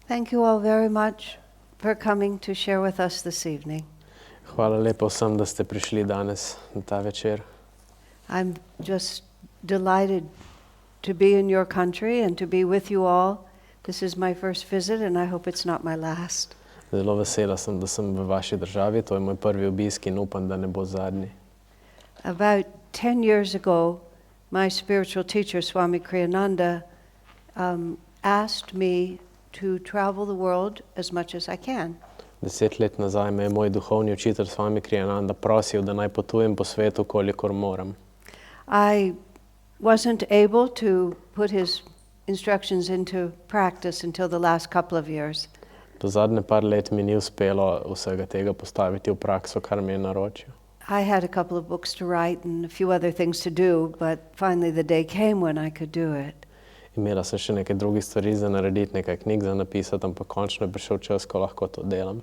Thank you all very much for coming to share with us this evening. Hvala lepo vsem, da ste prišli danes na ta večer. I'm just delighted to be in your country and to be with you all. This is my first visit and I hope it's not my last. Zelo vesela sem, da sem v vaši državi. To je moj prvi obisk in upam, da ne bo zadnji. About 10 years ago, my spiritual teacher, Swami Kriyananda, asked me to travel the world as much as I can. 10 let nazaj me je moj duhovni učitelj Swami Kriyananda prosil, da naj potujem po svetu, kolikor moram. I wasn't able to put his instructions into practice until the last couple of years. Do zadnje par let mi ni uspelo vsega tega postaviti v prakso, kar mi je naročil. I had a couple of books to write and a few other things to do, but finally the day came when I could do it. Imela sem še nekaj drugih stvari za narediti, nekaj knjig za napisati, ampak končno je prišel čas, ko lahko to delam.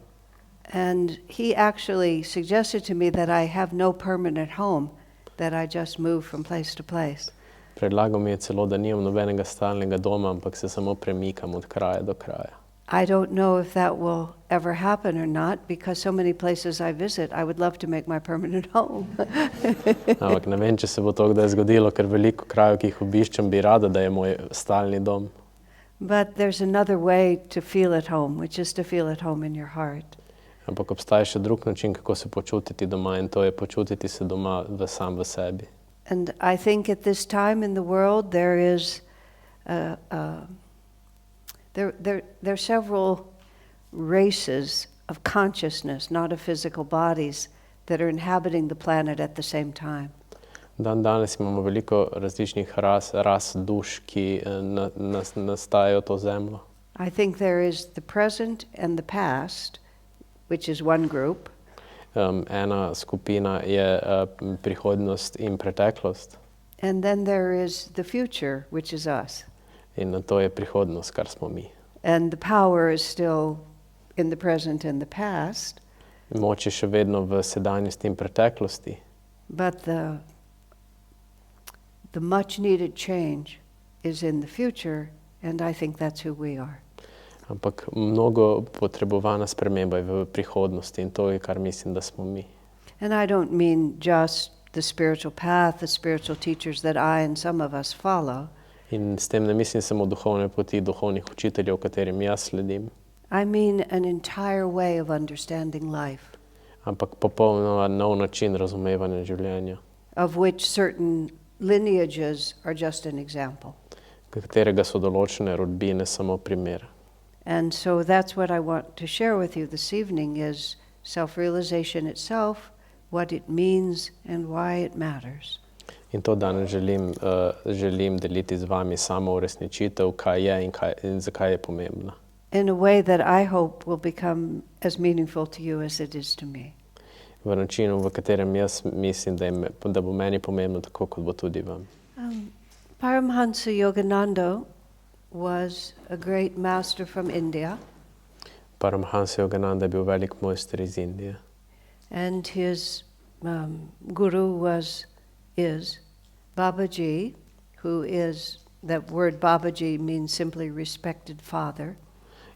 And he actually suggested to me that I have no permanent home, that I just move from place to place. Predlagal mi je celo, da nimam nobenega stalnega doma, ampak se samo premikam od kraja do kraja. I don't know if that will ever happen or not, because so many places I visit, I would love to make my permanent home. Ampak ne vem, če se bo to kdaj zgodilo, ker veliko krajev, ki jih obiščem, bi rada, da je moj stalni dom. But there's another way to feel at home, which is to feel at home in your heart. Ampak obstaja še drug način, kako se počutiti doma, in to je počutiti se doma sam v sebi. And I think at this time in the world there is there are several races of consciousness, not of physical bodies, that are inhabiting the planet at the same time. Danes imamo veliko različnih ras duš, ki nastajajo to zemljo. I think there is the present and the past, which is one group. Ena skupina je prihodnost in preteklost. And then there is the future, which is us. In to je prihodnost, kar smo mi. And the power is still in the present and the past. Moč je še vedno v sedanjosti in preteklosti. But the much needed change is in the future, and I think that's who we are. Ampak mnogo potrebovana sprememba je v prihodnosti in to je, kar mislim, da smo mi. And I don't mean just the spiritual path, the spiritual teachers that I and some of us follow. In s tem ne mislim samo duhovne poti, duhovnih učiteljev, katerim jaz sledim. I mean an entire way of understanding life. Ampak popolnoma nov način razumevanja življenja. Of which certain lineages are just an example. Katerega so določene rodbine samo primer. And so that's what I want to share with you this evening is self-realization itself, what it means and why it matters. In to danes želim deliti z vami samo uresničitev, kaj je in zakaj je pomembna. In a way that I hope will become as meaningful to you as it is to me. V načinu, v katerem jaz mislim, da bo meni pomembno tako, kot bo tudi vam. Paramhansa Yogananda was a great master from India. Paramhansa Yogananda je bil velik mojster iz Indije. And his guru is Babaji, who is, that word Babaji means simply respected father.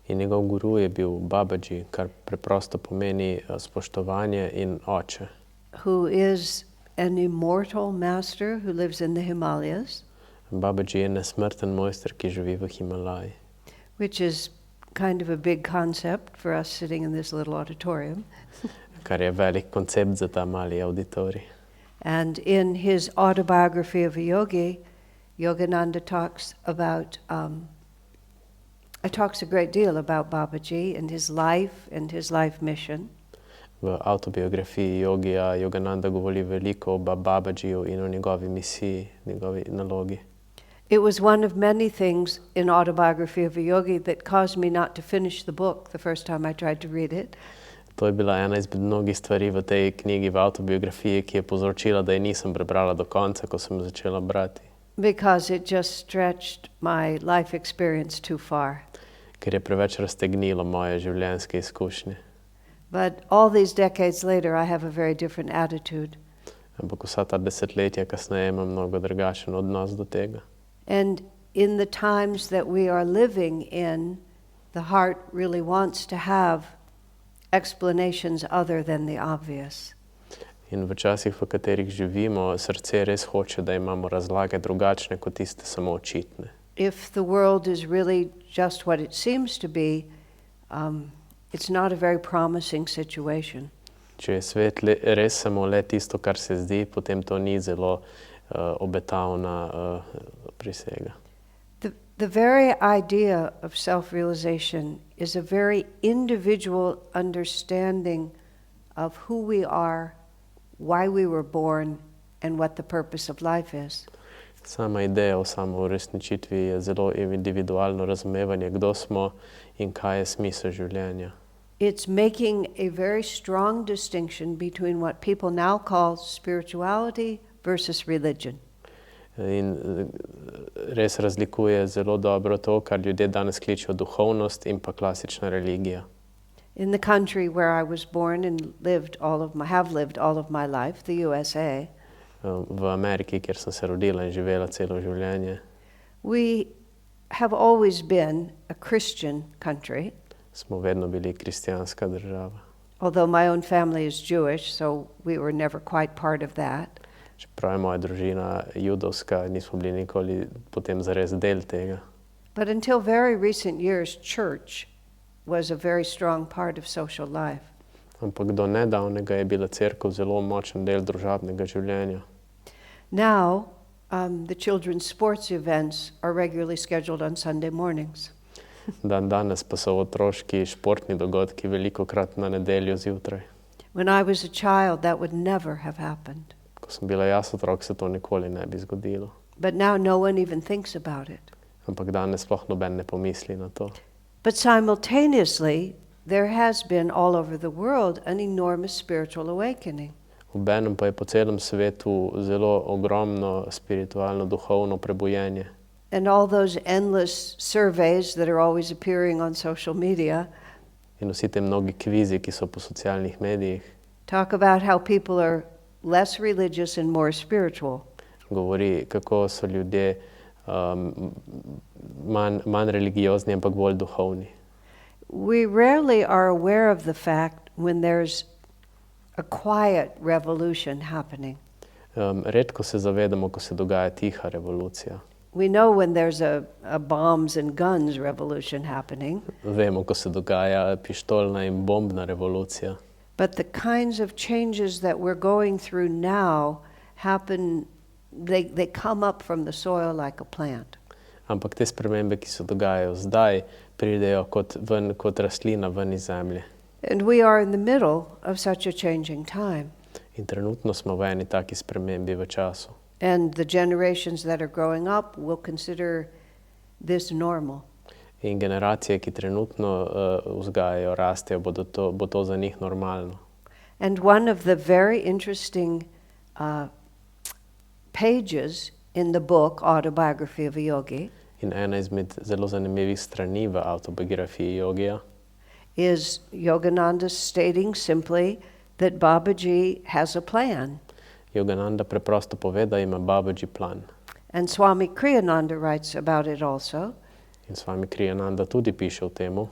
In njegov guru je bil Babaji, kar preprosto pomeni spoštovanje in oče. Who is an immortal master who lives in the Himalayas. Babaji je nesmrten mojster, ki živi v Himalaji. Which is kind of a big concept for us sitting in this little auditorium. Kar je velik koncept za ta mali auditorij. And in his autobiography of a yogi, Yogananda talks a great deal about Babaji and his life mission. V autobiografiji jogija Yogananda govori veliko o Babajiju in o njegovi misiji, njegovi nalogi. It was one of many things in Autobiography of a Yogi that caused me not to finish the book the first time I tried to read it. To je bila ena izmed mnogih stvari v tej knjigi, v autobiografiji, ki je povzročila, da je nisem prebrala do konca, ko sem začela brati. Because it just stretched my life experience too far. Ker je preveč raztegnilo moje življenjske izkušnje. But all these decades later, I have a very different attitude. Ampak vsa ta desetletja kasneje imam mnogo drugačen odnos do tega. And in the times that we are living in, the heart really wants to have explanations other than the obvious. In v časih, v katerih živimo, srce res hoče, da imamo razlage drugačne kot tiste samo očitne. If the world is really just what it seems to be, it's not a very promising situation. Če je svet res samo le tisto, kar se zdi, potem to ni zelo obetavna prisega. The very idea of self-realization is a very individual understanding of who we are, why we were born, and what the purpose of life is. Sama ideja o samouresničitvi je zelo individualno razumevanje, kdo smo in kaj je smisel življenja. It's making a very strong distinction between what people now call spirituality versus religion. In res razlikuje zelo dobro to, kar ljudje danes kličejo duhovnost in pa klasična religija. In the country where I was born and have lived all of my life, the USA, v Ameriki, kjer sem se rodila in živela celo življenje, we have always been a Christian country. Smo vedno bili kristjanska država. Although my own family is Jewish, so we were never quite part of that. Čeprav je moja družina judovska, nismo bili nikoli potem zares del tega. But until very recent years, church was a very strong part of social life. Ampak do nedavnega je bila cerkev zelo močen del družabnega življenja. Now, the children's sports events are regularly scheduled on Sunday mornings. Danes pa so otroški športni dogodki velikokrat na nedeljo zjutraj. When I was a child, that would never have happened. Ko sem bila jaz otrok, se to nikoli ne bi zgodilo. But now no one even thinks about it. Ampak danes sploh noben ne pomisli na to. But simultaneously, there has been all over the world an enormous spiritual awakening. Obenem pa je po celem svetu zelo ogromno spiritualno, duhovno prebujenje. And all those endless surveys that are always appearing on social media In vsi te mnogi kvizi, ki so po socialnih medijih, talk about how people are less religious and more spiritual. govori, kako so ljudje manj religiozni, ampak bolj duhovni. We rarely are aware of the fact when there's a quiet revolution happening. Redko se zavedamo, ko se dogaja tiha revolucija. We know when there's a bombs and guns revolution happening. Vemo, ko se dogaja pištolna in bombna revolucija. But the kinds of changes that we're going through now happen, they come up from the soil like a plant. Ampak te spremembe, ki se dogajajo zdaj, pridejo kot rastlina ven iz zemlje. And we are in the middle of such a changing time. In trenutno smo v eni taki spremembi v času. And the generations that are growing up will consider this normal. In generacije, ki trenutno vzgajajo, rastejo, bo to za njih normalno. And one of the very interesting pages in the book Autobiography of a Yogi In ena izmed zelo zanimivih strani v avtobiografiji Jogija is Yogananda stating simply that Babaji has a plan. Yogananda preprosto pove, da ima Babaji plan. And Swami Kriyananda writes about it also, In Swami Kriyananda tudi piše o temu,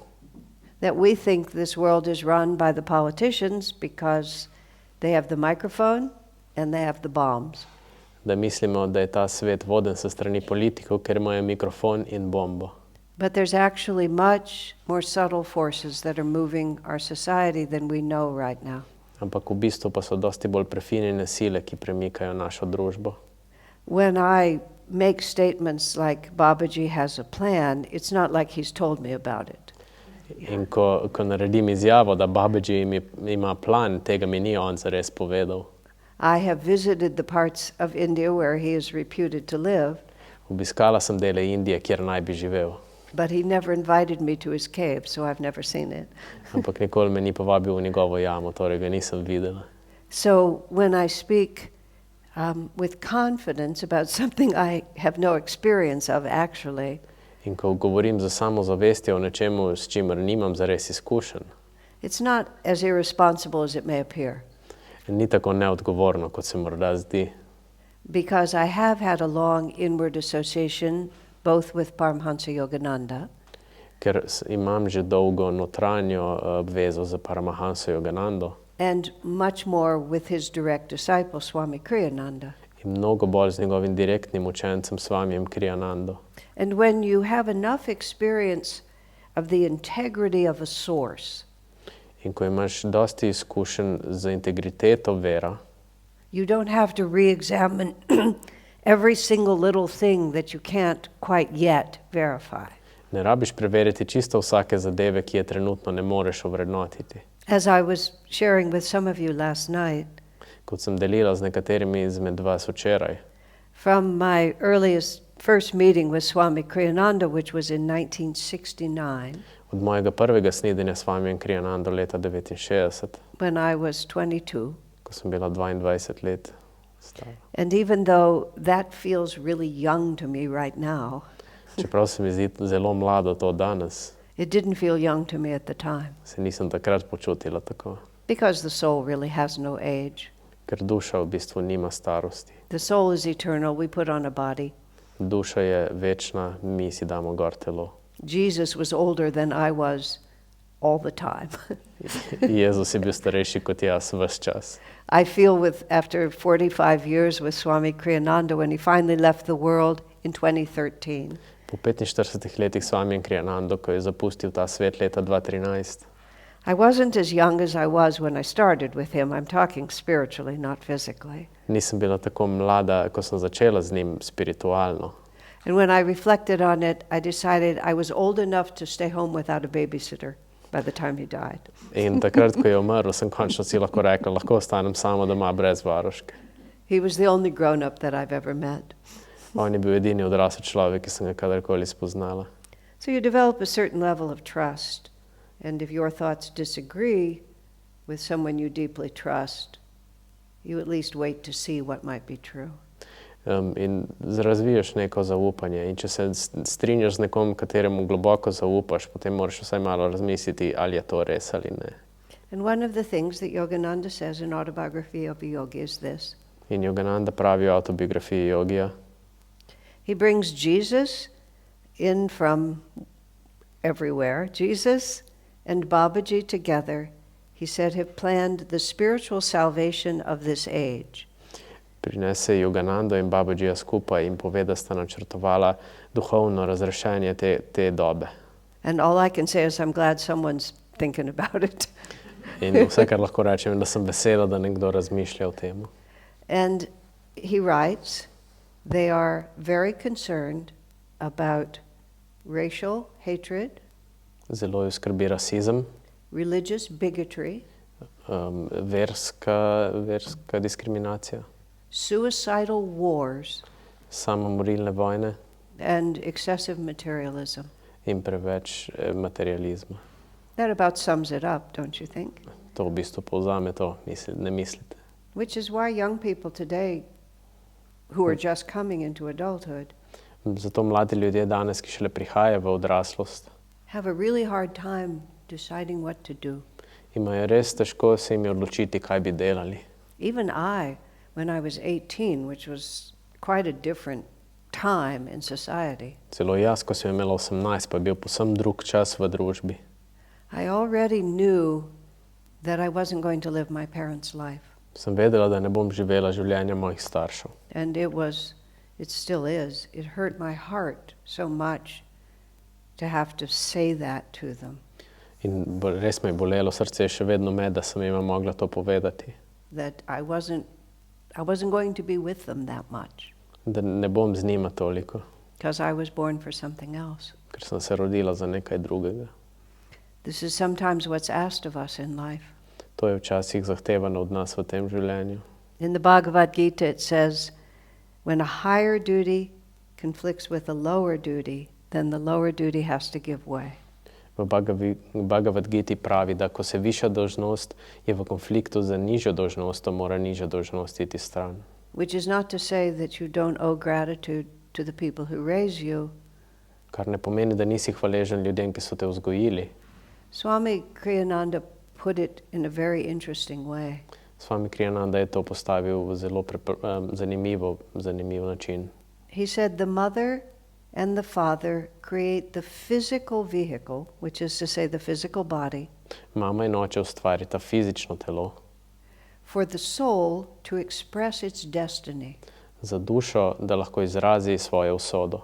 that we think this world is run by the politicians because they have the microphone and they have the bombs. da mislimo, da je ta svet voden sa strani politikov, ker imajo mikrofon in bombo. But there's actually much more subtle forces that are moving our society than we know right now. Ampak v bistvu pa so dosti bolj prefinjene sile, ki premikajo našo družbo. When I make statements like Babaji has a plan, it's not like he's told me about it. In ko naredim izjavo, da Babaji ima plan, tega mi ni on zares povedal. I have visited the parts of India where he is reputed to live, Obiskala sem dele Indije, kjer naj bi živel. but he never invited me to his cave, so I've never seen it. Ampak nikoli me ni povabil v njegovo jamo, torej ga nisem videla. So when I speak with confidence about something I have no experience of actually, In ko govorim za samozavestjo o nečemu, s čimer nimam zares izkušenj, it's not as irresponsible as it may appear, ni tako neodgovorno, kot se morda zdi. because I have had a long inward association both with Paramhansa Yogananda ker imam že dolgo notranjo vezo z Paramhanso Yoganando and much more with his direct disciple, Swami Kriyananda. in mnogo bolj z njegovim direktnim učencem Swamijem Kriyanando. And when you have enough experience of the integrity of a source, In ko imaš dosti izkušenj z integriteto vera, you don't have to re-examine every single little thing that you can't quite yet verify. ne rabiš preveriti čisto vsake zadeve, ki je trenutno ne moreš ovrednotiti. As I was sharing with some of you last night, Kot sem delila z nekaterimi izmed vas včeraj, from my first meeting with Swami Kriyananda, which was in 1969, od mojega prvega snidenja s Swamijem Kriyanando leta 1969, when I was 22, ko sem bila 22 let stara. and even though that feels really young to me right now, Čeprav se mi zdi zelo mlado to danes, it didn't feel young to me at the time, se nisem takrat počutila tako. because the soul really has no age. Ker duša v bistvu nima starosti. The soul is eternal, we put on a body. Duša je večna, mi si damo gor telo. Jesus was older than I was all the time. Jezus je bil starejši kot jaz ves čas. I feel after 45 years with Swami Kriyananda, when he finally left the world in 2013, Po 45 letih s Swamijem Kriyanando, ko je zapustil ta svet leta 2013, I wasn't as young as I was when I started with him. I'm talking spiritually, not physically. nisem bila tako mlada, ko sem začela z njim spiritualno. And when I reflected on it, I decided I was old enough to stay home without a babysitter by the time he died. In takrat, ko je umrl, sem končno si lahko rekla, lahko ostanem sama doma brez varuške. He was the only grown-up that I've ever met. On je bil edini odrasel človek, ki sem ga kadarkoli spoznala. So you develop a certain level of trust. And if your thoughts disagree with someone you deeply trust, you at least wait to see what might be true. In razviješ neko zaupanje. In če se strinjaš z nekom, kateremu globoko zaupaš, potem moraš vsaj malo razmisliti, ali je to res ali ne. And one of the things that Yogananda says in Autobiography of a Yogi is this. In Yogananda pravi v autobiografiji Jogija, He brings Jesus in from everywhere. Jesus and Babaji together, he said, have planned the spiritual salvation of this age. prinese Yoganando in Babajija skupaj in pove, da sta načrtovala duhovno razrešenje te dobe. And all I can say is I'm glad someone's thinking about it. In vse, kar lahko rečem, da sem vesela, da nekdo razmišlja o tem. And he writes, they are very concerned about racial hatred, Zelo jo skrbi rasizem, religious bigotry, verska diskriminacija, suicidal wars, samomorilne vojne and excessive materialism. in preveč materializma. That about sums it up, don't you think? To v bistvu povzame to, ne mislite. Which is why young people today, who are just coming into adulthood, Zato mladi ljudje danes, ki šele prihajajo v odraslost, have a really hard time deciding what to do. imajo res težko se jim odločiti, kaj bi delali. Even I, when I was 18, which was quite a different time in society, Celo jaz, ko sem imela 18, pa je bil povsem drug čas v družbi. I already knew that I wasn't going to live my parents' life. Sem vedela, da ne bom živela življenja mojih staršev. And it still is, it hurt my heart so much to have to say that to them. In res me je bolelo srce, še vedno me, da sem jima mogla to povedati. That I wasn't going to be with them that much. Da ne bom z njima toliko, Because I was born for something else. ker sem se rodila za nekaj drugega. This is sometimes what's asked of us in life. To je včasih zahtevano od nas v tem življenju. In the Bhagavad Gita it says, when a higher duty conflicts with a lower duty, then the lower duty has to give way. V Bhagavad Giti pravi, da ko se višja dolžnost je v konfliktu z nižjo dolžnostjo, mora nižja dolžnost iti stran. Which is not to say that you don't owe gratitude to the people who raise you. Kar ne pomeni, da nisi hvaležen ljudem, ki so te vzgojili. Swami Kriyananda put it in a very interesting way. Swami Kriyananda je to postavil v zelo zanimiv način. He said the mother and the father create the physical vehicle, which is to say the physical body, Mama in oče ustvarita fizično telo for the soul to express its destiny. za dušo, da lahko izrazi svojo usodo.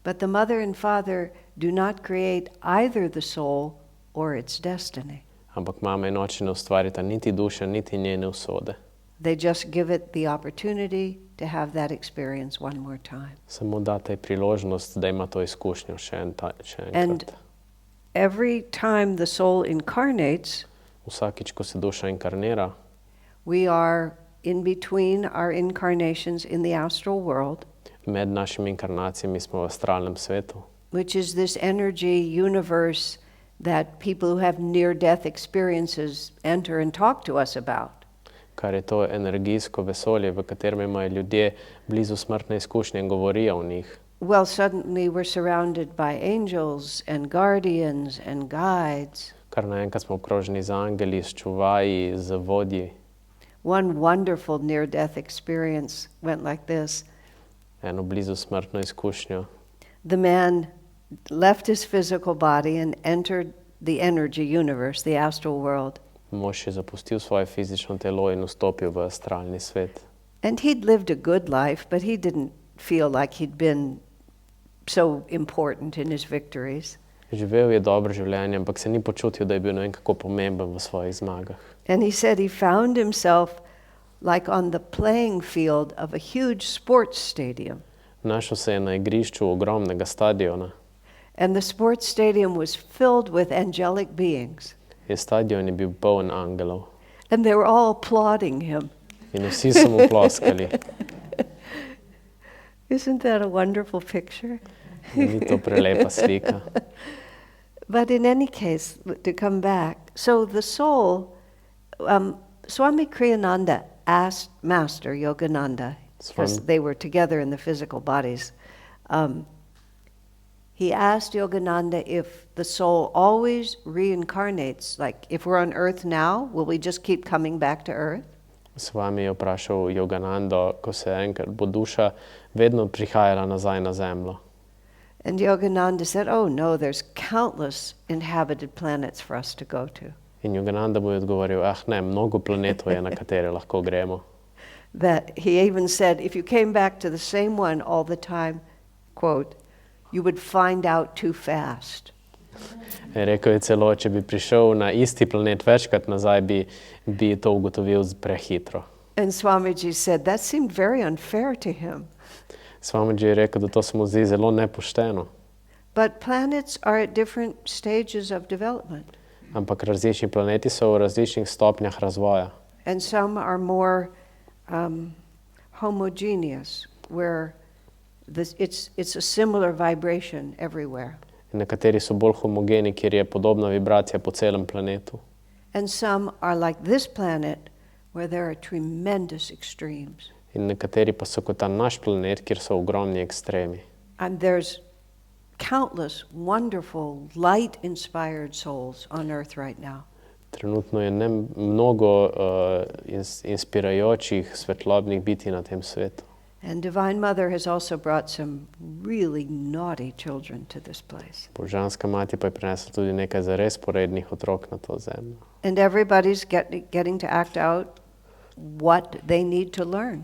But the mother and father do not create either the soul or its destiny. Ampak mama in oče ne ustvarita niti duše, niti njene usode. They just give it the opportunity to have that experience one more time. Samo data ji priložnost, da ima to izkušnjo še enkrat. And every time the soul incarnates, Vsakič, ko se duša inkarnira, we are in between our incarnations in the astral world, med našimi inkarnacijami smo v astralnem svetu, which is this energy universe that people who have near-death experiences enter and talk to us about. kar je to energijsko vesolje, v katerem imajo ljudje blizu smrtne izkušnje in govorijo o njih. Well, suddenly we're surrounded by angels and guardians and guides. Kar naenkrat smo obkroženi z angeli, s čuvaji, z vodji. One wonderful near-death experience went like this. Eno blizu smrtno izkušnjo. The man left his physical body and entered the energy universe, the astral world. Mož je zapustil svoje fizično telo in vstopil v astralni svet. And he'd lived a good life, but he didn't feel like he'd been so important in his victories. Živel je dobro življenje, ampak se ni počutil, da je bil ne vem kako pomemben v svojih zmagah. And he said he found himself like on the playing field of a huge sports stadium. Našel se je na igrišču ogromnega stadiona. And the sports stadium was filled with angelic beings. In stadion je bil poln angelov. And they were all applauding him. In vsi so mu ploskali. Isn't that a wonderful picture? Ni to prelepa slika. But in any case, to come back, so the soul, Swami Kriyananda asked Master Yogananda, because they were together in the physical bodies, he asked Yogananda if the soul always reincarnates, like if we're on earth now, will we just keep coming back to earth? Swami je vprašal Yoganando, ko se enkrat bo duša vedno prihajala nazaj na zemljo. And Yogananda said, oh no, there's countless inhabited planets for us to go to. In Yogananda mu je odgovoril, ne, mnogo planetov je, na katere lahko gremo. That he even said, if you came back to the same one all the time, quote, you would find out too fast. Rekel je celo, če bi prišel na isti planet večkrat nazaj, bi to ugotovil prehitro. And Swamiji said, that seemed very unfair to him. Swamiji je rekel, da to se mu zdi zelo nepošteno. But planets are at different stages of development. Ampak različni planeti so v različnih stopnjah razvoja. And some are more homogeneous, where it's a similar vibration everywhere. Nekateri so bolj homogeni, kjer je podobna vibracija po celem planetu. And some are like this planet, where there are tremendous extremes. In nekateri pa so kot ta naš planet, kjer so ogromni ekstremi. And there's countless wonderful light-inspired souls on earth right now. Trenutno je mnogo inspirajočih svetlobnih bitij na tem svetu. And Divine Mother has also brought some really naughty children to this place. Božanska mati pa je prinesla tudi nekaj zares porednih otrok na to zemljo. And everybody's getting to act out what they need to learn.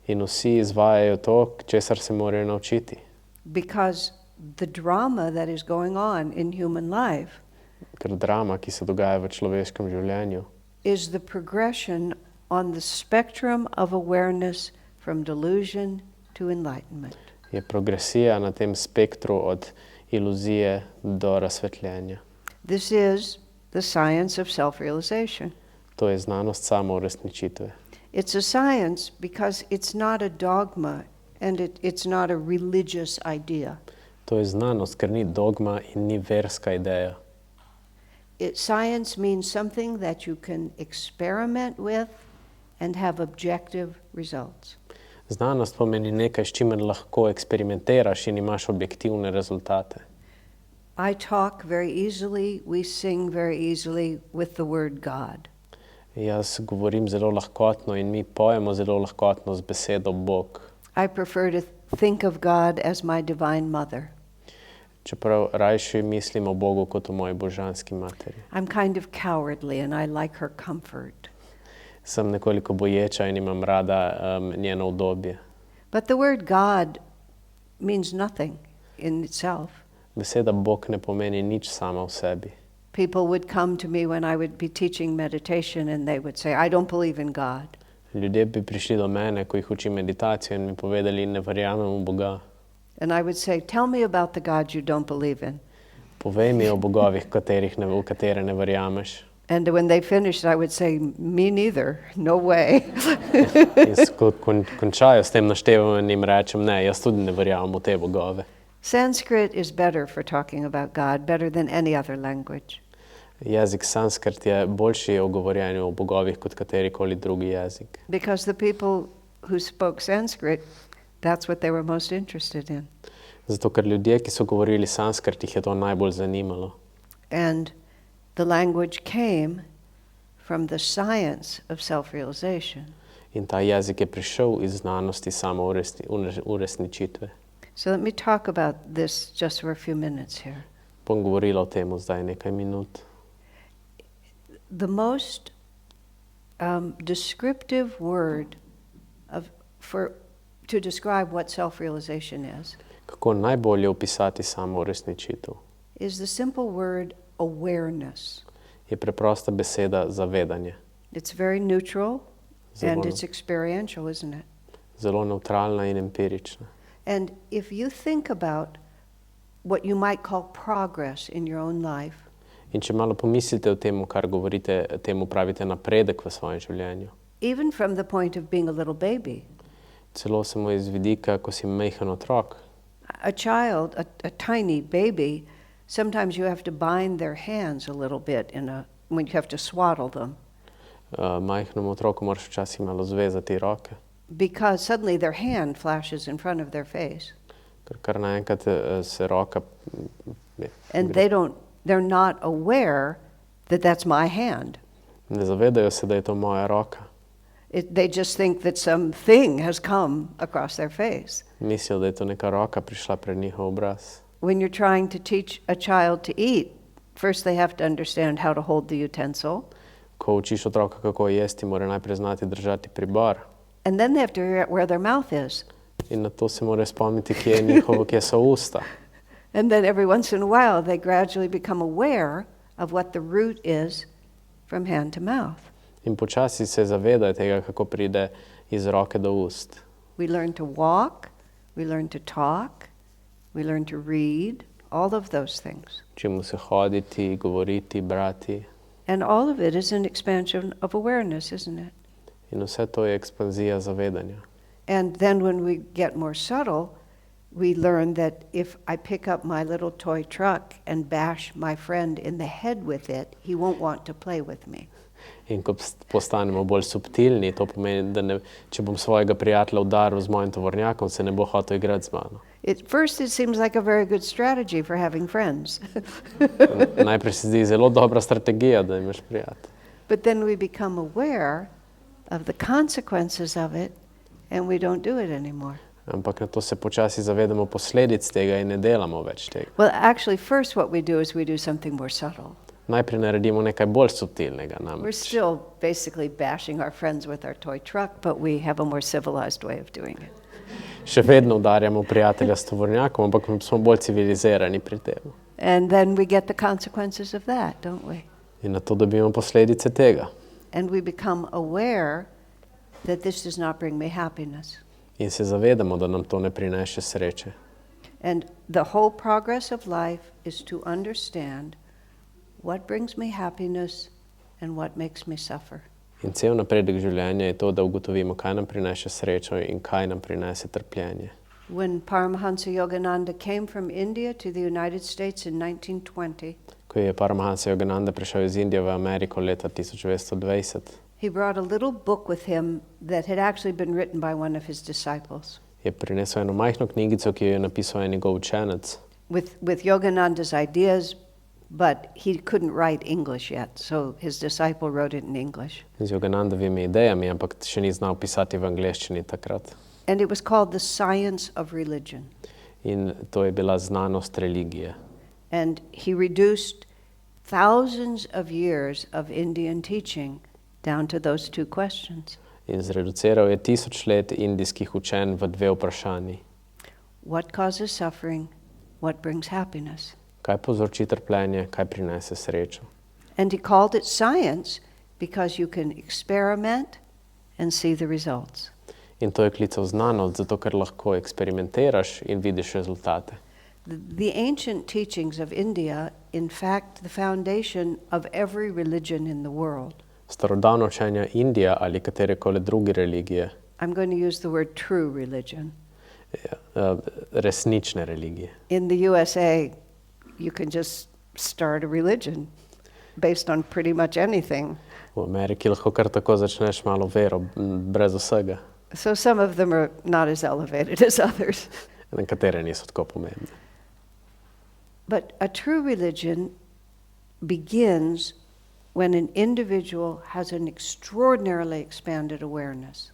In vsi izvajajo to, česar se morajo naučiti. Because the drama that is going on in human life Ker drama, ki se dogaja v človeškem življenju, is the progression on the spectrum of awareness from delusion to enlightenment. je progresija na tem spektru od iluzije do razsvetljenja. This is the science of self-realization. To je znanost samouresničitve. It's a science because it's not a dogma and it's not a religious idea. To je znanost, ker ni dogma in ni verska ideja. Science means something that you can experiment with and have objective results. Znanost pomeni nekaj, s čimer lahko eksperimentiraš in imaš objektivne rezultate. I talk very easily, we sing very easily with the word God. Jaz govorim zelo lahkotno in mi pojemo zelo lahkotno z besedo Bog. I prefer to think of God as my divine mother. Čeprav rajši mislim o Bogu kot o moji božanski materi. I'm kind of cowardly and I like her comfort. Sem nekoliko boječa in imam rada njeno udobje. But the word God means nothing in itself. Beseda Bog ne pomeni nič sama v sebi. People would come to me when I would be teaching meditation and they would say, I don't believe in God. Ljudje bi prišli do mene, ko jih učim meditacijo in mi povedali, ne verjamem v Boga. And I would say, tell me about the God you don't believe in. Povej mi o bogovih, v katere ne verjameš. And when they finished, I would say, me neither, no way. In ko končajo s tem naštevanjem, jim rečem, ne, jaz tudi ne verjamem v te bogove. Sanskrit is better for talking about God, better than any other language. Jezik sanskrit je boljši o govorjenju o bogovih kot katerikoli drugi jezik. Because the people who spoke Sanskrit, that's what they were most interested in. Zato, ker ljudje, ki so govorili sanskrit, jih je to najbolj zanimalo. And the language came from the science of self-realization. In ta jezik je prišel iz znanosti samouresničitve. So let me talk about this just for a few minutes here. Bom govorila o tem zdaj nekaj minut. The most descriptive word to describe what self-realization is Kako najbolje opisati samouresničitev? Is the simple word awareness. Je preprosta beseda zavedanje. It's very neutral and it's experiential, isn't it? Zelo neutralna in empirična. And if you think about what you might call progress in your own life, In če malo pomislite o tem, kar govorite, temu pravite napredek v svojem življenju. even from the point of being a little baby, Celo samo iz vidika, ko si majhen otrok. a child, a tiny baby, sometimes you have to bind their hands a little bit when you have to swaddle them, Majhnemu otroku moraš včasih malo zvezati roke, because suddenly their hand flashes in front of their face. ker kar naenkrat se roka... And they're not aware that that's my hand. Ne zavedajo se, da je to moja roka. They just think that some thing has come across their face. Mislijo, da je to neka roka prišla pred njihov obraz. When you're trying to teach a child to eat, first they have to understand how to hold the utensil, Ko učiš otroka, kako jesti, mora najprej znati držati pribor. and then they have to figure out where their mouth is. In na to se mora spomniti, kje so usta. And then every once in a while they gradually become aware of what the route is from hand to mouth. In počasi se zavedajo tega, kako pride iz roke do ust. We learn to walk, we learn to talk, we learn to read, all of those things. Učimo se hoditi, govoriti, brati. And all of it is an expansion of awareness, isn't it? In vse to je ekspanzija zavedanja. And then when we get more subtle, we learn that if I pick up my little toy truck and bash my friend in the head with it, he won't want to play with me. In ko postanemo bolj subtilni, to pomeni, da če bom svojega prijatelja udaril z mojim tovornjakom, se ne bo hotel igrati z mano. First it seems like a very good strategy for having friends. Najprej se zdi zelo dobra strategija, da imaš prijatelja. But then we become aware of the consequences of it and we don't do it anymore. Ampak na to se počasi zavedamo posledic tega in ne delamo več tega. Well, actually, first what we do is we do something more subtle. Najprej naredimo nekaj bolj subtilnega. We're still basically bashing our friends with our toy truck, but we have a more civilized way of doing it. Še vedno udarjamo prijatelja s tovornjakom, ampak smo bolj civilizirani pri tem. And then we get the consequences of that, don't we? In na to dobimo posledice tega. And we become aware that this does not bring me happiness. In se zavedamo, da nam to ne prinese sreče. And the whole progress of life is to understand what brings me happiness and what makes me suffer. In cel napredek življenja je to, da ugotovimo, kaj nam prinese srečo in kaj nam prinese trpljenje. When Paramhansa Yogananda came from India to the United States in 1920, Ko je Paramhansa Yogananda prišel iz Indije v Ameriko leta 1920, he brought a little book with him that had actually been written by one of his disciples. je prinesel eno majhno knjigico, ki jo je napisal en njegov učenec, With Yogananda's ideas, but he couldn't write English yet, so his disciple wrote it in English. z Yoganandovimi idejami, ampak še ni znal pisati v angleščini takrat. And it was called the science of religion. In to je bila znanost religije. And he reduced thousands of years of Indian teaching down to those two questions. In zreduciral je 1000 let indijskih učenj v dve vprašanji. What causes suffering? What brings happiness? Kaj povzroči trpljenje, kaj prinese srečo? And he called it science because you can experiment and see the results. In to je klical znanost, zato ker lahko eksperimentiraš in vidiš rezultate. The ancient teachings of India, in fact, the foundation of every religion in the world. Starodavna učenja Indije ali katerekoli druge religije, I'm going to use the word true religion. resnične religije. In the USA, you can just start a religion based on pretty much anything. V Ameriki lahko kar tako začneš malo vero, brez vsega. So some of them are not as elevated as others. Nekatere niso tako pomembne. But a true religion begins when an individual has an extraordinarily expanded awareness.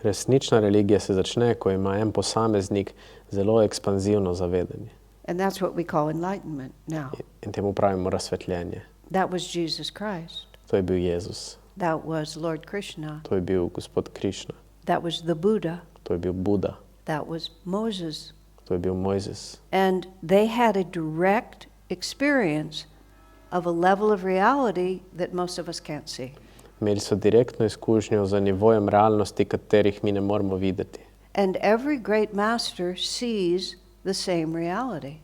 Resnična religija se začne, ko ima en posameznik zelo ekspanzivno zavedanje. And that's what we call enlightenment now. In temu pravimo razsvetljenje. That was Jesus Christ. To je bil Jezus. That was Lord Krishna. To je bil Gospod Krišna. That was the Buddha. To je bil Buda. That was Moses. To je bil Mojzes. And they had a direct experience of a level of reality that most of us can't see. Imeli so direktno izkušnjo z nivojem realnosti, katerih mi ne moremo videti. And every great master sees the same reality.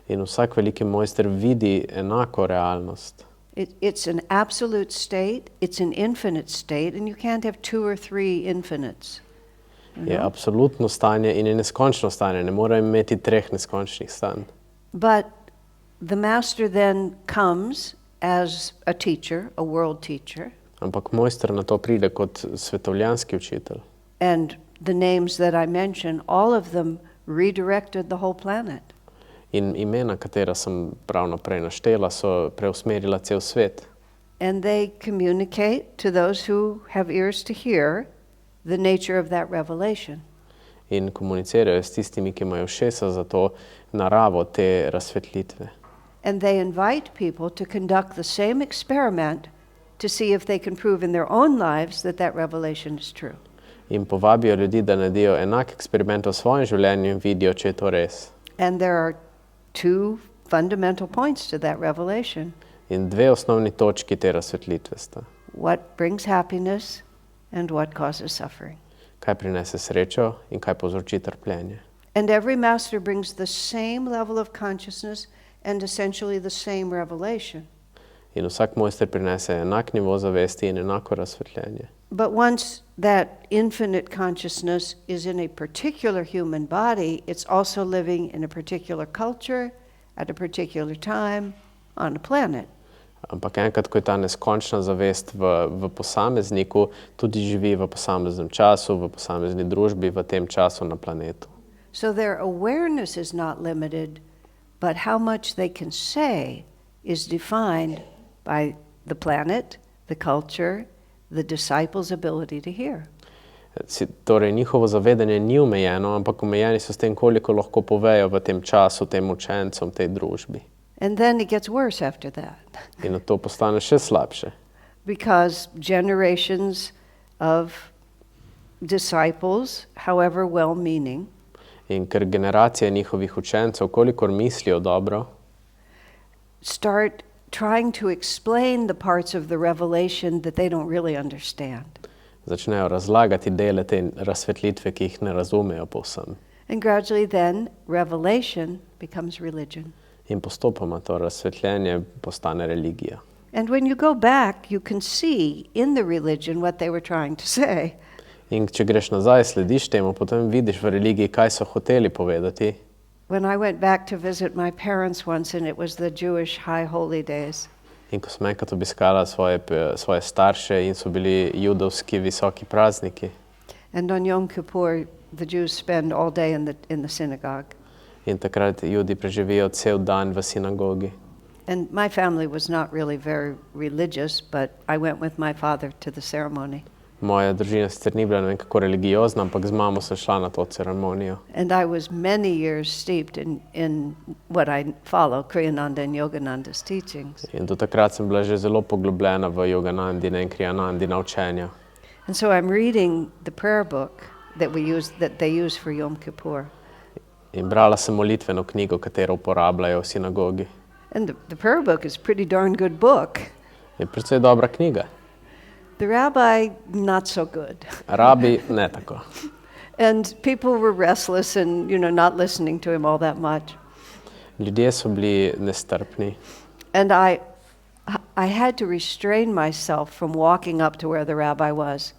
In vsak veliki mojster vidi enako realnost. It's an absolute state, it's an infinite state, and you can't have two or three infinites. Je absolutno stanje in je neskončno stanje. Ne more imeti treh neskončnih stanj. But the master then comes as a teacher, a world teacher. Ampak mojster na to pride kot svetovljanski učitelj. And the names that I mentioned, all of them redirected the whole planet. In imena, katera sem pravno prej naštela, so preusmerila cel svet. And they communicate to those who have ears to hear the nature of that revelation. In komunicirajo s tistimi, ki imajo ušesa za to naravo te razsvetlitve. And they invite people to conduct the same experiment to see if they can prove in their own lives that that revelation is true. In povabijo ljudi, da naredijo enak eksperiment v svojem življenju in vidijo, če je to res. And there are two fundamental points to that revelation. In dve osnovni točki te razsvetlitve sta. What brings happiness and what causes suffering. Kaj prinese srečo in kaj povzroči trpljenje. And every master brings the same level of consciousness and essentially the same revelation. In vsak mojster prinese enak nivo zavesti in enako razsvetljenje. But once that infinite consciousness is in a particular human body, it's also living in a particular culture, at a particular time, on a planet. Ampak enkrat, ko je ta neskončna zavest v posamezniku, tudi živi v posameznem času, v posamezni družbi, v tem času na planetu. So their awareness is not limited, but how much they can say is defined by the planet, the culture, the disciples' ability to hear. Torej, njihovo zavedanje ni omejeno, ampak omejeni so s tem, koliko lahko povejo v tem času, tem učencom, tej družbi. And then it gets worse after that. In to postane še slabše. Because generations of disciples, however well-meaning, In ker generacije njihovih učencev, kolikor mislijo dobro, start trying to explain the parts of the revelation that they don't really understand. začnejo razlagati dele te razsvetlitve, ki jih ne razumejo povsem. And gradually then, revelation becomes religion. In postopoma to razsvetljenje postane religija. And when you go back, you can see in the religion what they were trying to say. In če greš nazaj, slediš temu, potem vidiš v religiji, kaj so hoteli povedati. When I went back to visit my parents once, and it was the Jewish high holy days, In ko sem enkrat obiskala svoje starše in so bili judovski visoki prazniki. and on Yom Kippur, the Jews spend all day in the synagogue. In takrat Judi preživijo cel dan v sinagogi. And my family was not really very religious, but I went with my father to the ceremony. Moja družina sicer ni bila ne vem kako religiozna, ampak z mamo sem šla na to ceremonijo. And I was many years steeped in what I follow, Kriyananda and Yogananda's teachings. In do takrat sem bila že zelo poglobljena v Yoganandine in Kriyanandina učenja. And so I'm reading the prayer book that they use for Yom Kippur. In brala sem molitveno knjigo, katero uporabljajo v sinagogi. And the prayer book is a pretty darn good book. Je precej dobra knjiga. The rabbi, not so good. Rabi, ne tako. And people were restless and, not listening to him all that much. Ljudje so bili nestrpni. And I had to restrain myself from walking up to where the rabbi was.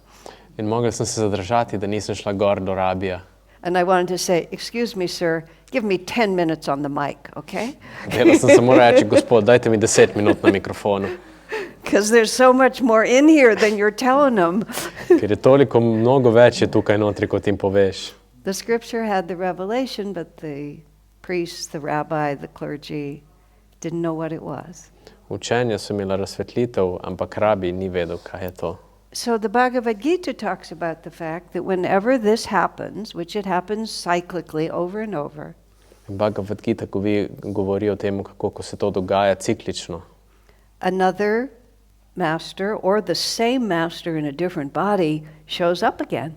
In mogla sem se zadržati, da nisem šla gor do rabija. And I wanted to say, excuse me, sir, give me 10 minutes on the mic, okay? Htela sem samo reči, gospod, dajte mi 10 minut na mikrofonu. Because there's so much more in here than you're telling them. Ker je toliko mnogo več je tukaj notri, kot jim poveš. The scripture had the revelation, but the priests, the rabbi, the clergy didn't know what it was. Učenja so imela razsvetlitev, ampak rabi ni vedel, kaj je to. So the Bhagavad Gita talks about the fact that whenever this happens, which it happens cyclically over and over, Bhagavad Gita govori o tem, kako ko se to dogaja ciklično. Another master or the same master in a different body shows up again.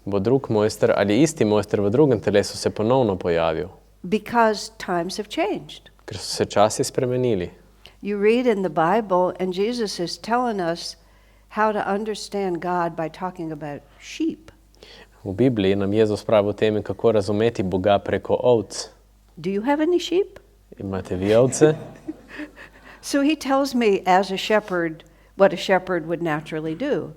Bo drug mojster ali isti mojster v drugem telesu se ponovno pojavil. Because times have changed. Ker so se časi spremenili. You read in the Bible and Jesus is telling us how to understand God by talking about sheep. V Bibliji nam Jezus pravi o tem, kako razumeti Boga preko ovc. Do you have any sheep? Imate vi ovce? So he tells me as a shepherd what a shepherd would naturally do.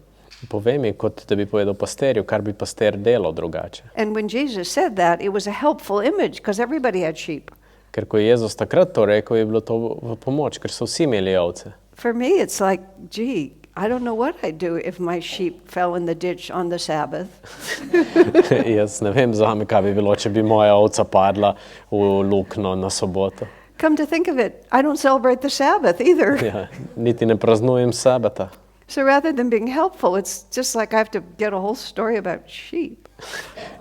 Povej mi, kot da bi povedal pasterju, kar bi paster delal drugače. And when Jesus said that, it was a helpful image because everybody had sheep. Ker ko je Jezus takrat to rekel, je bilo to v pomoč, ker so vsi imeli ovce. For me, it's like, gee, I don't know what I'd do if my sheep fell in the ditch on the Sabbath. Jaz ne vem zame, kaj bi bilo, če bi moja ovca padla v luknjo na soboto. Come to think of it, I don't celebrate the Sabbath either. Ja, niti ne praznujem sabata. So rather than being helpful, it's just like I have to get a whole story about sheep.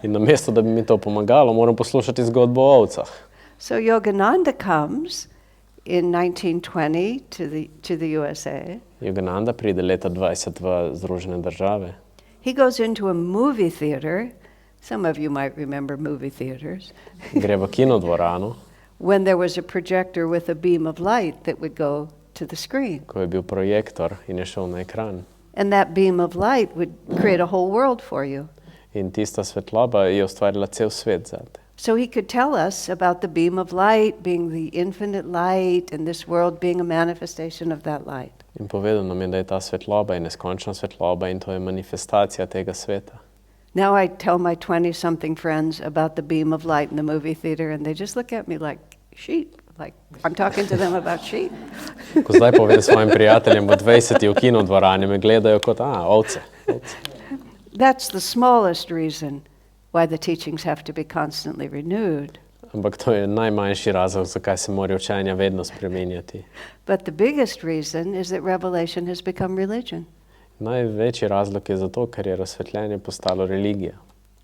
In namesto, da bi mi to pomagalo, moram poslušati zgodbo o ovcah. So Yogananda comes in 1920 to the USA. Yogananda pride leta 20 v Združene države. He goes into a movie theater. Some of you might remember movie theaters. Gre v kinodvorano. When there was a projector with a beam of light that would go to the screen. Ko je bil projektor in je šel na ekran. And that beam of light would create a whole world for you. In tista svetloba je ustvarila cel svet zate. So he could tell us about the beam of light being the infinite light and this world being a manifestation of that light. In povedal nam je, da je ta svetloba in neskončna svetloba in to je manifestacija tega sveta. Now I tell my 20-something friends about the beam of light in the movie theater and they just look at me like sheep. Like I'm talking to them about sheep. Ko zdaj povem svojim prijateljem v 20 v kinodvorani, me gledajo kot, ovce. That's the smallest reason why the teachings have to be constantly renewed. Ampak to je najmanjši razlog, zakaj se morajo učenja vedno spreminjati. But the biggest reason is that revelation has become religion. Največji razlog je zato, ker je razsvetljenje postalo religija.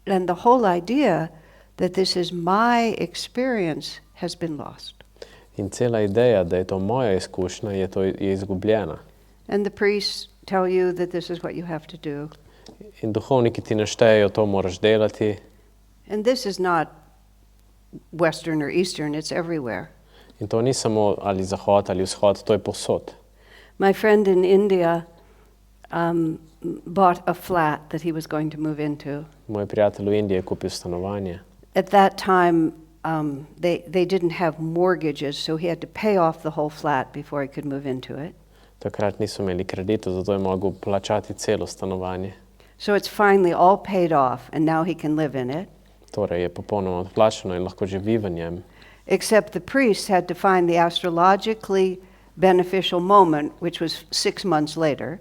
And the whole idea that this is my experience has been lost. In cela ideja, da je to moja izkušnja, je izgubljena. And the priests tell you that this is what you have to do. In duhovniki ti naštejejo, to moraš delati. And this is not Western or Eastern, it's everywhere. In to ni samo ali zahod ali vzhod, to je povsod. My friend in India bought a flat that he was going to move into. Moj prijatelj v Indiji je kupil stanovanje. At that time, they didn't have mortgages, so he had to pay off the whole flat before he could move into it. Takrat niso imeli kreditov, zato je mogel plačati celo stanovanje. So it's finally all paid off, and now he can live in it. Torej je popolnoma odplačeno in lahko živi v njem. Except the priests had to find the astrologically beneficial moment, which was 6 months later.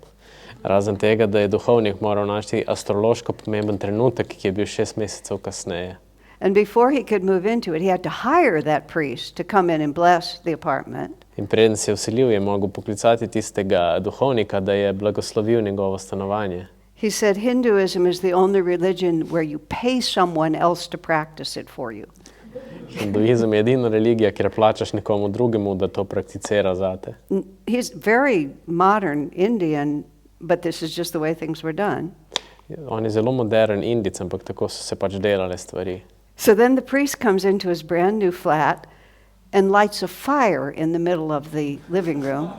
Razen tega, da je duhovnik moral našti astrološko pomemben trenutek, ki je bil 6 mesecev kasneje. And before he could move into it, he had to hire that priest to come in and bless the apartment. In preden se je vselil, je mogel poklicati tistega duhovnika, da je blagoslovil njegovo stanovanje. He said Hinduism is the only religion where you pay someone else to practice it for you. Hinduizem je edina religija, kjer plačaš nekomu drugemu, da to prakticira zate. He's very modern Indian, but this is just the way things were done. On je zelo modern Indic, ampak tako so se pač delale stvari. So then the priest comes into his brand new flat and lights a fire in the middle of the living room.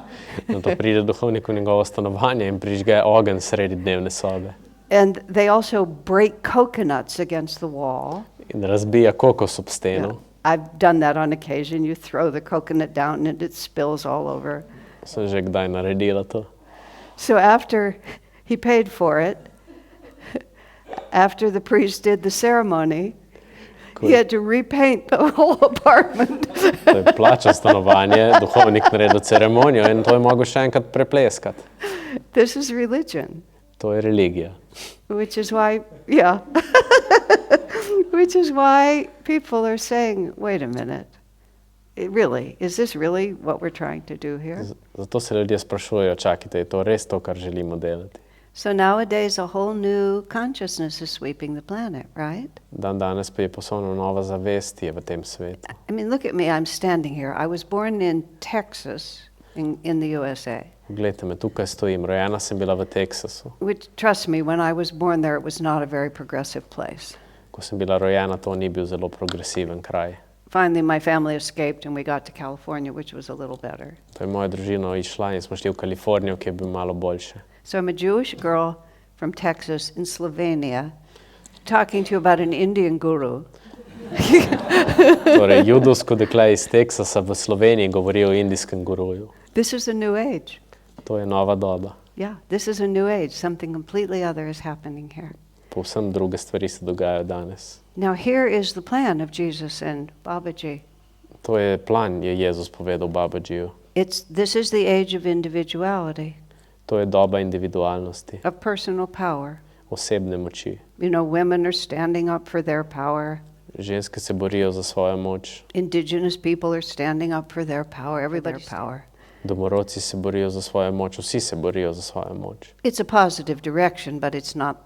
Nato pride duhovnik v njegovo stanovanje in prižge ogenj sredi dnevne sobe. And they also break coconuts against the wall. In razbija kokos ob steno. Yeah. I've done that on occasion. You throw the coconut down and it spills all over. Sem že kdaj naredila to. So after he paid for it, after the priest did the ceremony, he had to repaint the whole apartment. To je plačal stanovanje, duhovnik naredil ceremonijo in to je mogel še enkrat prepleskati. This is religion. To je religija. Which is why, yeah, which is why people are saying, wait a minute, really, is this really what we're trying to do here? Zato se ljudje sprašujejo, čakajte, je to res to, kar želimo delati? So nowadays a whole new consciousness is sweeping the planet, right? Dan danes pa je posebno nova zavest je v tem svetu. I mean, look at me, I'm standing here. I was born in Texas, in the USA. Glejte me, tukaj stojim, rojena sem bila v Teksasu. Which, trust me, when I was born there, it was not a very progressive place. Ko sem bila rojena, to ni bil zelo progresiven kraj. Finally, my family escaped and we got to California, which was a little better. To je moja družina išla in smo šli v Kalifornijo, ki je bil malo boljše. So I'm a Jewish girl from Texas in Slovenia talking to you about an Indian guru. Torej, judovsko dekle iz Teksasa v Sloveniji govori o indijskem guruju. This is a new age. To je nova doba. Yeah, this is a new age. Something completely other is happening here. Povsem druge stvari se dogajajo danes. Now here is the plan of Jesus and Babaji. To je plan, je Jezus povedal Babadžiju. This is the age of individuality. To je doba individualnosti, of personal power. osebne moči. You know, women are standing up for their power. Ženske se borijo za svojo moč. Indigenous people are standing up for their power. Everybody's power. Domorodci se borijo za svojo moč, vsi se borijo za svojo moč. It's a positive direction, but it's not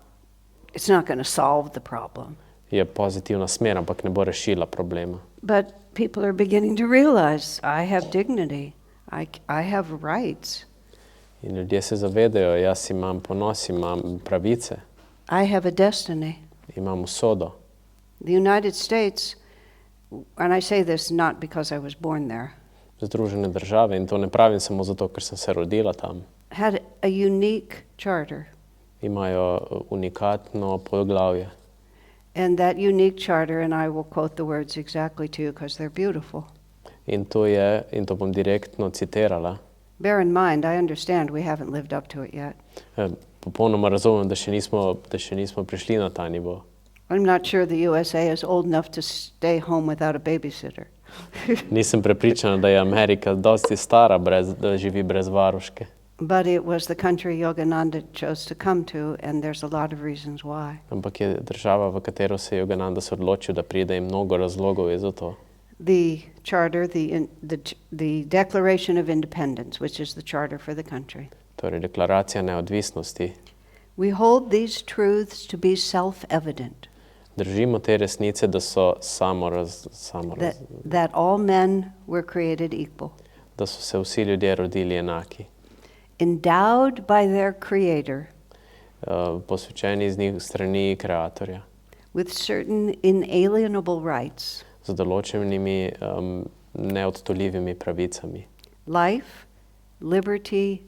going to solve the problem. Je pozitivna smer, ampak ne bo rešila problema. But people are beginning to realize I have dignity. I have rights. In ljudje se zavedajo, jaz imam ponos, imam pravice, I have a destiny. imam usodo. The United States, and I say this not because I was born there, Združene države, in to ne pravim samo zato, ker sem se rodila tam, had a unique charter. imajo unikatno poglavje. And that unique charter, and I will quote the words exactly to you because they're beautiful. In to bom direktno citirala. Bear in mind, I understand we haven't lived up to it yet. Popolnoma razumem, da še nismo prišli na ta nivo. I'm not sure the USA is old enough to stay home without a babysitter. Nisem prepričana, da je Amerika dosti stara, da živi brez varuške. But it was the country Yogananda chose to come to, and there's a lot of reasons why. Ampak je država, v katero se je Yogananda se odločil, da pride, in mnogo razlogov je za to. The charter, the Declaration of Independence, which is the charter for the country. Torej, deklaracija neodvisnosti. We hold these truths to be self-evident. Držimo te resnice, da so That all men were created equal. Da so se vsi ljudje rodili enaki. Endowed by their creator. Posvečeni z njih strani kreatorja. With certain inalienable rights. Z določenimi neodtujljivimi pravicami. Life, liberty,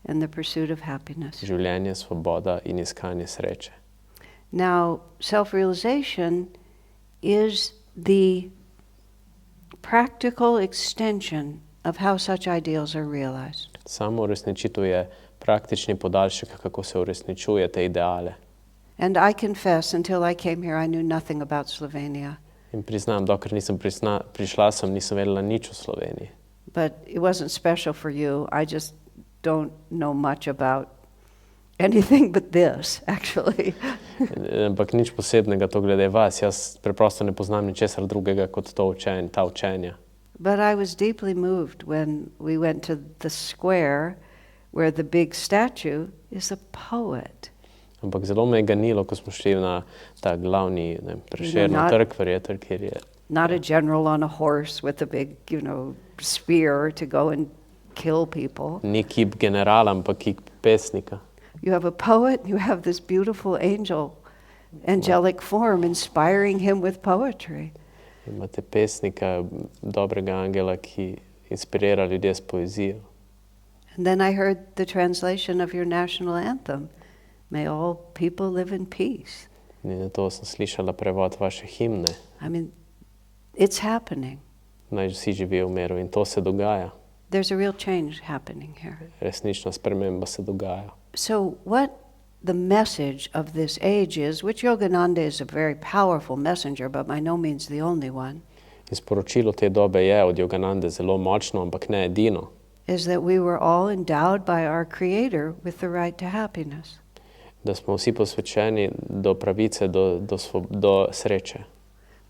and the pursuit of happiness. Življenje, svoboda in iskanje sreče. Now, self-realization is the practical extension of how such ideals are realized. Samo uresničitev je praktični podaljšek, kako se uresničuje te ideale. And I confess, until I came here, I knew nothing about Slovenia. In priznam, dokler nisem prišla sem, nisem vedela nič o Sloveniji. But it wasn't special for you. I just don't know much about anything but this, actually. Ampak nič posebnega to glede vas. Jaz preprosto ne poznam ničesar drugega kot ta učenja. But I was deeply moved when we went to the square where the big statue is a poet. Ampak zelo me je ganilo, ko smo šli na ta glavni Prešernov not- trg, verjetno, kjer je Not a general on a horse with a big, spear to go and kill people. ni kip generala, ampak kip pesnika. You have a poet, you have this beautiful angelic form inspiring him with poetry. Imate pesnika, dobrega angela, ki inspirira ljudje s poezijo. And then I heard the translation of your national anthem. May all people live in peace. In na to sem slišala prevod vaše himne. I mean, it's happening. Naj vsi živijo v miru in to se dogaja. There's a real change happening here. Resnična sprememba se dogaja. So what the message of this age is, which Yogananda is a very powerful messenger, but by no means the only one, In sporočilo te dobe je od Yoganande zelo močno, ampak ne edino. is that we were all endowed by our Creator with the right to happiness. Da smo vsi posvečeni do pravice, do sreče.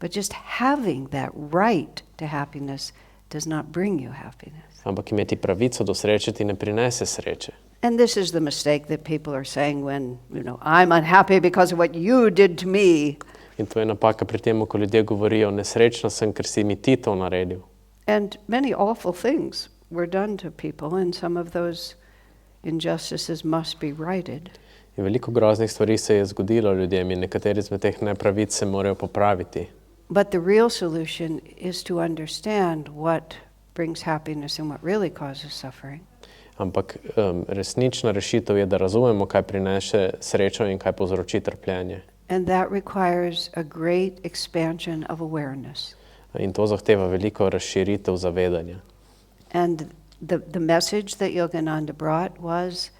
But just having that right to happiness does not bring you happiness. Ampak imeti pravico do sreče ti ne prinese sreče. And this is the mistake that people are saying when, I'm unhappy because of what you did to me. In to je napaka pri tem, ko ljudje govorijo, nesrečna sem, ker si mi ti to naredil. And many awful things were done to people, and some of those injustices must be righted. In veliko groznih stvari se je zgodilo ljudem in nekateri izmed teh nepravic se morajo popraviti. But the real solution is to understand what brings happiness and what really causes suffering. Ampak resnična rešitev je, da razumemo, kaj prinese srečo in kaj povzroči trpljenje. And that requires a great expansion of awareness. In to zahteva veliko razširitev zavedanja. And the message that Yogananda brought was,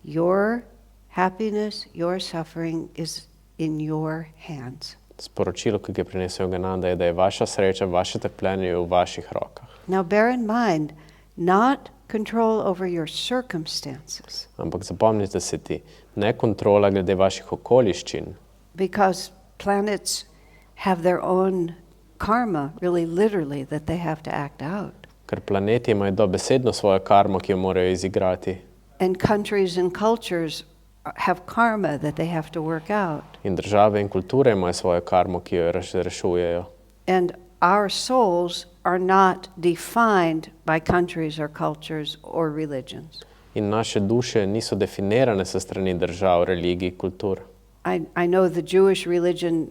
your happiness, your suffering is in your hands. Sporočilo, ki ga je prinesel Yogananda, je, da je vaša sreča, vaše trpljenje v vaših rokah. Now bear in mind, not control over your circumstances, Ampak zapomnite se ti, ne kontrola glede vaših okoliščin, because planets have their own karma, really literally, that they have to act out. ker planeti imajo dobesedno svojo karmo, ki jo morajo izigrati. And countries and cultures have karma that they have to work out. In države in kulture imajo svojo karmo, ki jo rešujejo. And our souls are not defined by countries or cultures or religions. In naše duše niso definirane sa strani držav, religij, kultur. I know the Jewish religion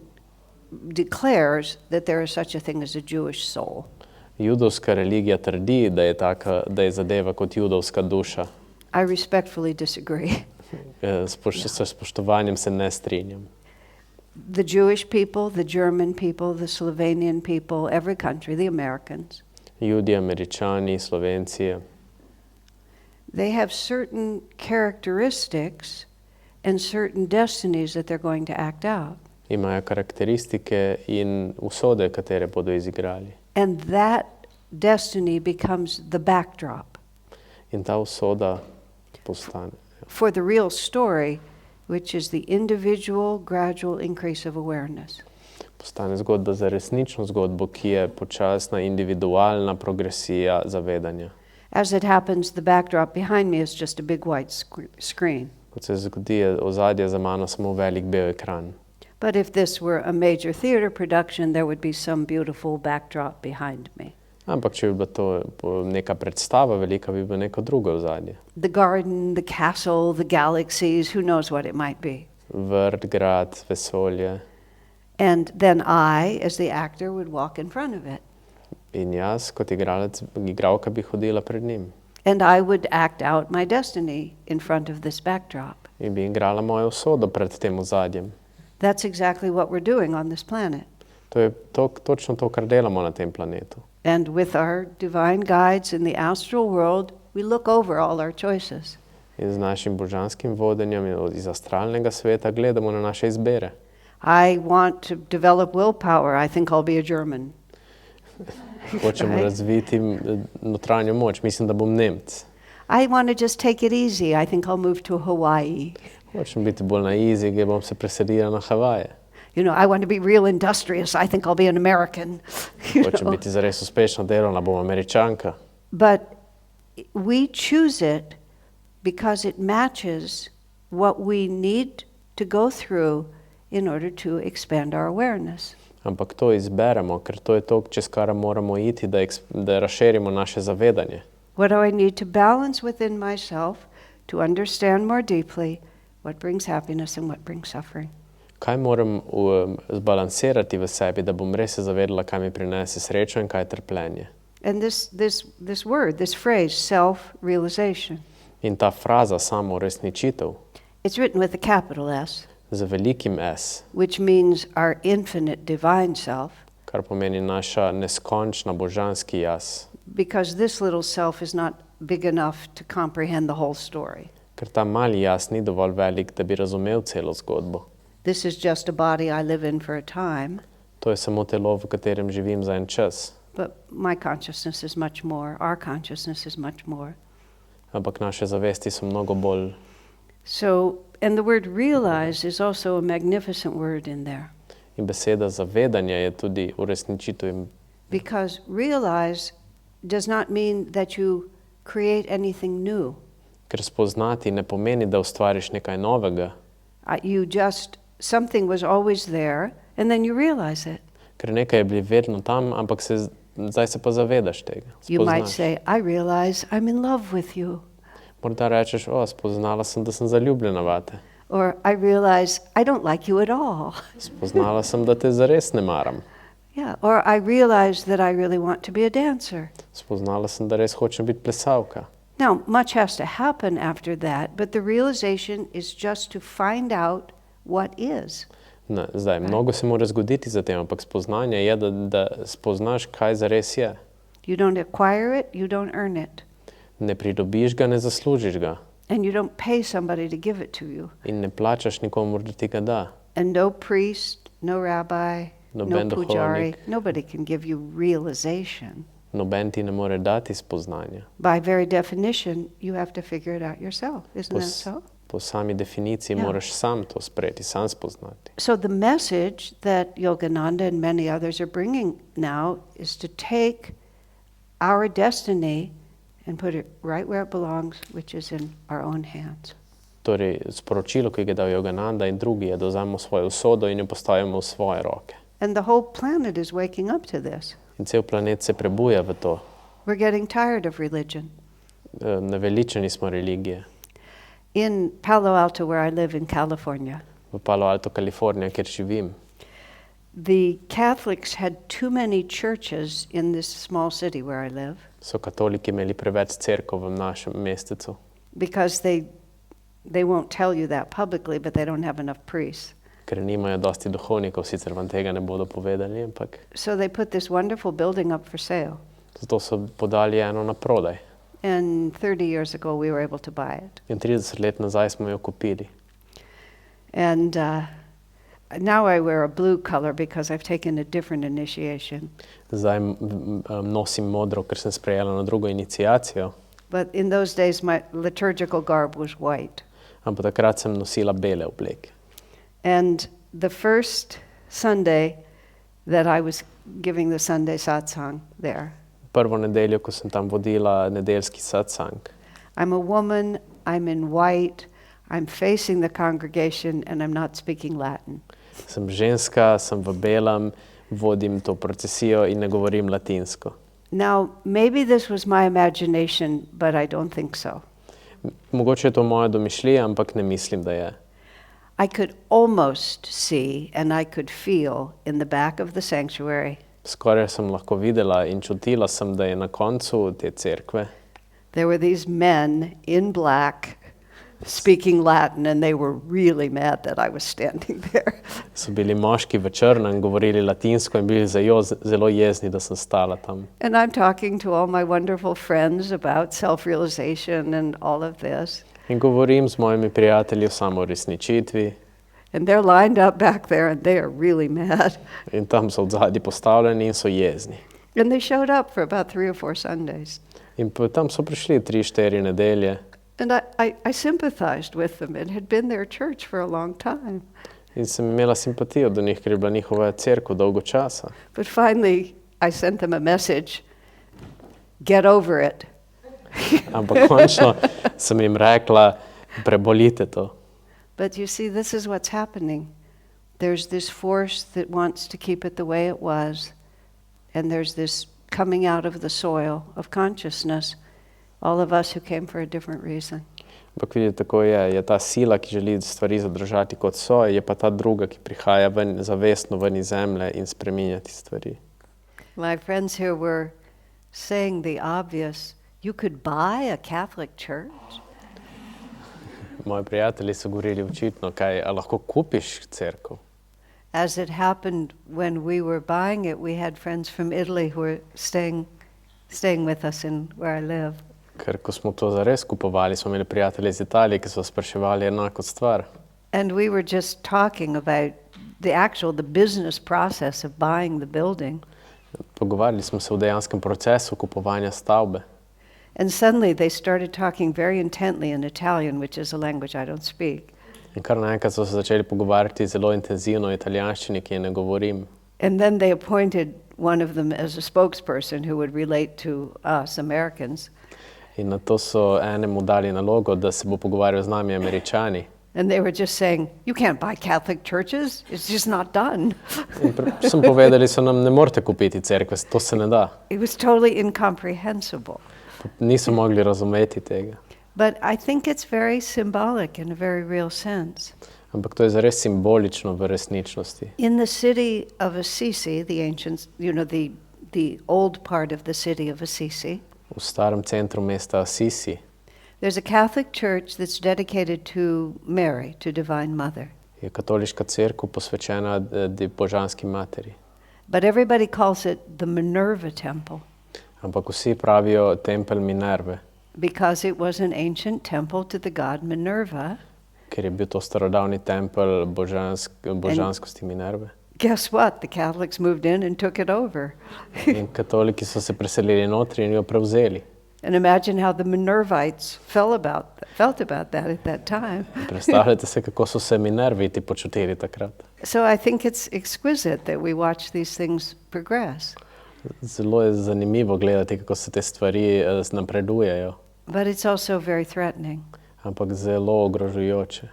declares that there is such a thing as a Jewish soul. Judovska religija trdi, da je zadeva kot judovska duša. I respectfully disagree. S spoštovanjem se ne strinjam. The Jewish people, the German people, the Slovenian people, every country, the Americans, Judi, Američani, Slovenci, they have certain characteristics and certain destinies that they're going to act out. imajo karakteristike in usode, katere bodo izigrali. And that destiny becomes the backdrop In ta usoda postane. for the real story, which is the individual gradual increase of awareness. Postane zgodba za resnično zgodbo, ki je počasna, individualna progresija zavedanja. As it happens, the backdrop behind me is just a big white screen. Kot se zgodi, je ozadje za mano samo velik bel ekran. But if this were a major theater production, there would be some beautiful backdrop behind me. Ampak če bi bila to neka predstava velika, bi bilo neko drugo ozadje. The garden, the castle, the galaxies, who knows what it might be. Vrt, grad, vesolje. And then I, as the actor, would walk in front of it. In jaz, kot igralka, bi hodila pred njim. And I would act out my destiny in front of this backdrop. In bi igrala mojo usodo pred tem ozadjem. That's exactly what we're doing on this planet. To je točno to, kar delamo na tem planetu. And with our divine guides in the astral world, we look over all our choices. In z našim božanskim vodenjem iz astralnega sveta gledamo na naše izbere. I want to develop willpower. I think I'll be a German. Hočemo razviti notranjo moč. Mislim, da bom Nemec. I want to just take it easy. I think I'll move to Hawaii. Hočem biti bolj na easy, gdje bom se preselila na Havaje. I want to be real industrious. I think I'll be an American. Hočem biti zares uspešna delovna, bom Američanka. But we choose it because it matches what we need to go through in order to expand our awareness. Ampak to izberemo, ker to je to, čez kar moramo iti, da razširimo naše zavedanje. What do I need to balance within myself to understand more deeply what brings happiness and what brings suffering? Kaj moram zbalansirati v sebi, da bom res se zavedala, kaj mi prinese srečo in kaj trpljenje. And this word, this phrase, self-realization, In ta fraza samoresničitev it's written with a capital S, z velikim S, which means our infinite divine self, kar pomeni naša neskončna božanski jaz. because this little self is not big enough to comprehend the whole story. Ker ta mali jaz ni dovolj velik, da bi razumel celo zgodbo. This is just a body I live in for a time, To je samo telo, v katerem živim za en čas. but my consciousness is much more, our consciousness is much more. Ampak naše zavesti so mnogo bolj. So, and the word realize is also a magnificent word in there, In beseda zavedanje je tudi uresničitev. because realize does not mean that you create anything new. Ker spoznati ne pomeni, da ustvariš nekaj novega. You just, something was always there, and then you realize it. Ker nekaj je bilo vedno tam, ampak zdaj se pa zavedaš tega. You might Spoznaš. say, I realize I'm in love with you. Morda rečeš, spoznala sem, da sem zaljubljena vate. Or I realize I don't like you at all. Spoznala sem, da te zares ne maram. Yeah. Or I realize that I really want to be a dancer. Spoznala sem, da res hočem biti plesalka. Now, much has to happen after that, but the realization is just to find out what is. Ne, zdaj, mnogo se mora zgoditi za tem, ampak spoznanje je, da spoznaš, kaj zares je. You don't acquire it, you don't earn it. Ne pridobiš ga, ne zaslužiš ga. And you don't pay somebody to give it to you. In ne plačaš nikomur, da ti ga da. And no priest, no rabbi, no Noben pujari, duhovnik. nobody can give you realization. Noben ti ne more dati spoznanja. By very definition, you have to figure it out yourself. Isn't that so? Po sami definiciji Ja. moraš sam to sprejeti, sam spoznati. So the message that Yogananda and many others are bringing now is to take our destiny and put it right where it belongs, which is in our own hands. Torej, sporočilo, ki ga je dal Yogananda in drugi, je, da vzamemo svojo usodo in jo postavimo v svoje roke. And the whole planet is waking up to this. In cel planet se prebuja v to. We're getting tired of religion. Naveličeni smo religije. In Palo Alto, where I live in California, V Palo Alto, Kalifornija, kjer živim, the Catholics had too many churches in this small city where I live so katoliki imeli preveč cerkov v našem mestecu. because they won't tell you that publicly, but they don't have enough priests. Ker nimajo dosti duhovnikov, sicer vam tega ne bodo povedali, ampak So they put this wonderful building up for sale. zato so podali eno na prodaj. And 30 years ago, we were able to buy it. In 30 let nazaj smo jo kupili. And now I wear a blue color because I've taken a different initiation. Zdaj nosim modro, ker sem sprejela na drugo iniciacijo, But in those days, my liturgical garb was white. ampak takrat sem nosila bele obleke. And the first Sunday that I was giving the Sunday satsang there, Prvo nedeljo, ko sem tam vodila nedeljski satsang, I'm a woman, I'm in white, I'm facing the congregation, and I'm not speaking Latin. sem ženska, sem v belem, vodim to procesijo in ne govorim latinsko. Now, maybe this was my imagination, but I don't think so. Mogoče je to moja domišljija, ampak ne mislim, da je. I could almost see and I could feel in the back of the sanctuary Skoraj sem lahko videla in čutila sem, da je na koncu te cerkve there were these men in black speaking Latin, and they were really mad that I was standing there. so bili moški v črnem, govorili latinsko in bili zelo jezni, da sem stala tam. And I'm talking to all my wonderful friends about self-realization and all of this. In govorim z mojimi prijatelji o samoresničitvi And they're lined up back there, and they are really mad. in tam so odzadaj postavljeni in so jezni. And they showed up for about 3 or 4 Sundays. In tam so prišli 3-4 nedelje And I sympathized with them. It had been their church for a long time. in sem imela simpatijo do njih, ker je bila njihova cerkev dolgo časa. But finally, I sent them a message, get over it. Ampak končno sem jim rekla, prebolite to. But you see, this is what's happening. There's this force that wants to keep it the way it was, and there's this coming out of the soil of consciousness, all of us who came for a different reason. Ampak vidite, tako je ta sila, ki želi stvari zadržati kot so, je pa ta druga, ki prihaja ven, zavestno ven iz zemlje in spreminjati stvari. My friends here were saying the obvious. You could buy a Catholic church? Moji prijatelji so govorili očitno, a lahko kupiš cerkev. As it happened when we were buying it, we had friends from Italy who were staying with us in where I live. Ker ko smo to zares kupovali, smo imeli prijatelje iz Italije, ki so spraševali enako stvar. And we were just talking about the business process of buying the building. Pogovarjali smo se o dejanskem procesu kupovanja stavbe. And suddenly they started talking very intently in Italian, which is a language I don't speak. In kar naenkrat so se začeli pogovarjati zelo intenzivno o italijanščini, ki je ne govorim. And then they appointed one of them as a spokesperson who would relate to us Americans. In na to so enemu dali nalogo, da se bo pogovarjal z nami Američani. And they were just saying, you can't buy Catholic churches, it's just not done. In sem povedali, so nam, ne morete kupiti cerkve, to se ne da. It was totally incomprehensible. Niso mogli razumeti tega. But I think it's very symbolic in a very real sense. Ampak to je zares simbolično v resničnosti. In the city of Assisi, the ancient, the old part of the city of Assisi, V starem centru mesta Assisi there's a Catholic church that's dedicated to Mary, to Divine Mother. je katoliška cerkev posvečena božanski materi. But everybody calls it the Minerva Temple Ampak vsi pravijo tempelj Minerve, because it was an ancient temple to the god Minerva. ker je bil to starodavni tempelj božanskosti Minerve. Guess what? The Catholics moved in and took it over. In katoliki so se preselili notri in jo prevzeli. And imagine how the Minervites felt about that at that time. Predstavljate se, kako so se Minerviti počutili takrat. So I think it's exquisite that we watch these things progress. Zelo je zanimivo gledati, kako se te stvari napredujejo, But it's also very threatening. ampak zelo ogrožujoče.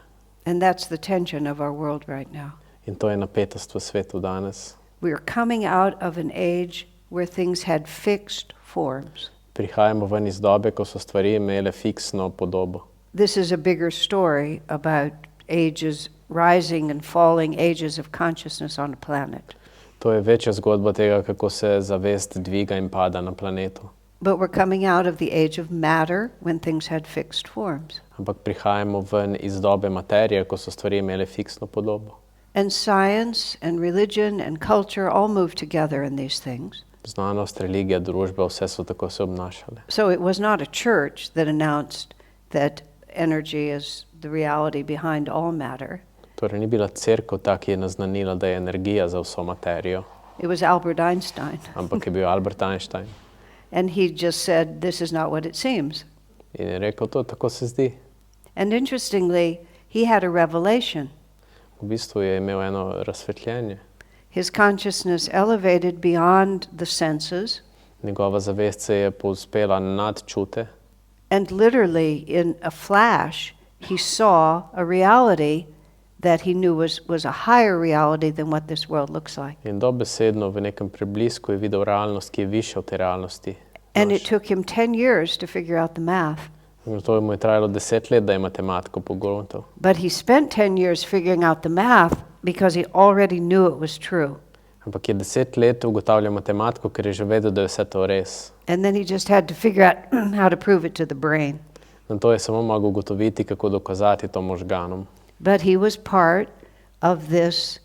And that's the tension of our world right now. In to je napetost v svetu danes. We are coming out of an age where things had fixed forms. Prihajamo ven iz dobe, ko so stvari imele fiksno podobo. This is a bigger story about ages, rising and falling ages of consciousness on a planet. To je večja zgodba tega, kako se zavest dviga in pada na planetu. But we're coming out of the age of matter when things had fixed forms. Ampak prihajamo ven iz dobe materije, ko so stvari imele fiksno podobo. And science and religion and culture all move together in these things. Znanost, religija, družba, vse so tako se obnašale. So it was not a church that announced that energy is the reality behind all matter. Torej ni bila cerkev ta, ki je naznanila, da je energija za vso materijo, It was Albert Einstein. ampak je bil Albert Einstein. And he just said, this is not what it seems. In je rekel, to tako se zdi. And interestingly, he had a revelation. V bistvu je imel eno razsvetljenje. His consciousness elevated beyond the senses, Njegova zavest se je povzpela nad čute and literally in a flash, he saw a reality that he knew was a higher reality than what this world looks like. in dobesedno v nekem preblisku je videl realnost, ki je višja od te realnosti. And it took him 10 years to figure out the math. In to mu je trajalo 10 let, da je matematiko pogruntal. But he spent 10 years figuring out the math because he already knew it was true. Ampak je 10 let ugotavljal matematiko, ker je že vedel, da je vse to res. And then he just had to figure out how to prove it to the brain. Na to je samo mogel ugotoviti, kako dokazati to možganom. But he was part of this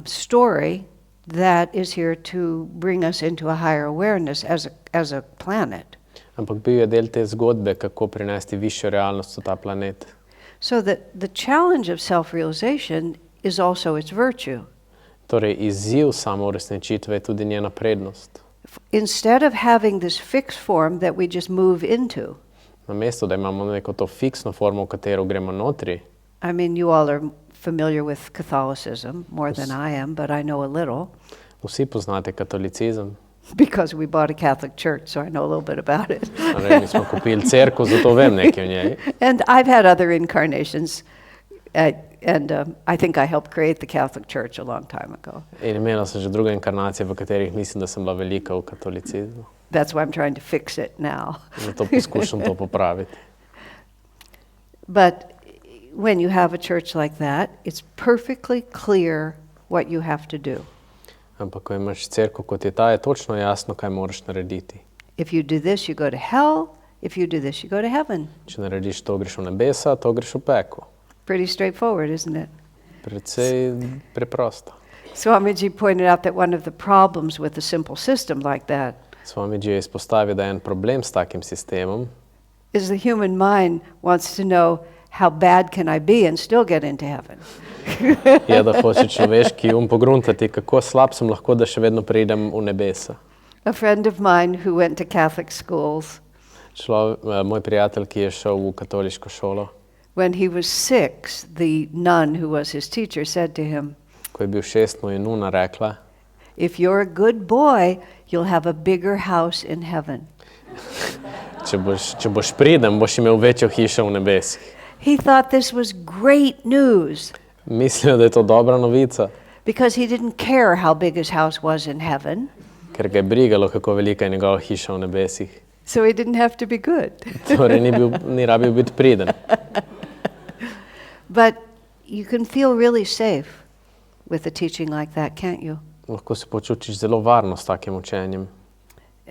story that is here to bring us into a higher awareness as a planet. Ampak bil je del te zgodbe, kako prinesti višjo realnost v ta planet. So that the challenge of self-realization is also its virtue. Torej, izziv samouresničitve je tudi njena prednost. Instead of having this fixed form that we just move into, Namesto, da imamo neko to fiksno formo, v katero gremo notri, I mean, you all are familiar with Catholicism more than I am, but I know a little vsi poznate katolicizem. because we bought a Catholic church, so I know a little bit about it. Mi smo kupili cerkev, zato vem nekaj o njej. And I've had other incarnations I think I helped create the Catholic Church a long time ago. In imela sem že druge inkarnacije, v katerih mislim, da sem bila velika v katolicizmu. That's why I'm trying to fix it now. Zato poskušam to popraviti. But when you have a church like that, it's perfectly clear what you have to do. Ampak ko imaš cerkev kot je ta, je točno jasno, kaj moraš narediti. If you do this, you go to hell. If you do this, you go to heaven. Če narediš to, greš v nebesa, to greš v peklo. Pretty straightforward, isn't it? Precej preprosto. Swamiji pointed out that one of the problems with a simple system like that Swamiji je izpostavil, da je en problem s takim sistemom, is the human mind wants to know how bad can I be and still get into heaven. je, da hoče človeški pogruntati, kako slab sem lahko, da še vedno pridem v nebesa. A friend of mine who went to Catholic schools, Moj prijatelj, ki je šel v katoliško šolo, when he was 6, the nun who was his teacher said to him, ko je bil 6, mu je nuna rekla, if you're a good boy, you'll have a bigger house in heaven. če boš priden, boš imel večjo hišo v nebesih. He thought this was great news Mislil, da je to dobra novica, because he didn't care how big his house was in heaven, ker ga je brigalo, kako velika je njegova hiša v nebesih. so he didn't have to be good. Torej ni rabil biti priden. But you can feel really safe with a teaching like that, can't you? Lahko se počutiš zelo varno s takim učenjem.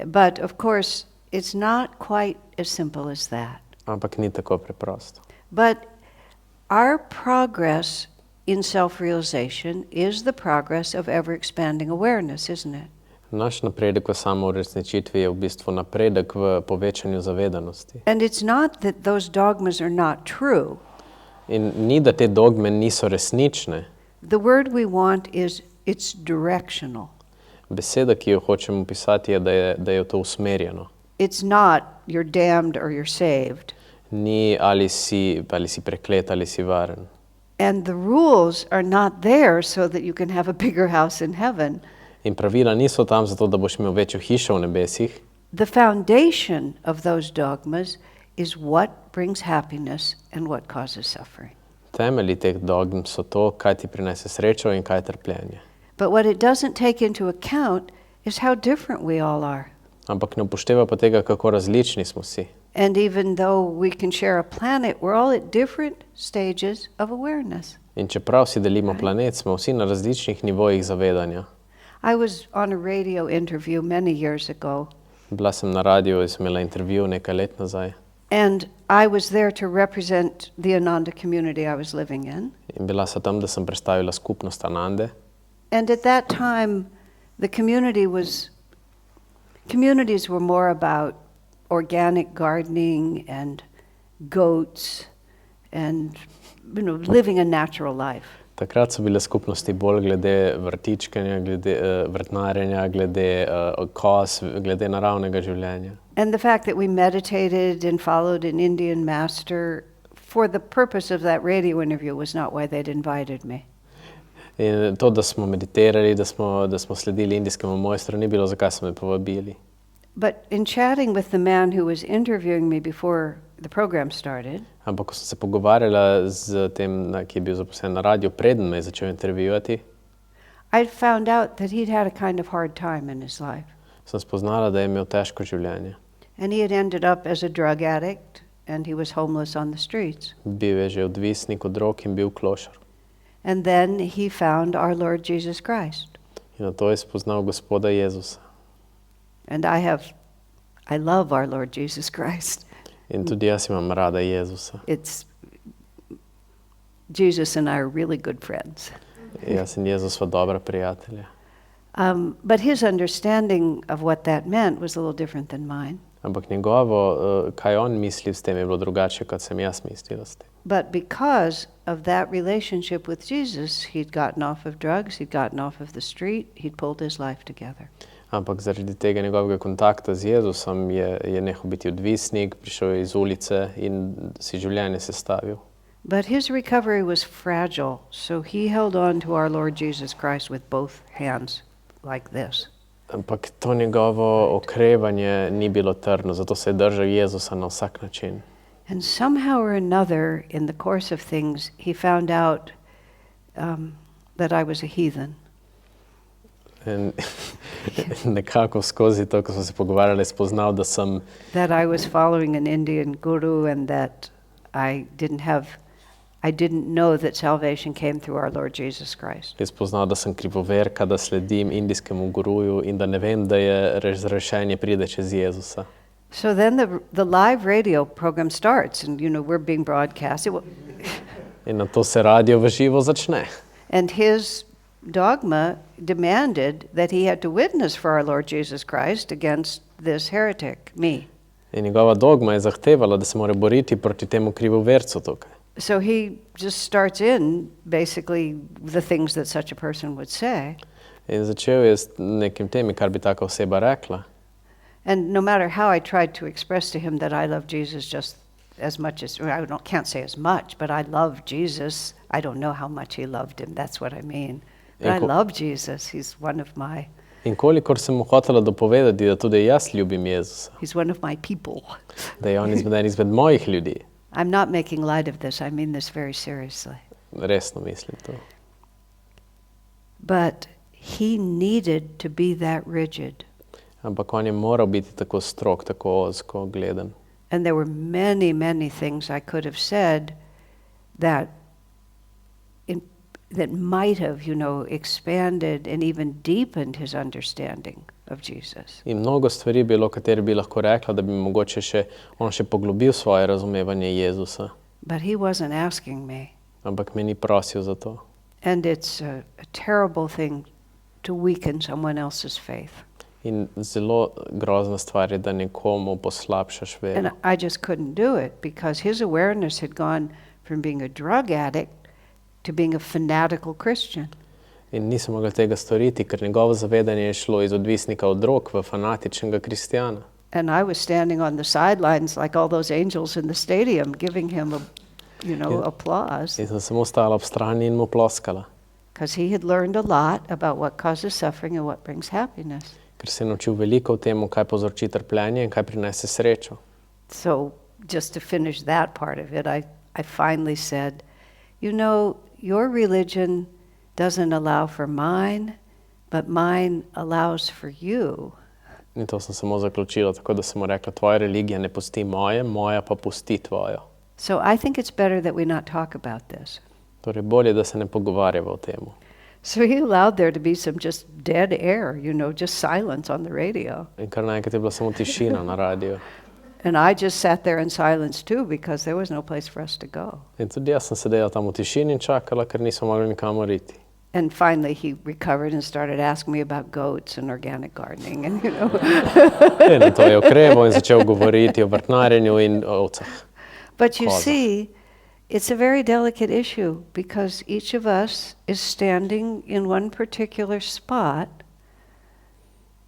But of course, it's not quite as simple as that. Ampak ni tako preprosto. But our progress in self-realization is the progress of ever-expanding awareness, isn't it? Naš napredek v samouresničitvi je v bistvu napredek v povečanju zavedanosti. And it's not that those dogmas are not true. In ni, da te dogme niso resnične. The word we want is it's directional. Beseda, ki jo hočemo pisati, je, da je to usmerjeno. It's not you're damned or you're saved. Ni ali si preklet ali si varen. And the rules are not there so that you can have a bigger house in heaven. In pravila niso tam zato, da boš imel večjo hišo v nebesih. The foundation of those dogmas is what brings happiness and what causes suffering. Temelji teh dogm so to, kaj ti prinese srečo in kaj trpljenje. But what it doesn't take into account is how different we all are. Ampak ne upošteva pa tega, kako različni smo si. And even though we can share a planet, we're all at different stages of awareness. In čeprav si delimo planet, smo vsi na različnih nivojih zavedanja. I was on a radio interview many years ago, Bila sem na radiju in sem imela intervju nekaj let nazaj. and I was there to represent the Ananda community I was living in. In bila sem tam, da sem predstavila skupnost Anande. And at that time, the communities were more about organic gardening and goats and living a natural life. Takrat so bile skupnosti bolj glede vrtičkanja, glede vrtnarjenja, glede koz, glede naravnega življenja. And the fact that we meditated and followed an Indian master for the purpose of that radio interview was not why they'd invited me. In to, da smo meditirali, da smo sledili indijskemu mojstru, ni bilo, zakaj so me povabili. But in chatting with the man who was interviewing me before the program started, Ampak ko sem se pogovarjala z tem, ki je bil zaposlen na radiju, preden me je začel intervjuvati, I found out that he'd had a kind of hard time in his life. sem spoznala, da je imel težko življenje. And he had ended up as a drug addict, and he was homeless on the streets. Bil je že odvisnik od drog in bil klošar. And then he found our Lord Jesus Christ. In na to je spoznal Gospoda Jezusa. And I love our Lord Jesus Christ. In tudi jaz imam rada Jezusa. Jesus and I are really good friends. Jaz in Jezus sva dobra prijatelja. But his understanding of what that meant was a little different than mine. Ampak njegovo, kaj on misli s tem, je bilo drugače, kot sem jaz mislila s tem. But because of that relationship with Jesus, he'd gotten off of drugs, he'd gotten off of the street, he'd pulled his life together. Ampak zaradi tega njegovega kontakta z Jezusom je nehal biti odvisnik, prišel je iz ulice in si življenje sestavil. But his recovery was fragile, so he held on to our Lord Jesus Christ with both hands, like this. Ampak to njegovo okrevanje ni bilo trdno, zato se je držal Jezusa na vsak način. And somehow or another, in the course of things, he found out that I was a heathen. In nekako skozi to, ko smo se pogovarjali, spoznal, da sem That I was following an Indian guru and that I didn't know that salvation came through our Lord Jesus Christ. je spoznal, da sem krivoverka, da sledim indijskemu guruju in da ne vem, da je razrešenje pride čez Jezusa. So then the live radio program starts, and we're being broadcasted. In na to se radio v živo začne. And his dogma demanded that he had to witness for our Lord Jesus Christ against this heretic, me. In njegova dogma je zahtevala, da se mora boriti proti temu krivovercu tukaj. So he just starts in basically the things that such a person would say. In začel je s nekim temi, kar bi taka oseba rekla. And no matter how I tried to express to him that I love Jesus just as much as, can't say as much, but I love Jesus. I don't know how much he loved him, that's what I mean. But I love Jesus, he's one of my... In kolikor sem mu hotela dopovedati, da tudi jaz ljubim Jezusa. He's one of my people. Da je on izmed mojih ljudi. I'm not making light of this, I mean this very seriously. Resno mislim to. But he needed to be that rigid. Ampak on je moral biti tako strog, tako ozko gleden. And there were many, many things I could have said that might have, expanded and even deepened his understanding of Jesus. In mnogo stvari bilo, katere bi lahko rekla, da bi mogoče on še poglobil svoje razumevanje Jezusa. But he wasn't asking me. Ampak me ni prosil za to. And it's a terrible thing to weaken someone else's faith. In zelo grozna stvar je, da nekomu poslabšaš vero. And I just couldn't do it because his awareness had gone from being a drug addict to being a fanatical Christian. In nisem mogel tega storiti, ker njegovo zavedanje je šlo iz odvisnika od drog v fanatičnega kristjana. And I was standing on the sidelines like all those angels in the stadium giving him applause. In sem samo stala ob strani in mu ploskala. Because he had learned a lot about what causes suffering and what brings happiness. Ker se je naučil veliko o tem, kaj povzroči trpljenje in kaj prinese srečo. So just to finish that part of it, I finally said, your religion doesn't allow for mine, but mine allows for you. In to sem samo zaključila, tako da sem mu rekla, tvoja religija ne pusti moje, moja pa pusti tvojo. So I think it's better that we not talk about this. Torej bolje, da se ne pogovarjava o temu. So he allowed there to be some just dead air, just silence on the radio. In kar naenkrat je bila samo tišina na radiju. And I just sat there in silence too because there was no place for us to go. In tudi jaz sem sedela tam v tišini in čakala, ker nismo mogli nikamor iti. And finally he recovered and started asking me about goats and organic gardening and In to je okreval in začel govoriti o vrtnarjenju in o ovcah. But you see, it's a very delicate issue because each of us is standing in one particular spot.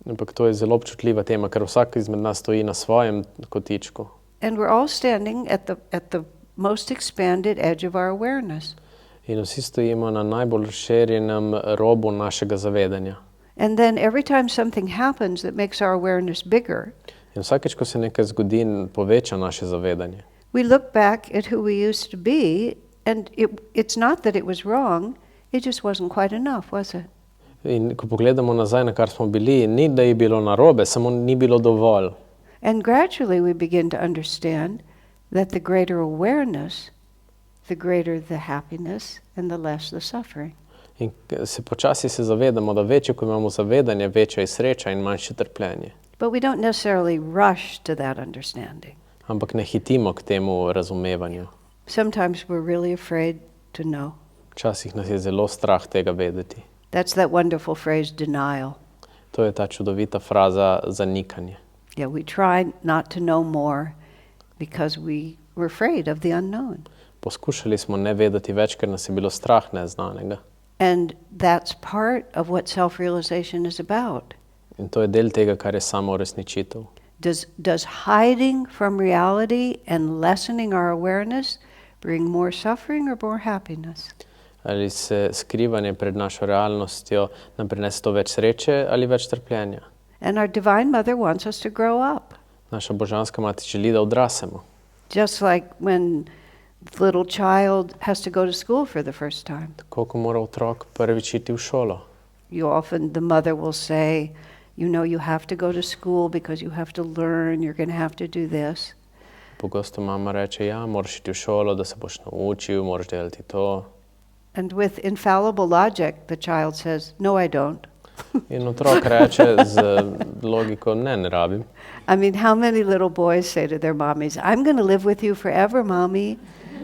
Ampak to je zelo občutljiva tema, ker vsak izmed nas stoji na svojem kotičku. And we're all standing at the most expanded edge of our awareness. In vsi stojimo na najbolj razširjenem robu našega zavedanja. And then every time something happens that makes our awareness bigger, In vsakeč, ko se nekaj zgodi in poveča naše zavedanje, we look back at who we used to be, and it's not that it was wrong, it just wasn't quite enough, was it? in ko pogledamo nazaj, na kar smo bili, ni da je bilo narobe, samo ni bilo dovolj. And gradually we begin to understand that the greater awareness, the greater the happiness and the less the suffering. In počasi se zavedamo, da večje, ko imamo zavedanje, večja je sreča in manjše trpljenje. But we don't necessarily rush to that understanding. Ampak ne hitimo k temu razumevanju. Sometimes we're really afraid to know. Včasih nas je zelo strah tega vedeti. That's that wonderful phrase, denial. To je ta čudovita fraza zanikanje. Yeah, we try not to know more because we're afraid of the unknown. Poskušali smo ne vedeti več, ker nas je bilo strah neznanega. And that's part of what self-realization is about. In to je del tega, kar je samo uresničitev. Does hiding from reality and lessening our awareness bring more suffering or more happiness? Ali se skrivanje pred našo realnostjo nam prinese to več sreče ali več trpljenja? And our Divine Mother wants us to grow up, Naša božanska mati želi, da odrasemo, Just like when the little child has to go to school for the first time. Tako, ko mora otrok prvič iti v šolo. The mother will say, you know, you have to go to school because you have to learn, you're going to have to do this. Pogosto mama reče, ja, moraš iti v šolo, da se boš naučil, moraš delati to. And with infallible logic, the child says, no, I don't. In otrok reče z logiko, ne rabim. I mean, how many little boys say to their mommies, I'm going to live with you forever, mommy.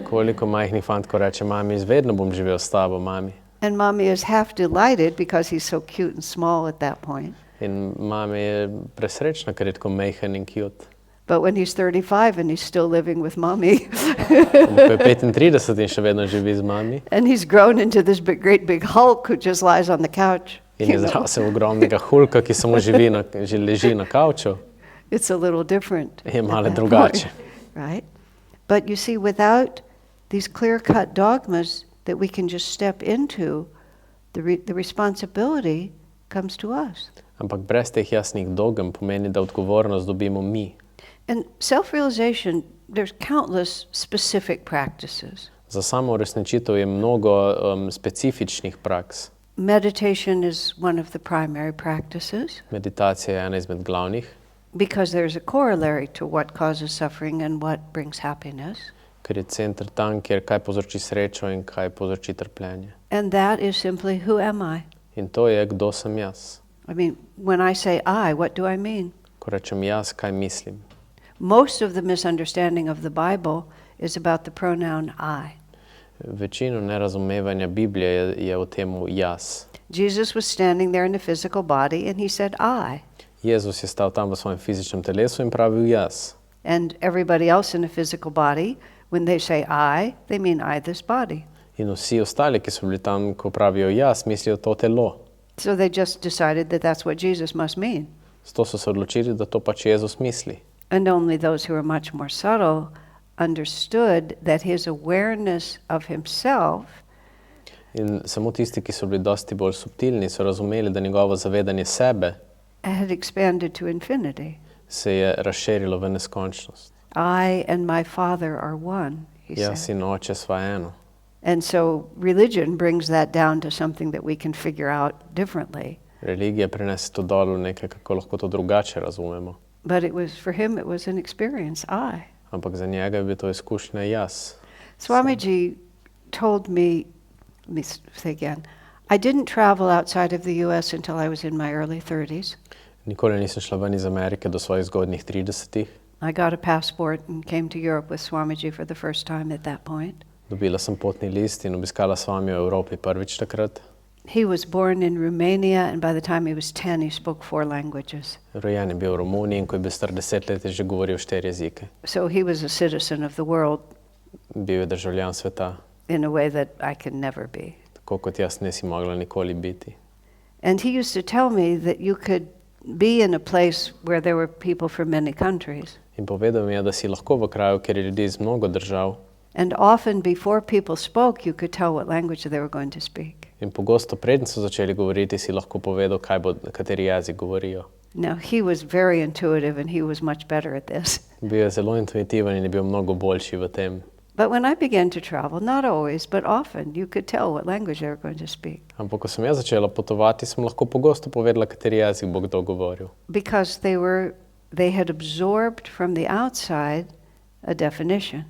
Koliko majhnih fantkov reče, mami, vedno bom živel s tabo, mami. And mommy is half delighted because he's so cute and small at that point. In mami je presrečna, ker je tako majhen in cute. But when he's 35 and he's still living with mommy, Ko je 35 in še vedno živi z mami. and he's grown into this great big Hulk who just lies on the couch. In je zrasel ogromnega Hulka, ki samo leži na kavču. It's a little different. Je malo at that drugače. point, right? But you see, without these clear-cut dogmas that we can just step into, the responsibility comes to us. Ampak brez teh jasnih dogem pomeni, da odgovornost dobimo mi. And self-realization, there's countless specific practices. Za samo uresničitev je mnogo specifičnih praks. Meditation is one of the primary practices Meditacija je ena izmed glavnih, because there's a corollary to what causes suffering and what brings happiness. ker je center tam, kjer kaj povzroči srečo in kaj povzroči trpljenje. And that is simply, who am I? In to je, kdo sem jaz. I mean, when I say I, what do I mean? Ko rečem jaz, kaj mislim. Most of the misunderstanding of the Bible is about the pronoun I. Večino nerazumevanja Biblije je o temu jaz. Jesus was standing there in a physical body and he said I. Jezus je stal tam v svojem fizičnem telesu in pravil jaz. And everybody else in a physical body, when they say I, they mean I, this body. In vsi ostali, ki so bili tam, ko pravijo jaz, mislijo to telo. So they just decided that that's what Jesus must mean. Zato so se odločili, da to pač Jezus misli. And only those who are much more subtle understood that his awareness of himself In samo tisti, ki so bili dosti bolj subtilni, so razumeli, da njegovo zavedanje sebe had expanded to infinity. se je razširilo v neskončnost. I and my Father are one, he Jaz said. in oče sva eno. And so religion brings that down to something that we can figure out differently. Religija prinese to dol v nekaj, kako lahko to drugače razumemo. But for him it was an experience, I. Ampak za njega je bila to izkušnja jaz. Swamiji told me, let me say again, I didn't travel outside of the US until I was in my early 30s. Nikoli nisem šla ven iz Amerike do svojih zgodnjih 30-ih. I got a passport and came to Europe with Swamiji for the first time at that point. Dobila sem potni list in obiskala Swamijo v Evropi prvič takrat. He was born in Romania, and by the time he was 10, he spoke 4 languages. Rojen je bil v Romuniji in ko je bil star 10 let, je že govoril 4 jezike. So he was a citizen of the world Bil je državljan sveta, in a way that I can never be. tako kot jaz nisi mogla nikoli biti. And he used to tell me that you could be in a place where there were people from many countries. In povedal mi je, da si lahko v kraju, kjer je ljudi iz mnogo držav, And often before people spoke, you could tell what language they were going to speak. in pogosto preden so začeli govoriti, si lahko povedal, kateri jezik govorijo. Now, he was very intuitive and he was much better at this. Bil je zelo intuitiven in je bil mnogo boljši v tem. But when I began to travel, not always, but often, you could tell what language they were going to speak. Ampak ko sem jaz začela potovati, sem lahko pogosto povedala, kateri jezik bo kdo govoril. Because they had absorbed from the outside a definition.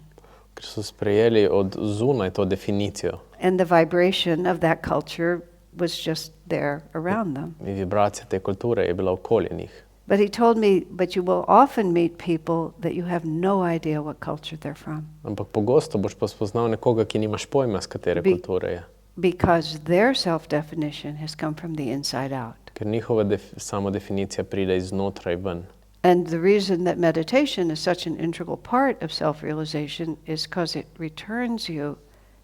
Ker so sprejeli od zunaj to definicijo. And the vibration of that culture was just there around them. In vibracija te kulture je bila okoli njih. But he told me, but you will often meet people that you have no idea what culture they're from. Ampak pogosto boš pa spoznal nekoga, ki nimaš pojma, z katere kulture je. Because their self-definition has come from the inside out. Ker njihova samodefinicija pride iznotraj ven. And the reason that meditation is such an integral part of self-realization is because it returns you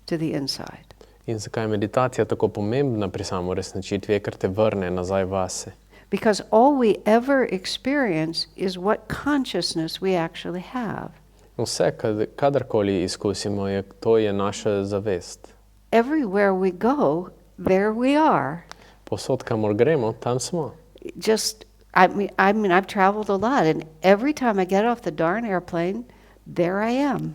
to the inside. In zakaj je meditacija tako pomembna pri samoresničitvi, je, ker te vrne nazaj vase. Because all we ever experience is what consciousness we actually have. Vse, kadarkoli izkusimo, to je naša zavest. Everywhere we go, there we are. Posod, kamor gremo, tam smo. I mean, I've traveled a lot, and every time I get off the darn airplane, there I am.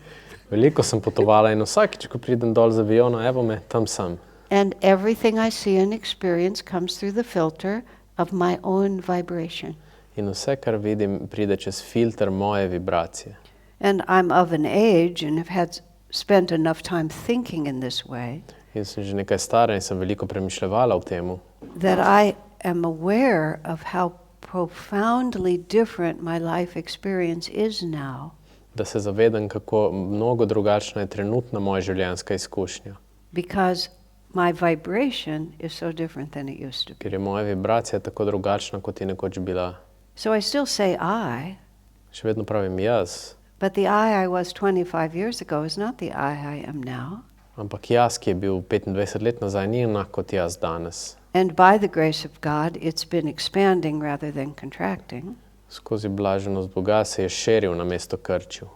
Veliko sem potovala in vsakič, ko pridem dol z aviona, evo me, tam sem. And everything I see and experience comes through the filter of my own vibration. In vse, kar vidim, pride čez filter moje vibracije. And I'm of an age and have had spent enough time thinking in this way In sem že nekaj stara in sem veliko premišljevala o temu, that I am aware of how profoundly different my life experience is now, da se zavedam, kako mnogo drugačna je trenutna moja življenjska izkušnja. because my vibration is so different than it used to be. Ker je moja vibracija tako drugačna, kot je nekoč bila. So I still say I, Še vedno pravim jaz, but the I was 25 years ago is not the I am now. ampak jaz, ki je bil 25 let nazaj, ni enak kot jaz danes. And by the grace of God, it's been expanding rather than contracting. Skozi blaženost Boga se je širil namesto krčil.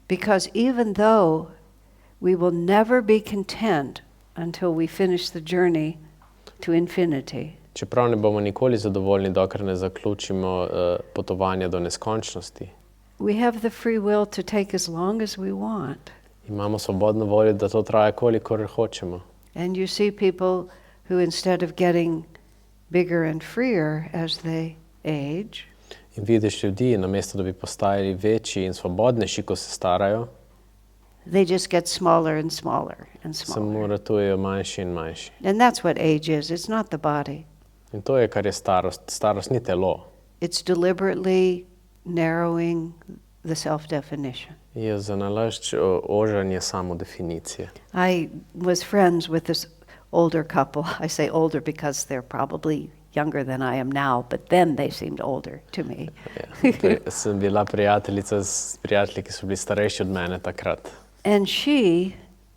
Because even though we will never be content until we finish the journey to infinity, Čeprav ne bomo nikoli zadovoljni, dokler ne zaključimo potovanja do neskončnosti, we have the free will to take as long as we want. imamo svobodno voljo, da to traja, kolikor hočemo. And you see people who, instead of getting bigger and freer as they age, In vidiš ljudi, namesto da bi postajali večji in svobodnejši, ko se starajo, they just get smaller and smaller and se smaller. ratujejo manjši in manjši. And that's what age is. It's not the body. In to je, kar je starost. Starost ni telo. It's deliberately narrowing the self-definition. Je za nalašč ožanje samo definicije. I was friends with this older couple. I say older because they're probably younger than I am now, but then they seemed older to me. Sem bila prijateljica s prijatelji, ki so bili starejši od mene takrat. And she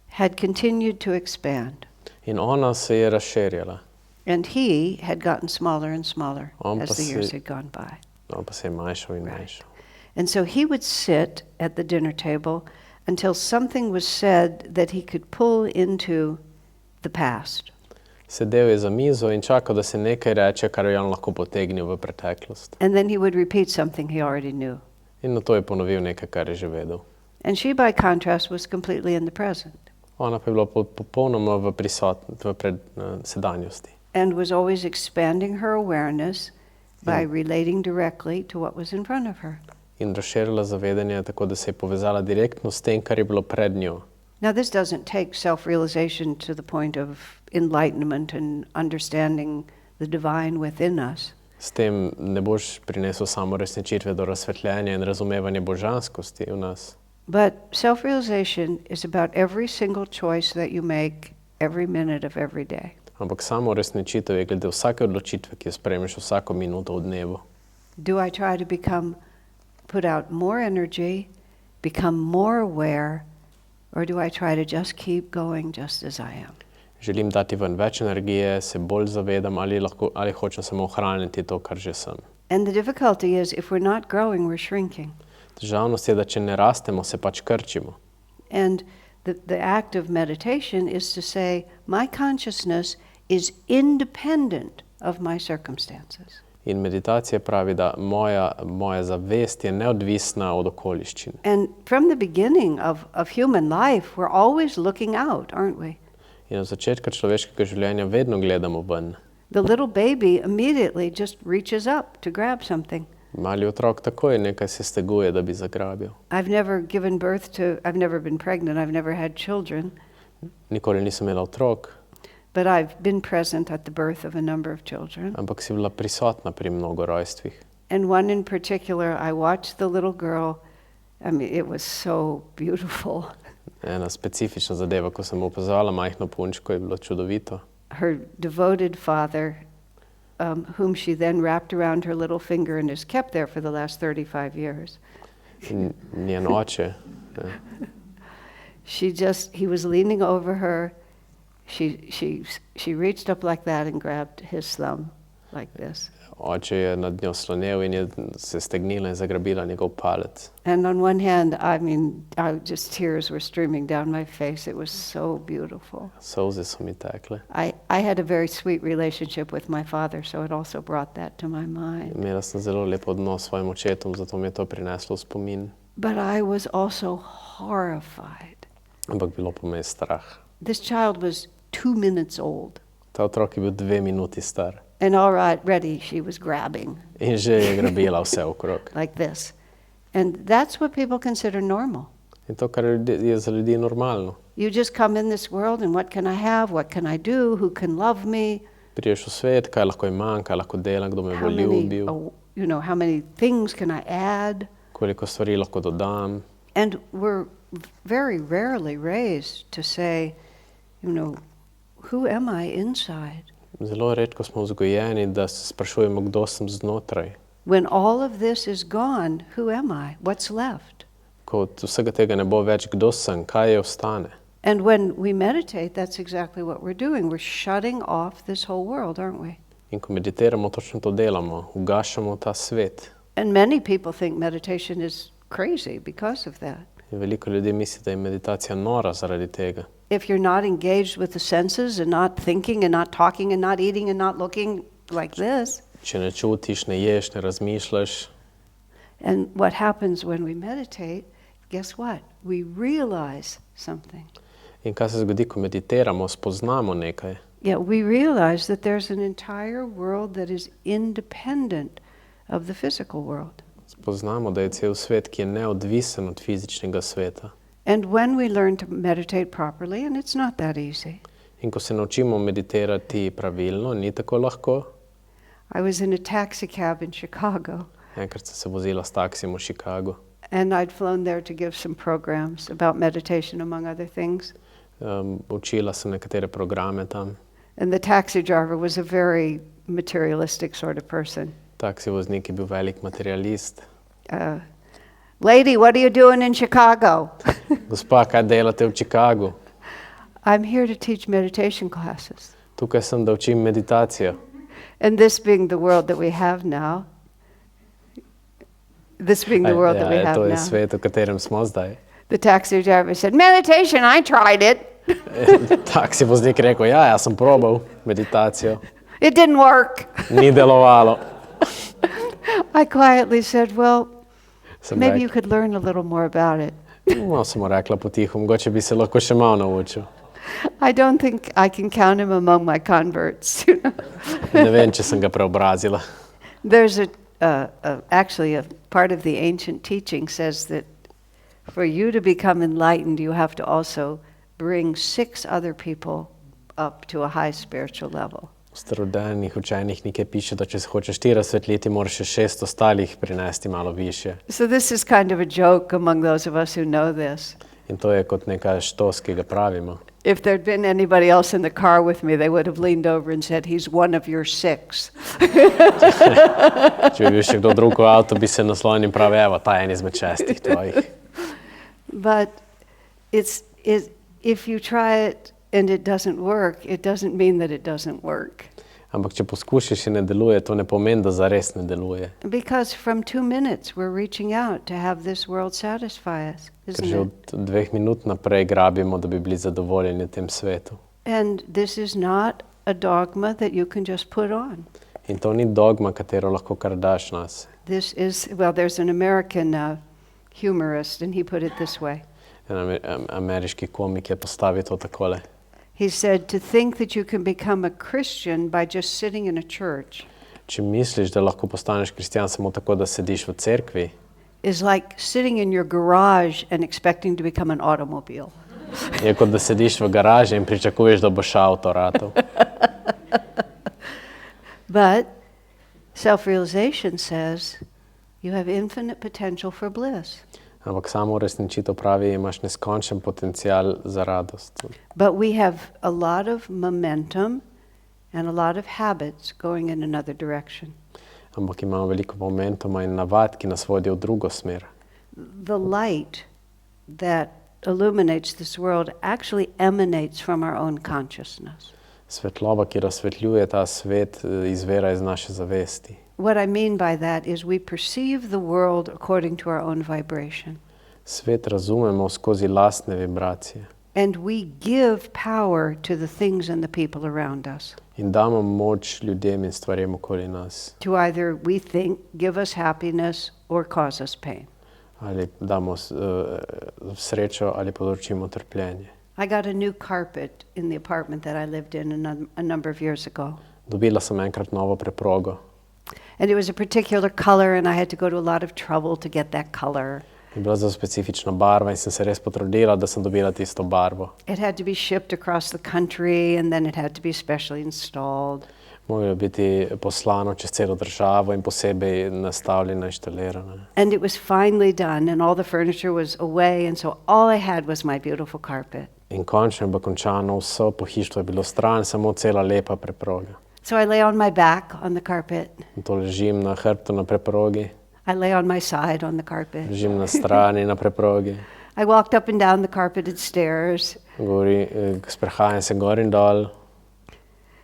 had continued to expand. In ona se je razširjala. And he had gotten smaller and smaller On as pa the se- years had gone by. On pa se je manjšal in Right. manjšal. And so he would sit at the dinner table until something was said that he could pull into the past. Sedel je za mizo in čakal, da se nekaj reče, kar je on lahko potegnil v preteklost. And then he would repeat something he already knew. In na to je ponovil nekaj, kar je že vedel. And she, by contrast, was completely in the present Ona pa je bila popolnoma v sedanjosti. and was always expanding her awareness by relating directly to what was in front of her. In razširila zavedanje tako, da se je povezala direktno s tem, kar je bilo pred njo. Now, this doesn't take self-realization to the point of enlightenment and understanding the divine within us. S tem ne boš prinesel samo resničitve do razsvetljenja in razumevanja božanskosti v nas. But self-realization is about every single choice that you make every minute of every day. Ampak samo resničitev je glede vsake odločitve, ki jo sprejmeš vsako minuto v dnevu. Do I try to put out more energy, become more aware, or do I try to just keep going just as I am? Želim dati ven več energije, se bolj zavedam ali hočem samo ohraniti to, kar že sem. And the difficulty is if we're not growing, we're shrinking. Težavnost je, da če ne rastemo, se pač krčimo. And the act of meditation is to say, my consciousness is independent of my circumstances. In meditacija pravi, da moja zavest je neodvisna od okoliščin. And from the beginning of human life, we're always looking out, aren't we? In od začetka človeškega življenja vedno gledamo ven. The little baby immediately just reaches up to grab something. Mali otrok takoj nekaj se steguje, da bi zagrabil. I've never been pregnant, I've never had children, Nikoli nisem imela otrok, but I've been present at the birth of a number of children. ampak si bila prisotna pri mnogo rojstvih. And one in particular, I watched the little girl. I mean, it was so beautiful. Ena specifična zadeva, ko sem opazovala majhno punčko, je bilo čudovito. Her devoted father, whom she then wrapped around her little finger and has kept there for the last 35 years. In njen oče, He was leaning over her. She reached up like that and grabbed his thumb like this. oče je nad njo slonel in je se stegnila in zagrabila njegov palec. And on one hand, I mean, tears were streaming down my face. It was so beautiful. Solze so mi tekle. I had a very sweet relationship with my father, so it also brought that to my mind. Imela sem zelo lep odnos s svojim očetom, zato mi je to prineslo v spomin. But I was also horrified. Ampak bilo pa me je strah. This child was 2 minutes old. Ta otrok je bil 2 minuti star. And already she was grabbing. In že je grabila vse okrog. Like this. And that's what people consider normal. In to, kar je za ljudi normalno. You just come in this world and what can I have, what can I do, who can love me? Priješ v svet, kaj lahko imam, kaj lahko delam, kdo me bo ljubil. How many things can I add? Koliko stvari lahko dodam. And we're very rarely raised to say, who am I inside? Zelo redko smo vzgojeni, da se sprašujemo, kdo sem znotraj. When all of this is gone, who am I? What's left? Ko od vsega tega ne bo več, kdo sem, kaj je ostane. And when we meditate, that's exactly what we're doing. We're shutting off this whole world, aren't we? In ko meditiramo, točno to delamo, ugašamo ta svet. And many people think meditation is crazy because of that. In veliko ljudi misli, da je meditacija nora zaradi tega. If you're not engaged with the senses and not thinking and not talking and not eating and not looking like this. Če ne čutiš, ne ješ, ne razmišljaš. And what happens when we meditate, guess what? We realize something. In kaj se zgodi, ko meditiramo, spoznamo nekaj. Yeah, we realize that there's an entire world that is independent of the physical world. Spoznamo, da je cel svet, ki je neodvisen od fizičnega sveta. And when we learn to meditate properly, and it's not that easy. In ko se naučimo meditirati pravilno, ni tako lahko. I was in a taxi cab in Chicago. Enkrat sem se vozila s taksijem v Chicago. And I'd flown there to give some programs about meditation, among other things. Učila sem nekatere programe tam. And the taxi driver was a very materialistic sort of person. Taksi voznik je bil velik materialist. Lady, what are you doing in Chicago? Gospa, kaj delate v Chicagu? I'm here to teach meditation classes. Tukaj sem, da učim meditacijo. And this being the world that we have now, To je svet, v katerem smo zdaj. The taxi driver said, meditation, I tried it. Taksi voznik rekel, jaz sem probal meditacijo. It didn't work. Ni delovalo. I quietly said, well, maybe you could learn a little more about it. Malo sem mu rekla potiho, mogoče bi se lahko še malo naučil. I don't think I can count him among my converts. Ne vem, če sem ga preobrazila. There's actually a part of the ancient teaching says that for you to become enlightened, you have to also bring 6 other people up to a high spiritual level. V starodavnih učenjih nekaj piše, da če se hočeš ti razsvetliti, moraš še 6 ostalih prinesti malo višje. So this is kind of a joke among those of us who know this. In to je kot neka štos, ki ga pravimo. If there'd been anybody else in the car with me, they would have leaned over and said, he's one of your 6. Če bi bil še kdo drug v avtu, bi se naslonil in pravi, evo, ta je en izmed 6 tvojih. But if you try it and it doesn't work, it doesn't mean that it doesn't work. Ampak če poskušaš in ne deluje, to ne pomeni, da zares ne deluje. Because from 2 minutes we're reaching out to have this world satisfy us, Ker isn't že it? od 2 minut naprej grabimo, da bi bili zadovoljeni v tem svetu. And this is not a dogma that you can just put on. In to ni dogma, katero lahko kar daš nas. This is, well, there's an American humorist and he put it this way. En ameriški komik je postavil to takole. He said, to think that you can become a Christian by just sitting in a church Če misliš, da lahko postaneš kristjan samo tako, da sediš v cerkvi, is like sitting in your garage and expecting to become an automobile. je kot da sediš v garaži in pričakuješ, da boš avto ratov. But self-realization says you have infinite potential for bliss. Ampak samo uresničitev pravi, imaš neskončen potencial za radost. But we have a lot of momentum and a lot of habits going in another direction. Ampak imamo veliko momentuma in navad, ki nas vodijo v drugo smer. The light that illuminates this world actually emanates from our own consciousness. Svetloba, ki razsvetljuje ta svet, izvira iz naše zavesti. What I mean by that is we perceive the world according to our own vibration. Svet razumemo skozi lastne vibracije. And we give power to the things and the people around us. In damo moč ljudem in stvarem okoli nas. To either, we think, give us happiness or cause us pain. Ali damo srečo ali povzročimo trpljenje. I got a new carpet in the apartment that I lived in a number of years ago. Dobila sem enkrat novo preprogo. And it was a particular color, and I had to go to a lot of trouble to get that color. Je bila zelo specifična barva in sem se res potrudila, da sem dobila tisto barvo. It had to be shipped across the country, and then it had to be specially installed. Moglo biti poslano čez celo državo in posebej nastavljeno, inštalirano. And it was finally done, and all the furniture was away, and so all I had was my beautiful carpet. In končno je bilo končano, vso pohištvo je bilo stran, samo cela lepa preproga. So I lay on my back on the carpet. In to ležim na hrbtu na preprogi, I lay on my side on the carpet. ležim na strani na preprogi, I walked up and down the carpeted stairs, sprehajam se gor in dol.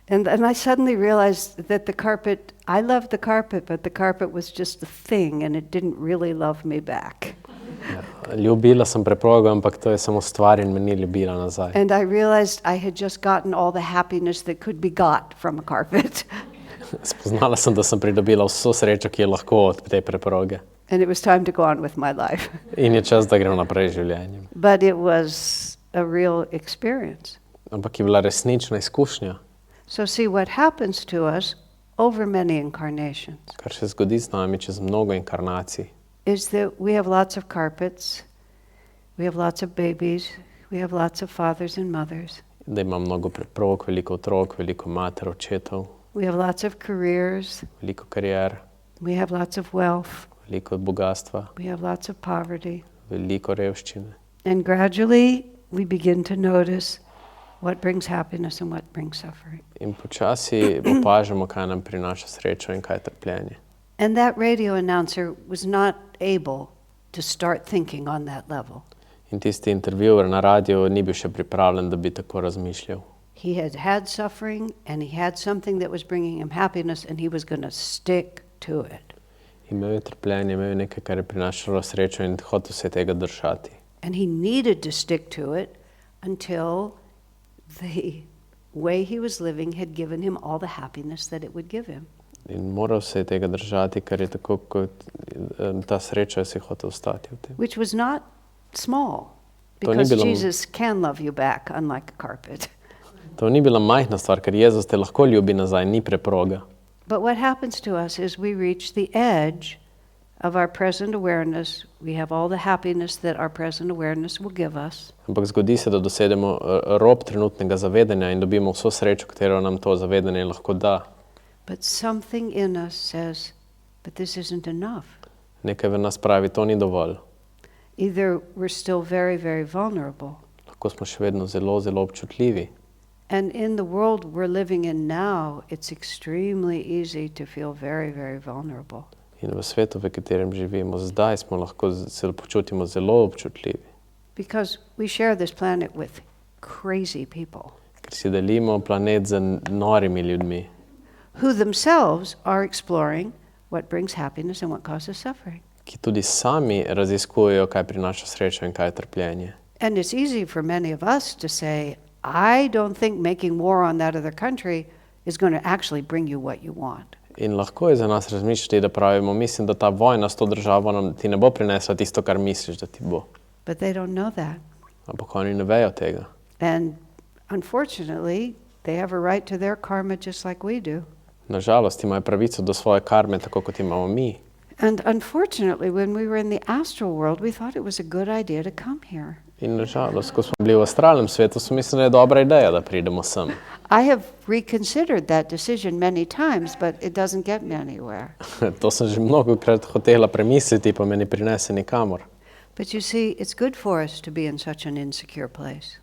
and I suddenly realized that the carpet, I loved the carpet, but the carpet was just a thing, and it didn't really love me back. Ljubila sem preprogo, ampak to je samo stvar in me ni ljubila nazaj. And I realized I had just gotten all the happiness that could be got from a carpet. Spoznala sem, da sem pridobila vso srečo, ki je lahko od te preproge. And it was time to go on with my life. In je čas, da grem naprej z življenjem. But it was a real experience. Ampak je bila resnična izkušnja. So see, what happens to us over many incarnations Kar se zgodi z nami čez mnogo inkarnacij, is that we have lots of carpets, we have lots of babies, we have lots of fathers and mothers, da ima mnogo preprog, veliko otrok, veliko mater, očetov, we have lots of careers, veliko karier, we have lots of wealth, veliko bogatstva, we have lots of poverty. veliko revščine. And gradually we begin to notice what brings happiness and what brings suffering. In počasi opažamo, kaj nam prinaša srečo in kaj trpljenje. And that radio announcer was not able to start thinking on that level. In tisti intervjuer na radiju ni bil še pripravljen, da bi tako razmišljal. He had had suffering, and he had something that was bringing him happiness, and he was going to stick to it. Imel je trpljenje, imel je nekaj, kar je prinašalo srečo in hotel se tega držati. And he needed to stick to it until the way he was living had given him all the happiness that it would give him. In moral se je tega držati, ker je tako, kot ta sreča si hotel ostati v tem. Which was not small, To ni because bilo- Jesus can love you back, unlike a carpet. To ni bila majhna stvar, ker Jezus te lahko ljubi nazaj, ni preproga. But what happens to us is we reach the edge of our present awareness. We have all the happiness that our present awareness will give us. Ampak zgodi se, da dosedemo rob trenutnega zavedanja in dobimo vso srečo, katero nam to zavedanje lahko da. But something in us says, but this isn't enough. Nekaj v nas pravi, to ni dovolj. Either we're still very, very vulnerable. Lahko smo še vedno zelo, zelo občutljivi. And in the world we're living in now, it's extremely easy to feel very, very vulnerable. In v svetu, v katerem živimo zdaj, smo lahko se počutimo zelo občutljivi. Because we share this planet with crazy people Ker si delimo planet z norimi ljudmi, who themselves are exploring what brings happiness and what causes suffering. ki tudi sami raziskujejo, kaj prinaša srečo in kaj je trpljenje. And it's easy for many of us to say, I don't think making war on that other country is going to actually bring you what you want. In lahko je za nas razmišljati, da pravimo, mislim, da ta vojna s to državo nam ti ne bo prinesla tisto, kar misliš, da ti bo. But they don't know that. Ampak oni ne vejo tega. And unfortunately, they have a right to their karma just like we do. Nažalost, imajo pravico do svoje karme, tako kot imamo mi. And unfortunately, when we were in the astral world, we thought it was a good idea to come here. In nažalost, ko smo bili v astralnem svetu, smo mislili, da je dobra ideja, da pridemo sem. I have reconsidered that decision many times, but it doesn't get me anywhere. To sem že mnogokrat hotela premisliti, pa me ne prinese nikamor. But you see, it's good for us to be in such an insecure place.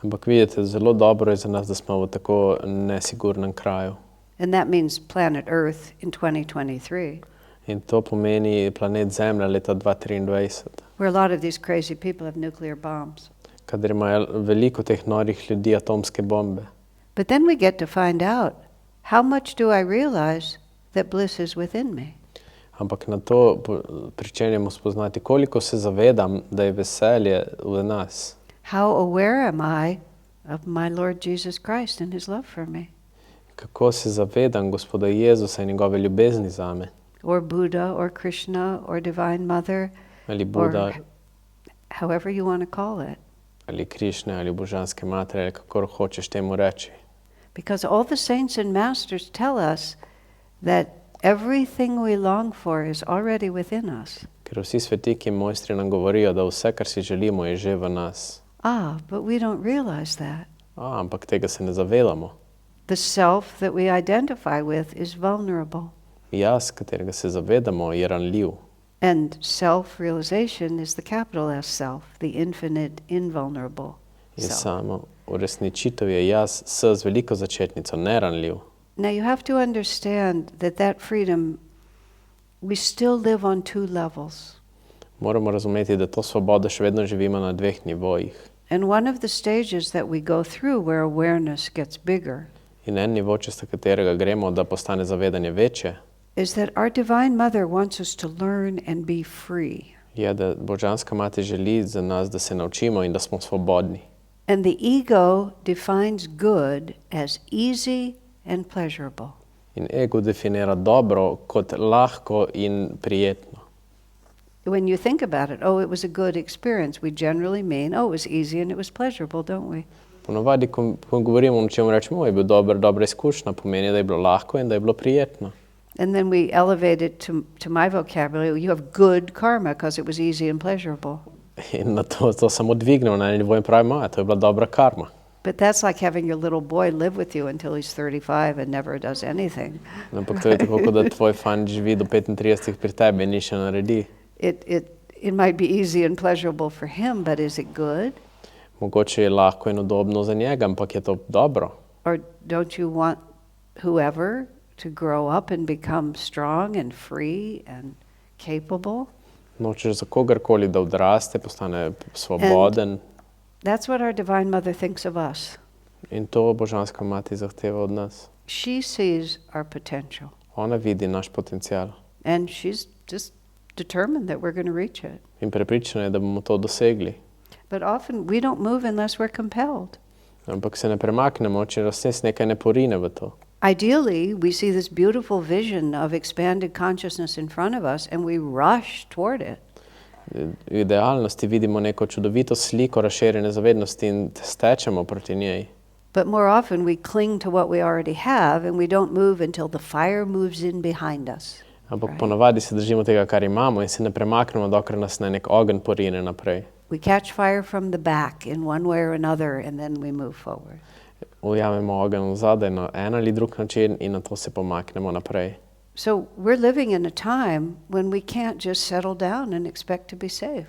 Ampak vidite, zelo dobro je za nas, da smo v tako nesigurnem kraju. And that means planet Earth in 2023, In to pomeni planet Zemlja leta 2023, where a lot of these crazy people have nuclear bombs. kadar imajo veliko teh norih ljudi atomske bombe. But then we get to find out, how much do I realize that bliss is within me? Ampak na to pričenjamo spoznati, koliko se zavedam, da je veselje v nas. How aware am I of my Lord Jesus Christ and his love for me? Kako se zavedam Gospoda Jezusa in njegove ljubezni zame. Or Buddha, or Krishna, or Divine Mother, ali Buda, or however you want to call it. ali Krišne, ali božanske matere, ali kakor hočeš temu reči. Because all the saints and masters tell us that everything we long for is already within us. Ker vsi svetiki in mojstri nam govorijo, da vse, kar si želimo, je že v nas. But we don't realize that. Ampak tega se ne zavedamo. The self that we identify with is vulnerable. Jaz, katerega se zavedamo, je ranljiv. And self-realization is the capital S self, the infinite, invulnerable In self. samo uresničitev je jaz z veliko začetnico, neranljiv. Now you have to understand that freedom, we still live on two levels. Moramo razumeti, da to svobodo še vedno živimo na dveh nivojih. And one of the stages that we go through where awareness gets bigger In en nivo, čez katerega gremo, da postane zavedanje večje, is that our Divine Mother wants us to learn and be free. je, da božanska mati želi za nas, da se naučimo in da smo svobodni. And the ego defines good as easy and pleasurable. In ego definira dobro kot lahko in prijetno. When you think about it, it was a good experience, we generally mean, it was easy and it was pleasurable, don't we? Ponovadi, ko govorimo o čem rečemo, je bil dobra izkušnja, pomeni, da je bilo lahko in da je bilo prijetno. And then we elevate it to my vocabulary, you have good karma because it was easy and pleasurable. In na to samo dvignemo na en nivo in pravimo, to je bila dobra karma. But that's like having your little boy live with you until he's 35 and never does anything. Ampak to je tako, kot da tvoj fan živi do 35 pri tebi in nič ne naredi. It might be easy and pleasurable for him, but is it good? Mogoče je lahko in udobno za njega, ampak je to dobro. Or don't you want whoever to grow up and become strong and free and capable? Nočeš za kogarkoli, da odraste, postane svoboden. That's what our Divine Mother thinks of us. In to božanska mati zahteva od nas. She sees our potential. Ona vidi naš potencial. And she's just determined that we're going to reach it. In prepričana je, da bomo to dosegli. But often we don't move unless we're compelled. Ampak se ne premaknemo, če nas nekaj ne porine v to. Ideally, we see this beautiful vision of expanded consciousness in front of us and we rush toward it. V idealnosti vidimo neko čudovito sliko razširjene zavednosti in stečemo proti njej. But more often we cling to what we already have and we don't move until the fire moves in behind us. Ampak ponavadi se držimo tega, kar imamo in se ne premaknemo, dokler nas ne nek ogenj porine naprej. We catch fire from the back in one way or another and then we move forward. Ujamemo ogenj zadaj na en ali drug način in nato se pomaknemo naprej. So we're living in a time when we can't just settle down and expect to be safe.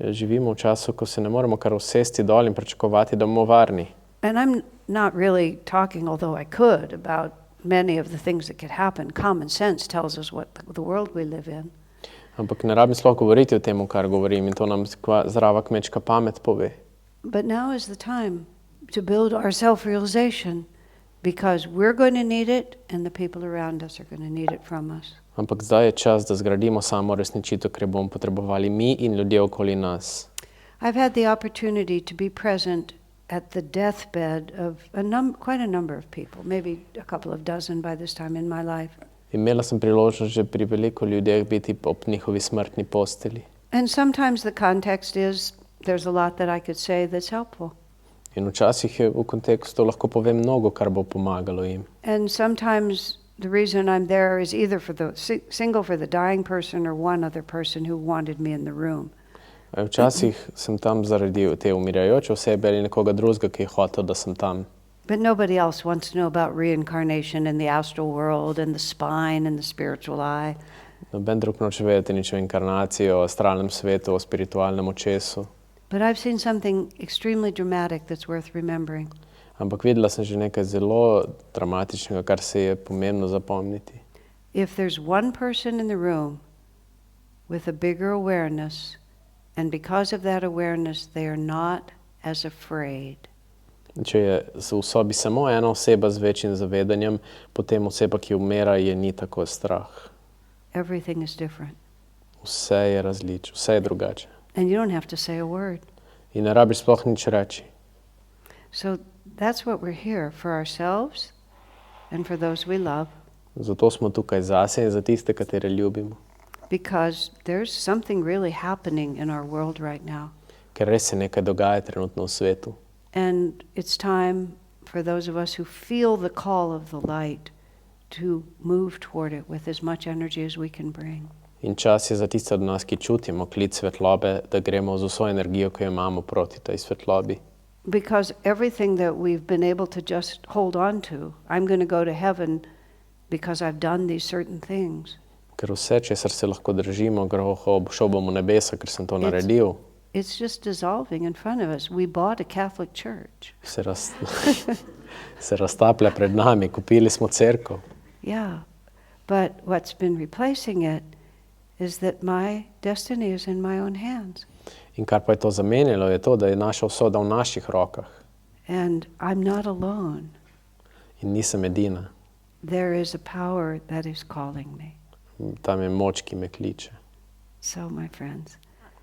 Živimo v času, ko se ne moremo kar usesti dol in pričakovati, da bomo varni. And I'm not really talking, although I could, about many of the things that could happen. Common sense tells us what the world we live in. Ampak ne rabim sploh govoriti o tem, kar govorim, in to nam zdrava kmečka pamet pove. But now is the time to build our self-realization because we're going to need it and the people around us are going to need it from us. Ampak zdaj je čas, da zgradimo samo resničitev, ker bomo potrebovali mi in ljudje okoli nas. I've had the opportunity to be present at the deathbed of quite a number of people, maybe a couple of dozen by this time in my life. Imela sem priložnost že pri veliko ljudeh biti ob njihovi smrtni posteli. And sometimes the context is there's a lot that I could say that's helpful. In včasih je v kontekstu lahko povem mnogo, kar bo pomagalo jim. And sometimes the reason I'm there is either for the single for the dying person or one other person who wanted me in the room. Včasih sem tam zaradi te umirajoče osebe ali nekoga drugega, ki je hotel, da sem tam. But nobody else wants to know about reincarnation and the astral world and the spine and the spiritual eye. Noben drug noče vedeti nič o inkarnaciji, o astralnem svetu, o spiritualnem očesu. But I've seen something extremely dramatic that's worth remembering. Ampak videla sem že nekaj zelo dramatičnega, kar se je pomembno zapomniti. If there's one person in the room with a bigger awareness, and because of that awareness they are not as afraid. Če je v sobi samo ena oseba z večjim zavedanjem, potem oseba, ki umira, je ni tako strah. Everything is different. Vse je različno, vse je drugače. And you don't have to say a word. In ne rabiš sploh nič reči. So that's what we're here for ourselves and for those we love. Zato smo tukaj zase in za tiste, katere ljubimo. because there's something really happening in our world right now. Ker res se nekaj dogaja trenutno v svetu. And it's time for those of us who feel the call of the light to move toward it with as much energy as we can bring. In čas je za tiste od nas, ki čutimo klic svetlobe, da gremo z vso energijo, ki jo imamo proti tej svetlobi. Because everything that we've been able to just hold on to, I'm going to go to heaven because I've done these certain things. Ker vse, česar se lahko držimo, šel bom v nebesa, ker sem to naredil. It's just dissolving in front of us. We bought a Catholic church. Se raztaplja pred nami, kupili smo cerkev. Yeah, but what's been replacing it is that my destiny is in my own hands. In kar pa je to zamenjalo, je to, da je naša usoda v naših rokah. And I'm not alone. In nisem edina. There is a power that is calling me. Tam je moč, ki me kliče. So, my friends,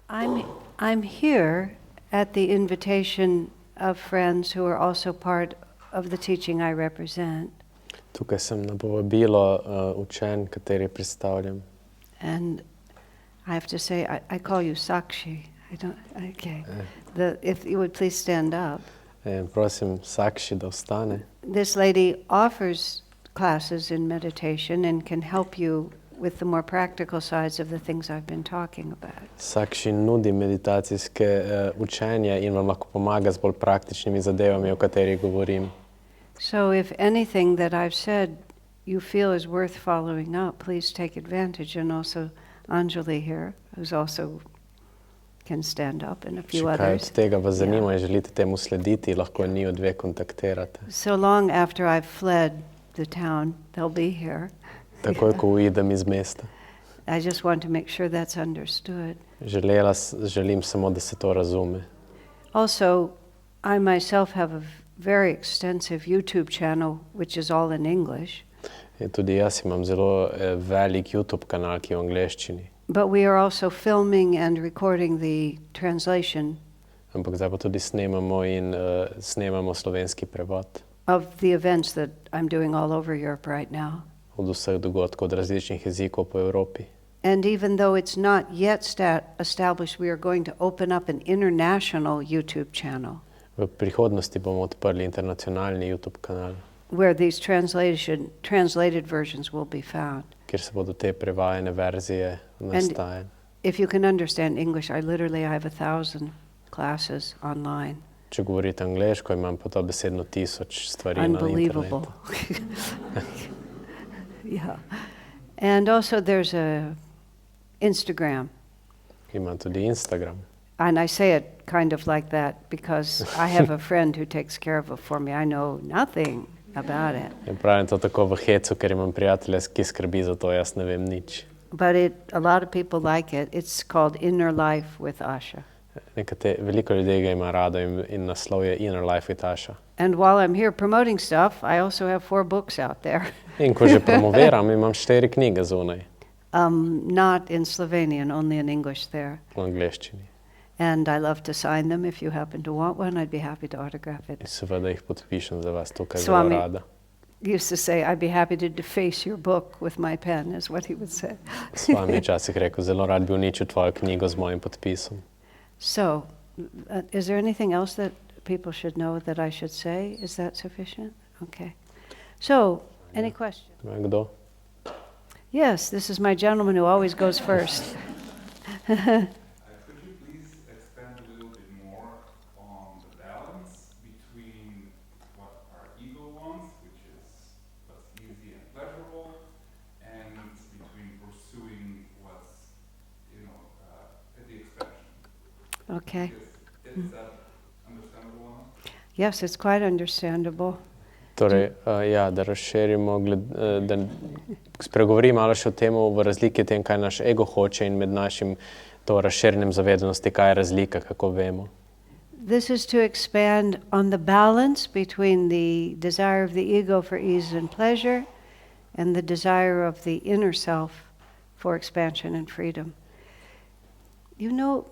I'm here at the invitation of friends who are also part of the teaching I represent. Tukaj sem na povabilo učenj, kateri predstavljam. And I have to say, I call you Sakshi. Okay. If you would please stand up. Prosim, Sakshi, da vstane. This lady offers classes in meditation and can help you with the more practical sides of the things I've been talking about. Sakshi nudi meditacijske učenje in vam lahko pomaga z bolj praktičnimi zadevami, o katerih govorim. So if anything that I've said you feel is worth following up, please take advantage. And also Anjali here, who's also can stand up, and a few Če kaj others. od tega vas zanima in želite temu slediti, lahko njiju dve kontaktirate. So long after I've fled the town, they'll be here. Takoj, ko uidem iz mesta. I just want to make sure that's understood. Želim samo, da se to razume. Also, I myself have a very extensive YouTube channel, which is all in English. Tudi jaz imam zelo velik YouTube kanal, ki je v angleščini. But we are also filming and recording the translation Ampak zdaj pa tudi snemamo slovenski prevod of the events that I'm doing all over Europe right now. od vseh dogodkov od različnih jezikov po Evropi. And even though it's not yet established, we are going to open up an international YouTube channel V prihodnosti bomo odprli internacionalni YouTube kanal, where these translated versions will be found. kjer se bodo te prevajene verzije nastajale. If you can understand English, I have 1,000 classes online. Če govorite angleško, imam pa dobesedno 1000 stvari na Unbelievable. internetu. Yeah. And also there's a Instagram. Imam tudi Instagram. And I say it kind of like that because I have a friend who takes care of it for me. I know nothing about it. Ja pravim to tako v hecu, ker imam prijatelja, ki skrbi za to, jaz ne vem nič. But a lot of people like it. It's called Inner Life with Asha. Veliko ljudi ga ima rado in naslov je Inner Life with Asha. And while I'm here promoting stuff, I also have 4 books out there. In ko že promoviram, imam 4 knjige zunaj. Not in Slovenian, only in English there. V angleščini. And I love to sign them. If you happen to want one, I'd be happy to autograph it. In seveda jih podpišem za vas tukaj zelo Swami rada. used to say, I'd be happy to deface your book with my pen, is what he would say. Swami je včasih rekel, zelo rad bi uničil tvojo knjigo z mojim podpisom. So, is there anything else that people should know that I should say? Is that sufficient? Okay. So, any questions? Kdo? Yes, this is my gentleman who always goes first. Could you please expand a little bit more on the balance between what our ego wants, which is what's easy and pleasurable, and between pursuing what's, at the expansion? Okay. Is that understandable enough? Yes, it's quite understandable. Torej, ja, da razširimo, da spregovorim malo še o tem, v razliki tem, kaj naš ego hoče in med našim to razširjenjem zavedanosti, kaj je razlika, kako vemo. This is to expand on the balance between the desire of the ego for ease and pleasure and the desire of the inner self for expansion and freedom. You know,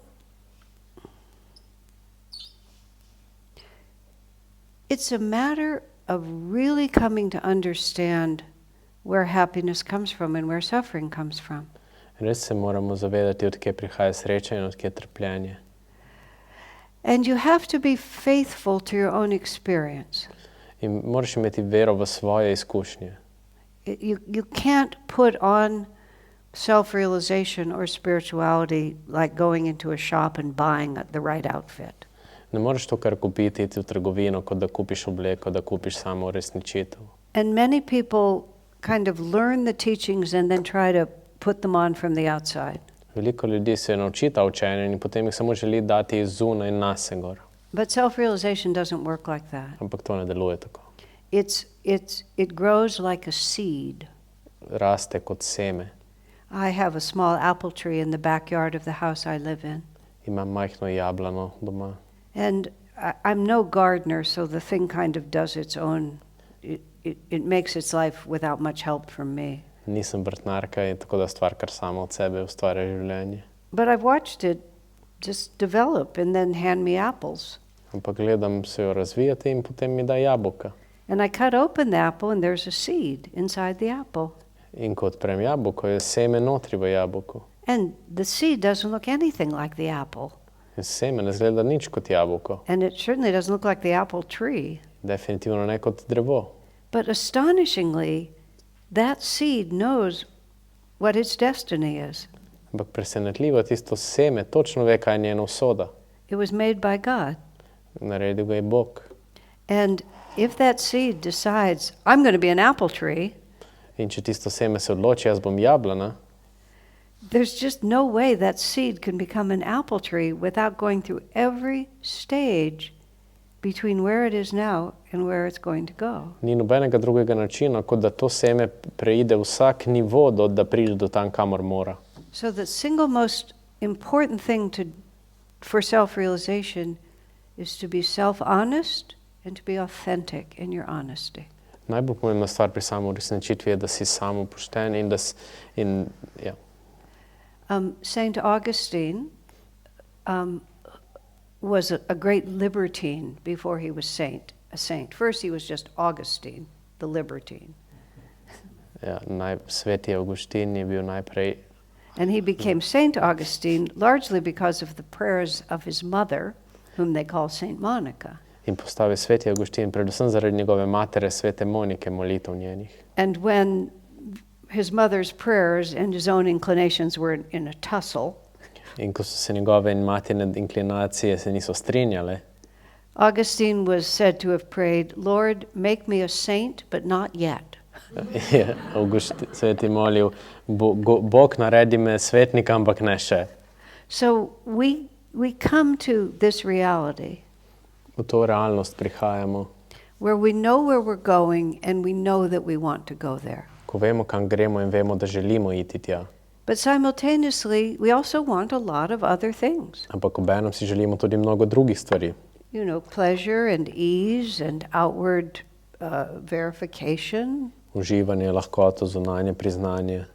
it's a matter of really coming to understand where happiness comes from and where suffering comes from. Res se moramo zavedati, odkje prihaja sreča in odkje trpljenje. And you have to be faithful to your own experience. In moraš imeti vero v svoje izkušnje. You can't put on self-realization or spirituality like going into a shop and buying the right outfit. Ne moreš to kar kupiti, iti v trgovino, kot da kupiš obleko, da kupiš samo uresničitev. And many people kind of learn the teachings and then try to put them on from the outside. Veliko ljudi se nauči ta učenja in potem jih samo želi dati iz zunaj in nase gor. But self-realization doesn't work like that. Ampak to ne deluje tako. It grows like a seed. Raste kot seme. I have a small apple tree in the backyard of the house I live in. Imam majhno jablano doma. And I'm no gardener, so the thing kind of does its own, it makes its life without much help from me. Nisem vrtnarka in tako da stvar kar sama od sebe ustvarja življenje. But I've watched it just develop and then hand me apples. Ampak gledam se jo razvijati in potem mi da jabolka. And I cut open the apple and there's a seed inside the apple. In ko odprem jabolko, je seme notri v jabolku. And the seed doesn't look anything like the apple. In seme ne zgleda nič kot jabolko. And it certainly doesn't look like the apple tree. Definitivno ne kot drevo. But astonishingly, that seed knows what its destiny is. Ampak presenetljivo, tisto seme točno ve, kaj je njena usoda. It was made by God. Naredil ga je Bog. And if that seed decides, I'm going to be an apple tree, In če tisto seme se odloči, jaz bom jablana, there's just no way that seed can become an apple tree without going through every stage between where it is now and where it's going to go. ni nobenega drugega načina, kot da to seme preide vsak nivo, da pride do tam, kamor mora. So the single most important thing for self-realization is to be self-honest and to be authentic in your honesty. Najbolj pomembna stvar pri samouresničitvi je, da si samo pošten in ja. Saint Augustine was a great libertine before he was a saint. First he was just Augustine, the libertine. Ja, Sveti Avguštin je bil najprej. And he became Saint Augustine largely because of the prayers of his mother, whom they call Saint Monica. In postal je Sveti Avguštin predvsem zaradi njegove matere, Svete Monike, molitev njenih. And when his mother's prayers and his own inclinations were in a tussle, In ko so se njegove in matine inklinacije se niso strinjale, Augustine was said to have prayed, Lord, make me a saint, but not yet. je Sveti molil, Bog naredi me svetnika, ampak ne še. So we come to this reality V to realnost prihajamo, where we know where we're going and we know that we want to go there. ko vemo, kam gremo in vemo, da želimo iti tja. But simultaneously, we also want a lot of other things. Ampak obenem si želimo tudi mnogo drugih stvari. You know, pleasure and ease and outward verification. Uživanje, lahkoto, zunanje priznanje.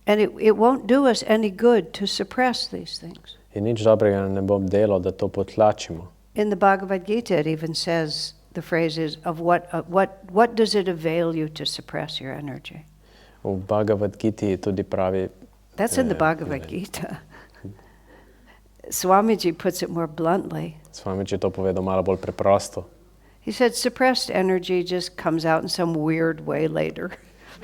And it won't do us any good to suppress these things. In nič dobrega ne bo delo, da to potlačimo. In the Bhagavad Gita, it even says the phrases of what does it avail you to suppress your energy? V Bhagavad Giti tudi pravi. That's in the Bhagavad Gita. Swamiji puts it more bluntly. Swamiji je to povedal malo bolj preprosto. He said suppressed energy just comes out in some weird way later.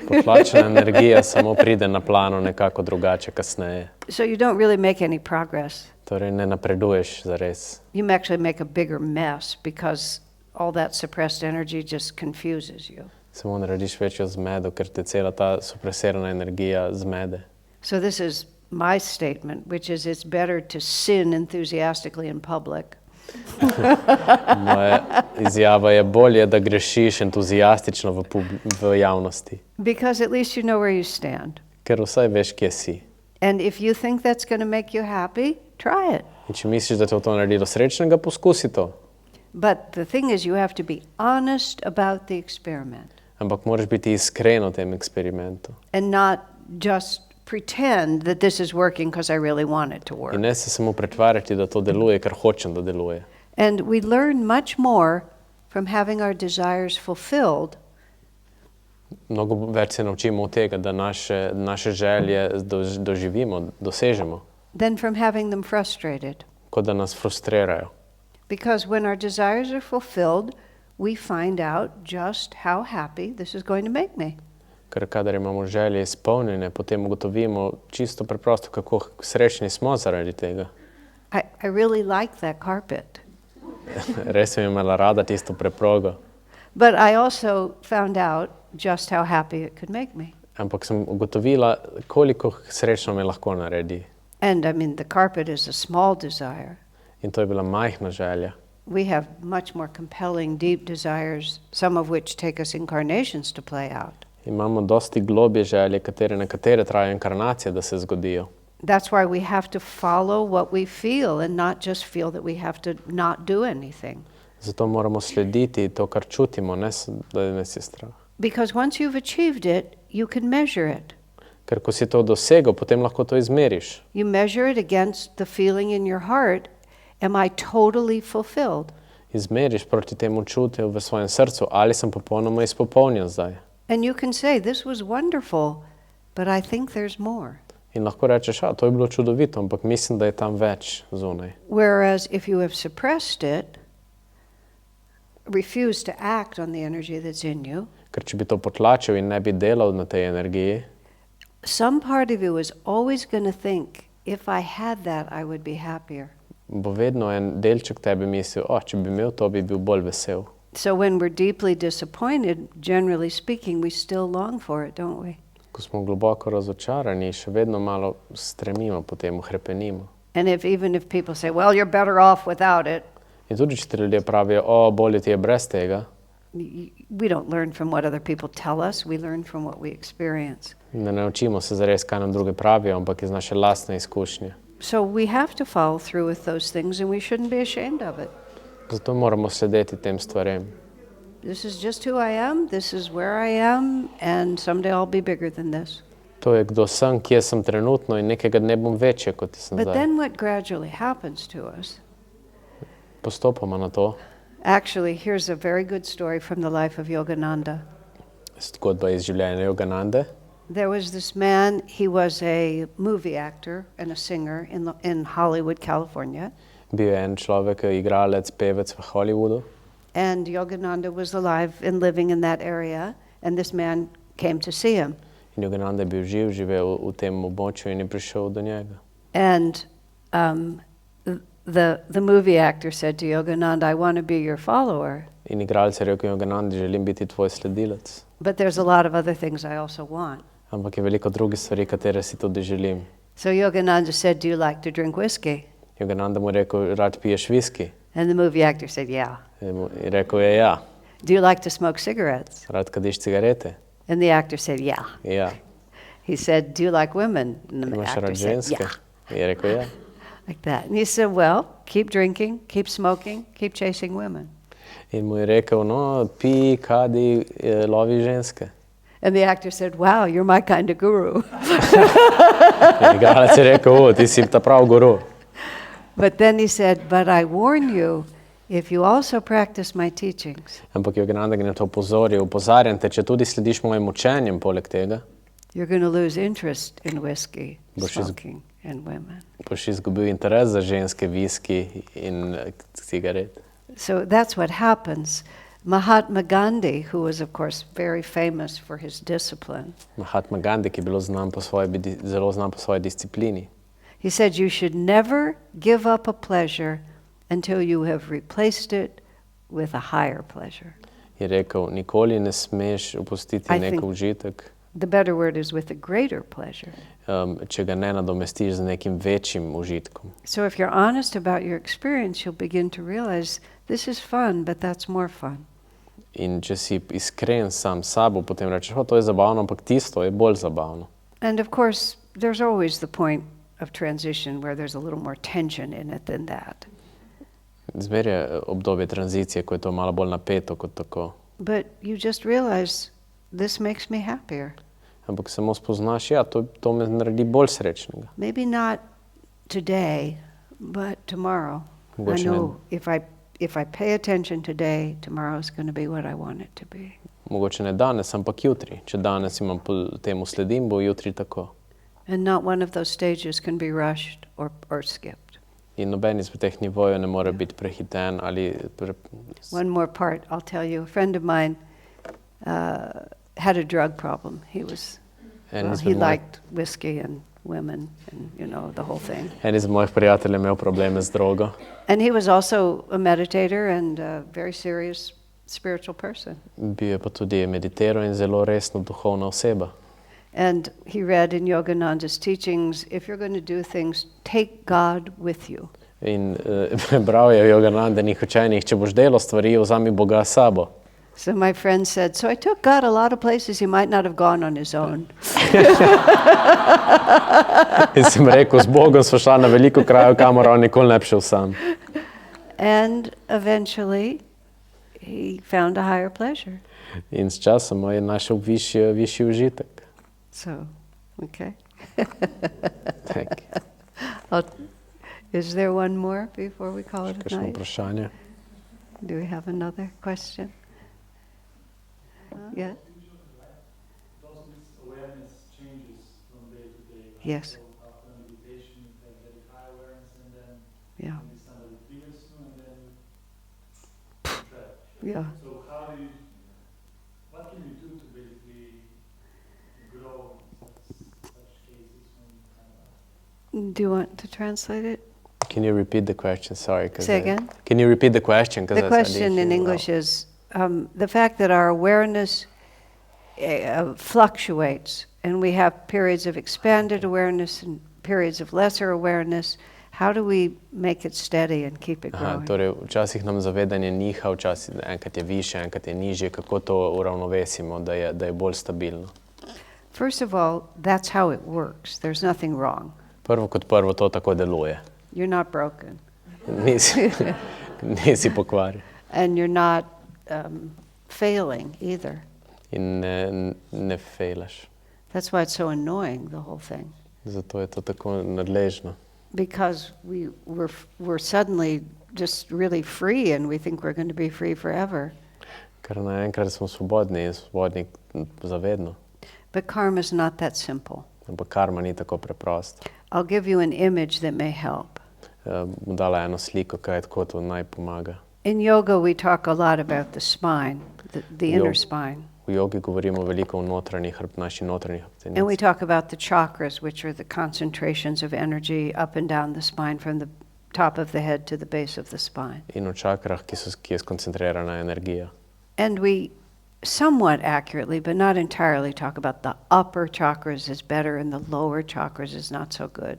Potlačena energija samo pride na plano nekako drugače kasneje. So you don't really make any progress. Torej ne napreduješ zares. You actually make a bigger mess because all that suppressed energy just confuses you. Samo narediš večjo zmedo, ker te cela ta supresirana energija zmede. So this is my statement, which is it's better to sin enthusiastically in public. Moja izjava je bolje, da grešiš entuzijastično v javnosti. Because at least you know where you stand. Ker vsaj veš, kje si. And if you think that's going to make you happy, try it. In če misliš, da te bo to naredilo srečnega, poskusi to. But the thing is, you have to be honest about the experiment. Ampak moraš biti iskren v tem eksperimentu. And not just pretend that this is working because I really want it to work. In ne se samo pretvarjati, da to deluje, ker hočem, da deluje. And we learn much more from having our desires fulfilled Mnogo več se naučimo od tega, da naše želje doživimo, dosežemo, than from having them frustrated. kot da nas frustrirajo. Because when our desires are fulfilled, we find out just how happy this is going to make me. Ker kadar imamo želje izpolnjene, potem ugotovimo čisto preprosto, kako srečni smo zaradi tega. I really like that carpet. Res sem imela rada tisto preprogo, But I also found out just how happy it could make me. ampak sem ugotovila, koliko srečno me lahko naredi. And I mean, the carpet is a small desire. In to je bila majhna želja. We have much more compelling, deep desires, some of which take us incarnations to play out. Imamo dosti globje želje, nekatere trajajo inkarnacije, da se zgodijo. That's why we have to follow what we feel and not just feel that we have to not do anything. Zato moramo slediti to, kar čutimo, da nas je strah. Because once you've achieved it, you can measure it. Ker ko si to dosegel, potem lahko to izmeriš. You measure it against the feeling in your heart, am I totally fulfilled? Izmeriš proti temu čutju v svojem srcu, ali sem popolnoma izpopolnjen zdaj. And you can say, this was wonderful, but I think there's more. In lahko rečeš, to je bilo čudovito, ampak mislim, da je tam več zunaj. Whereas if you have suppressed it, refused to act on the energy that's in you, Ker če bi to potlačil in ne bi delal na tej energiji, some part of you is always going to think, if I had that, I would be happier. bo vedno en delček tebe mislil, če bi imel to, bi bil bolj vesel. So when we're deeply disappointed, generally speaking, we still long for it, don't we? Ko smo globoko razočarani, še vedno malo stremimo po temu, hrepenimo. And even if people say, well, you're better off without it, In tudi, če ti ljudje pravijo, bolje ti je brez tega, we don't learn from what other people tell us, we learn from what we experience. ne naučimo se zares, kaj nam druge pravijo, ampak iz naše lastne izkušnje. So we have to follow through with those things and we shouldn't be ashamed of it. Zato moramo slediti tem stvarem. This is just who I am, this is where I am, and someday I'll be bigger than this. To je, kdo sem, kje sem trenutno in nekega dne bom večje, kot sem But zdaj. then what gradually happens to us, Postopoma na to. actually, here's a very good story from the life of Yogananda. Zgodba iz življenja Yoganande. There was this man, he was a movie actor and a singer in Hollywood, California. Bil je en človek, igralec, pevec v Hollywoodu. And Yogananda was alive and living in that area, and this man came to see him. In Yogananda je bil živel v tem območju in je prišel do njega. And the movie actor said to Yogananda, I want to be your follower, In igralec je rekel Yoganandi, želim biti tvoj sledilec. but there's a lot of other things I also want. Ampak je veliko drugih stvari, katere si tudi želim. So Yogananda said, do you like to drink whiskey? Yogananda mu je rekel, rad piješ viski? And the movie actor said, yeah. Je rekel je, ja. Do you like to smoke cigarettes? Rad kadiš cigarete? And the actor said, yeah. Ja. He said, do you like women? And the Imaš actor rad said, ženske? yeah. Je rekel, ja. Like that. And he said, well, keep drinking, keep smoking, keep chasing women. In mu je rekel, no, pij, kadi, lovi ženske. And the actor said, wow, you're my kind of guru. In igralec je rekel, ti si ta prav guru. But then he said, but I warn you, if you also practice my teachings, Ampak Yogananda ga je na to opozoril, opozarjam te, če tudi slediš mojim učenjem poleg tega, you're going to lose interest in whiskey, Boš iz- smoking, and women. boš izgubil interes za ženske, viski in cigaret. So that's what happens. Mahatma Gandhi, who was, of course, very famous for his discipline, Mahatma Gandhi, ki je zelo znan po svoji disciplini, he said, you should never give up a pleasure until you have replaced it with a higher pleasure. je rekel, nikoli ne smeš opustiti I nek think- užitek, The better word is with a greater pleasure. če ga ne nadomestiš z nekim večjim užitkom. So if you're honest about your experience, you'll begin to realize this is fun, but that's more fun. In če si iskren sam s sabo, potem rečeš, to je zabavno, ampak tisto je bolj zabavno. And of course, there's always the point of transition where there's a little more tension in it than that. Zmer je obdobje tranzicije, ko je to malo bolj napeto kot tako. But you just realize this makes me happier. Ampak samo spoznaš, to me naredi bolj srečnega. Maybe not today, but tomorrow. I Mogoče know if I pay attention today, tomorrow's going to be what I want it to be. Mogoče ne danes, ampak jutri. Če danes imam temu sledim, bo jutri tako. And not one of those stages can be rushed or skipped. In noben izmed teh nivojev ne more biti prehiten ali One more part, I'll tell you. A friend of mine had a drug problem. He liked whiskey and women and, the whole thing. En izmed mojih prijateljev je imel probleme z drogo. And he was also a meditator and a very serious spiritual person. Bil je pa tudi meditiral in zelo resno duhovna oseba. And he read in Yogananda's teachings, if you're going to do things, take God with you. In bral je v Yoganandinih učenjih, če boš delal stvari, vzami Boga s sabo. So my friend said, so I took God a lot of places he might not have gone on his own. In sem rekel, z Bogom sva šla na veliko krajev, kamor on nikoli ne bi šel sam. And eventually he found a higher pleasure. In s časom je našel višji užitek. So, okay. Tak. Is there one more before we call it a Kakšno night? vprašanje? Do we have another question? Yeah? Does this awareness changes from day to day? Yes. So after meditation, you have very high awareness, and then Yeah. maybe somebody triggers you, and then trap. Yeah. So what can you do to basically grow in such cases when you kind of... Do you want to translate it? Can you repeat the question? Sorry. Say again? Can you repeat the question? The question in English is the fact that our awareness fluctuates and we have periods of expanded awareness and periods of lesser awareness. How do we make it steady and keep it growing? Torej, včasih nam zavedanje niha, včasih enkrat je više, enkrat je nižje. Kako to uravnovesimo, da je bolj stabilno? First of all, that's how it works. There's nothing wrong. Prvo kot prvo, to tako deluje. You're not broken. Nisi pokvarjen. And you're not failing either. In ne fejlaš. That's why it's so annoying, the whole thing. Zato je to tako nadležno. Because we're suddenly just really free and we think we're going to be free forever. Ker naenkrat smo svobodni in svobodni za vedno. But karma is not that simple. Ampak karma ni tako preprosta. I'll give you an image that may help. Bom dala eno sliko, kaj tako to naj pomaga. In yoga we talk a lot about the spine, the inner spine. V jogi govorimo veliko o naši notranji And we hrbtenici. talk about the chakras, which are the concentrations of energy up and down the spine from the top of the head to the base of the spine. In o čakrah, ki je skoncentrirana energija. And we somewhat accurately, but not entirely, talk about the upper chakras is better and the lower chakras is not so good.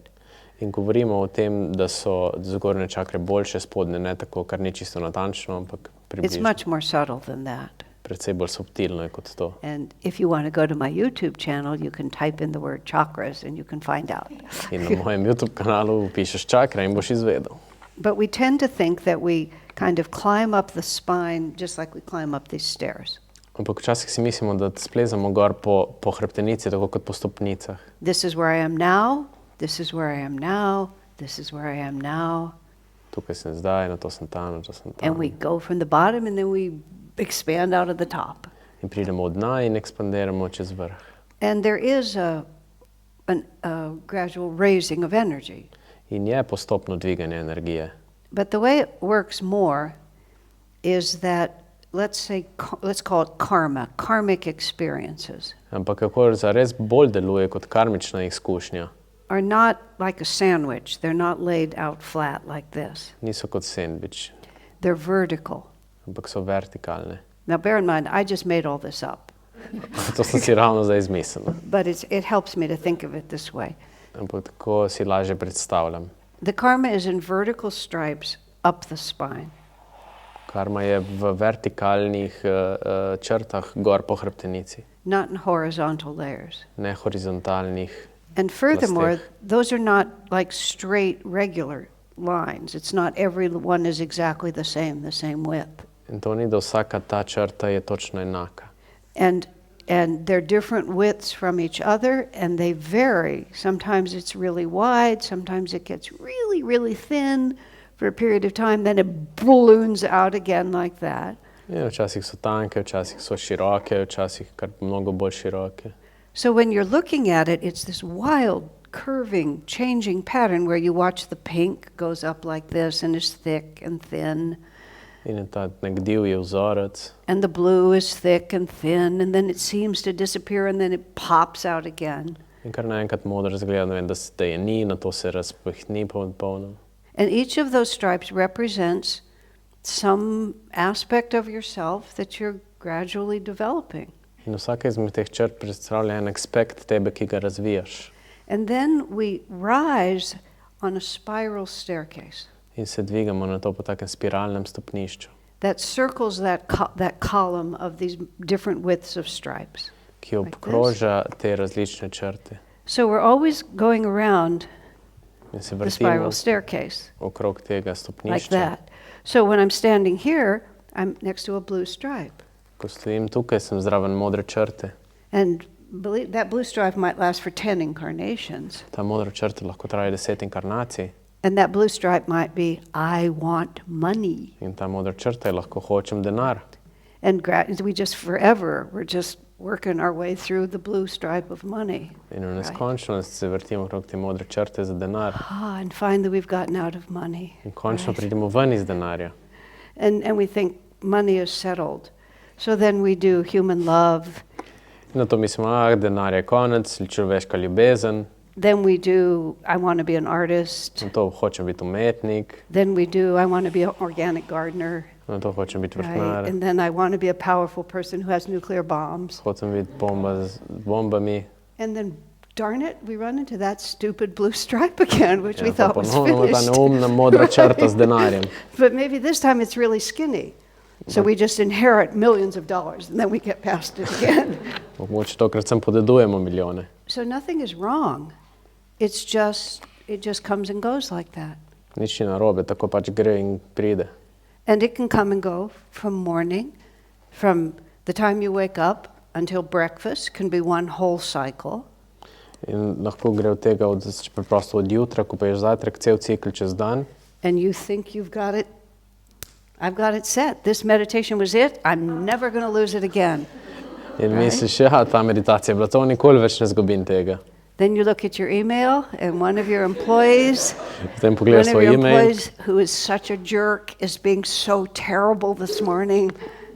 In govorimo o tem, da so zgornje čakre boljše, spodnje ne tako, kar ni čisto natančno, ampak It's približno. much more subtle than that. Predvsej bolj subtilno je kot to. And if you want to go to my YouTube channel, you can type in the word chakras and you can find out. In na mojem YouTube kanalu pišeš čakra in boš izvedel. But we tend to think that we kind of climb up the spine just like we climb up these stairs. Ampak včasih si mislimo, da splezamo gor po hrbtenici, tako kot po stopnicah. This is where I am now, this is where I am now, this is where I am now. Tukaj sem zdaj, na to sem tam, na to sem tam. And we go from the bottom and then we expand out of the top. In pridemo od dna in ekspandiramo čez vrh. And there is a gradual raising of energy. In je postopno dviganje energije. But the way it works more is that, let's call it karma, karmic experiences, Ampak kako zares bolj deluje kot karmična izkušnja, are not like a sandwich. They're not laid out flat like this. niso kot sendvič, They're vertical. ampak so vertikalne. Now bear in mind, I just made all this up, To sem si ravno zdaj izmislil. but it helps me to think of it this way. Ampak tako si lažje predstavljam. The karma is in vertical stripes up the spine. Karma je v vertikalnih črtah gor po hrbtenici, Not in horizontal layers. ne horizontalnih. And furthermore, Plasteh. those are not like straight, regular lines. It's not every one is exactly the same width. In to ni, da vsaka ta črta je točno enaka. And they're different widths from each other, and they vary. Sometimes it's really wide, sometimes it gets really, really thin for a period of time, then it balloons out again like that. Ja, včasih so tanke, včasih so široke, včasih kar mnogo bolj široke. So when you're looking at it, it's this wild, curving, changing pattern where you watch the pink goes up like this and is thick and thin. In je ta nek divji vzorec. And the blue is thick and thin, and then it seems to disappear, and then it pops out again. In kar naenkrat modro zgleda, ne vem, da je ni, na to se razpihni polno. And each of those stripes represents some aspect of yourself that you're gradually developing. In vsaka izmed teh črt predstavlja en aspekt tebe, ki ga razvijaš. And then we rise on a spiral staircase In se dvigamo na to po takem spiralnem stopnišču, that circles that column of these different widths of stripes. ki obkroža te različne črte. So we're always going around In se the vrtimo spiral staircase okrog tega like stopnišča. that. So when I'm standing here, I'm next to a blue stripe. Ko stojim tukaj, sem zraven modre črte. And that blue stripe might last for 10 incarnations. Ta modra črta lahko traja 10 inkarnacij. And that blue stripe might be, I want money. In ta modra črta je lahko hočem denar. And we're just working our way through the blue stripe of money. In v neskončnost se vrtimo okrog te modre črte za denar. And find that we've gotten out of money. In končno pridemo ven iz denarja. And we think money is settled. So then we do human love. In na to mislimo, denar je konec, človeška ljubezen. Then we do, I want to be an artist. Na to hočem biti umetnik. Then we do, I want to be an organic gardener. Na to hočem biti vrtnar. And then I want to be a powerful person who has nuclear bombs. Hočem biti bomba z bombami. And then, darn it, we run into that stupid blue stripe again, which we thought was ponovno ta finished. neumna modra črta z denarjem. But maybe this time it's really skinny. So we just inherit millions of dollars and then we get past it again. Mogoče tokrat sem podedujemo milijone. So nothing is wrong. It just comes and goes like that. Nič ni narobe, tako pač gre in pride. And it can come and go from morning, from the time you wake up until breakfast can be one whole cycle. In lahko gre od tega preprosto od jutra, ko poješ zajtrk, cel cikl čez dan. And you think you've got it, I've got it set. This meditation was it. I'm never going to lose it again. In misliš, ja, ta meditacija je bila to, nikoli več ne zgubim tega. Then you look at your email and one of your employees, Potem pogledaš svoj e-mail, who is such a jerk, is being so terrible this morning.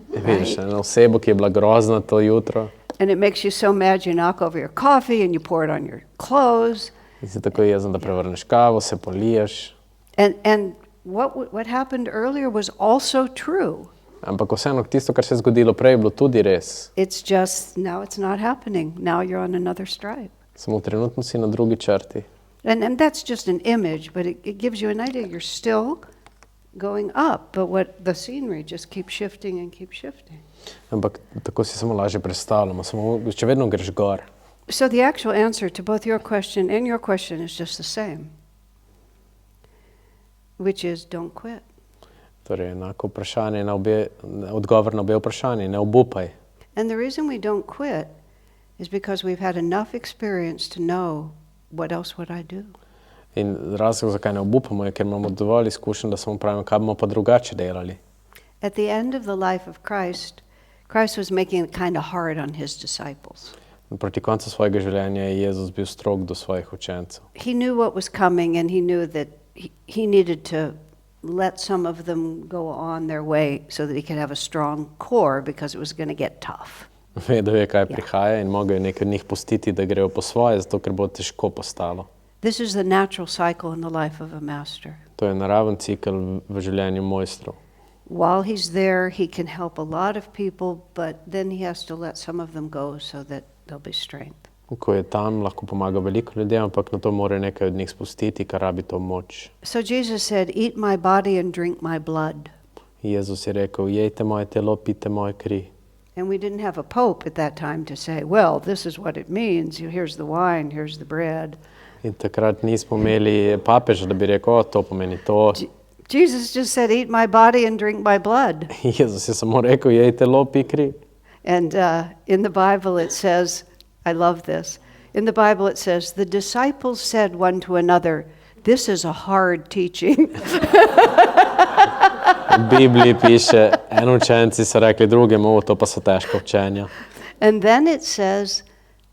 vidiš eno osebo, ki je bila grozna to jutro. And it makes you so mad you knock over your coffee and you pour it on your clothes. In si tako jezen, da prevrneš kavo, se poliješ. And what happened earlier was also true. Ampak vseeno, tisto, kar se je zgodilo prej, je bilo tudi res. It's just, now it's not happening. Now you're on another stripe. Samo trenutno si na drugi črti. And that's just an image, but it gives you an idea. You're still going up, but the scenery just keeps shifting and keeps shifting. Ampak tako si samo lažje predstavljamo, samo če vedno greš gor. So the actual answer to both your question and your question is just the same, which is don't quit. Torej, enako vprašanje na obe, odgovor na obe vprašanje, ne obupaj. And the reason we don't quit is because we've had enough experience to know what else would I do. In razlog, zakaj ne obupamo, je, ker imamo dovolj izkušenj, da samo pravimo, kaj bomo pa drugače delali. At the end of the life of Christ, Christ was making it kind of hard on his disciples. Proti koncu svojega življenja je Jezus bil strog do svojih učencev. He knew what was coming and he knew that he needed to let some of them go on their way so that he could have a strong core because it was going to get tough. Vedel je, kaj prihaja in mogel je nekaj od njih pustiti, da grejo po svoje, zato ker bo težko postalo. This is the natural cycle in the life of a master. To je naraven cikel v življenju mojstrov. While he's there, he can help a lot of people, but then he has to let some of them go so that there'll be strength. Ko je tam, lahko pomaga veliko ljudem, ampak na to mora nekaj od njih spustiti, kar rabi to moč. So Jesus said, eat my body and drink my blood. Jezus je rekel, jejte moje telo, pite moje kri. And we didn't have a pope at that time to say, well, this is what it means. Here's the wine, here's the bread. In takrat nismo imeli papeža, da bi rekel, to pomeni to. Jesus just said, eat my body and drink my blood. Jezus je samo rekel, jej telo, pi kri. And in the Bible it says, I love this, in the Bible it says, the disciples said one to another, this is a hard teaching. V Bibliji piše, eno učenci so rekli drugemu, to pa so težko učenja. And then it says,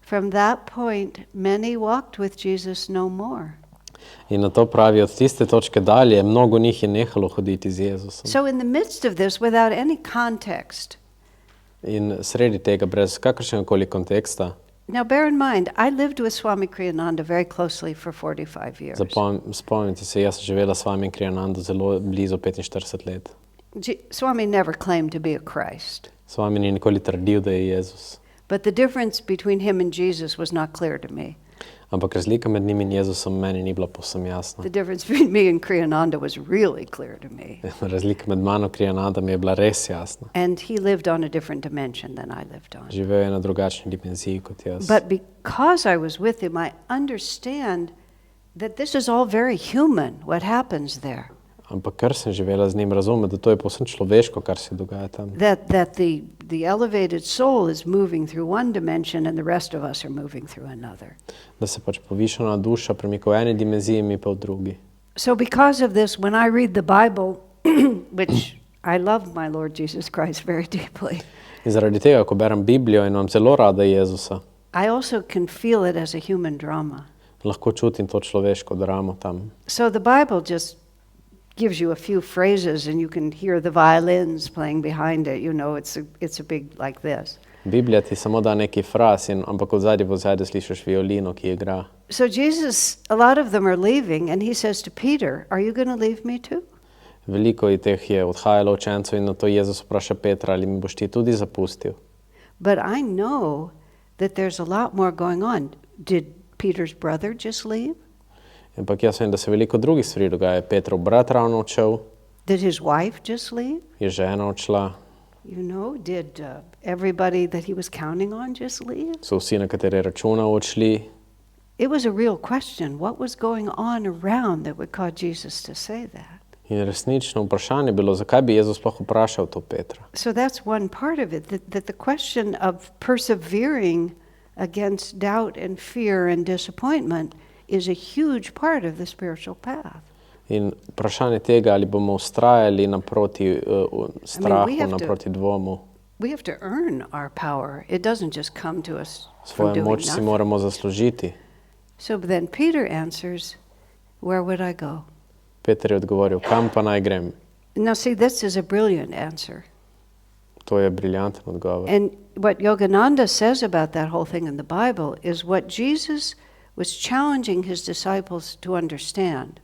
from that point, many walked with Jesus no more. In na to pravi, od tiste točke dalje, mnogo njih je nehalo hoditi z Jezusom. So in the midst of this, without any context, In sredi tega, brez kakršnega koli konteksta, now bear in mind, I lived with Swami Kriyananda very closely for 45 years. spomnite se, jaz sem živela s vami in Kriyanando zelo blizu 45 let. Swami never claimed to be a Christ. S vami ni nikoli trdil, da je Jezus. But the difference between him and Jesus was not clear to me. Ampak razlika med njim in Jezusom meni ni bila povsem jasna. The difference between me and Kriyananda was really clear to me. Razlika med mano in Kriyanandom je bila res jasna. And he lived on a different dimension than I lived on. Živel je na drugačni dimenziji kot jaz. But because I was with him, I understand that this is all very human, what happens there. Ampak ker sem živela z njim, razumem, da to je povsem človeško, kar se dogaja tam. That the elevated soul is moving through one dimension and the rest of us are moving through another. Da se pač povišana duša premika v eni dimenziji, mi pa v drugi. So because of this, when I read the Bible, which I love my Lord Jesus Christ very deeply, In zaradi tega, ko berem Biblijo in imam zelo rada Jezusa, I also can feel it as a human drama. lahko čutim to človeško dramo tam. So the Bible just gives you a few phrases and you can hear the violins playing behind it. You know, it's a big like this. Biblija ti samo da neki fraz, ampak v zadju slišiš violino, ki igra. So Jesus, a lot of them are leaving and he says to Peter, are you going to leave me too? Veliko teh je odhajalo učencev in na to Jezus vpraša Petra, ali mi boš ti tudi zapustil. But I know that there's a lot more going on. Did Peter's brother just leave? Ampak jaz vem, da se veliko drugih stvari dogaja. Petrov brat ravno odšel, Did his wife just leave? je žena odšla, You know, did everybody that he was counting on just leave? so vsi, na katere računal, odšli. It was a real question. What was going on around that would cause Jesus to say that? In resnično vprašanje je bilo, zakaj bi Jezus sploh vprašal to Petra. So that's one part of it, that the question of persevering against doubt and fear and disappointment is a huge part of the spiritual path. In vprašanje tega, ali bomo ustrajali naproti strahu, naproti dvomu. We have to earn our power. It doesn't just come to us from Svojo doing moč si nothing. moramo zaslužiti. So then Peter answers, where would I go? Peter je odgovoril, kam pa naj grem? Now see, this is a brilliant answer. To je briljanten odgovor. And what Yogananda says about that whole thing in the Bible is what Jesus was challenging his disciples to understand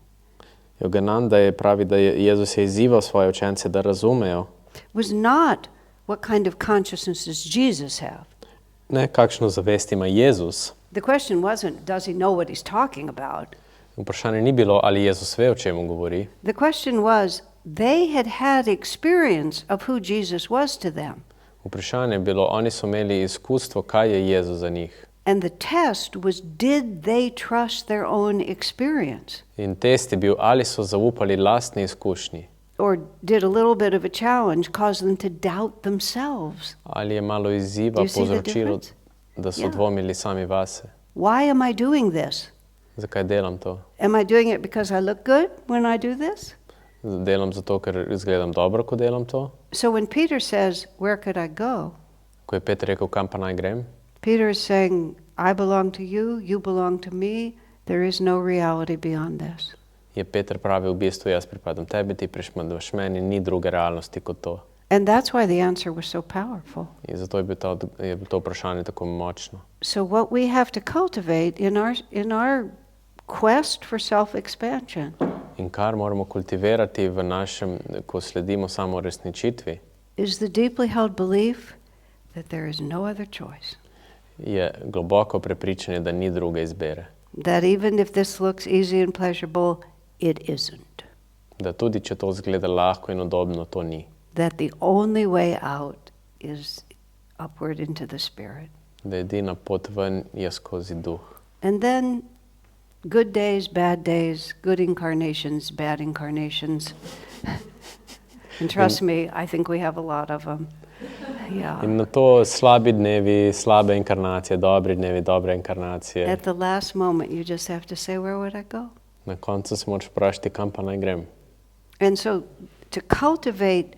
Yogananda je pravi, da je Jezus je izzival svoje učence, da razumejo, was not what kind of consciousness does Jesus have. ne kakšno zavest ima Jezus. The question wasn't, does he know what he's talking about? Vprašanje ni bilo, ali Jezus ve, o čemu govori. The question was, they had had experience of who Jesus was to them. Vprašanje je bilo, oni so imeli izkustvo, kaj je Jezus za njih. And the test was, did they trust their own experience? In test je bil, ali so zaupali lastni izkušnji, Or did a little bit of a challenge cause them to doubt themselves? ali je malo izziva Do you see the povzročilo, difference? da so Yeah. dvomili sami vase. Why am I doing this? Zakaj delam to? Am I doing it because I look good when I do this? Delam zato, ker izgledam dobro, ko delam to. So when Peter says, where could I go? Ko je Peter rekel, kam pa naj grem, Peter is saying, I belong to you, you belong to me, there is no reality beyond this. je Peter pravi, v bistvu jaz pripadam tebi, ti pripadeš meni, ni druge realnosti kot to. And that's why the answer was so powerful. In zato je bilo to vprašanje tako močno. So what we have to cultivate in our quest for self-expansion In kar moramo kultivirati v našem, ko sledimo samo resničitvi, is the deeply held belief that there is no other choice. je globoko prepričanje, da ni druge izbere. That even if this looks easy and pleasurable, it isn't. Da tudi, če to zgleda lahko in udobno, to ni. That the only way out is upward into the spirit. Da edina pot ven je skozi duh. And then good days, good incarnations, bad incarnations. And trust me, I think we have a lot of them. Yeah. In na to slabi dnevi, slabe inkarnacije, dobri dnevi, dobre inkarnacije. At the last moment, you just have to say, where would I go? Na koncu se moraš vprašati, kam pa naj grem. And so to cultivate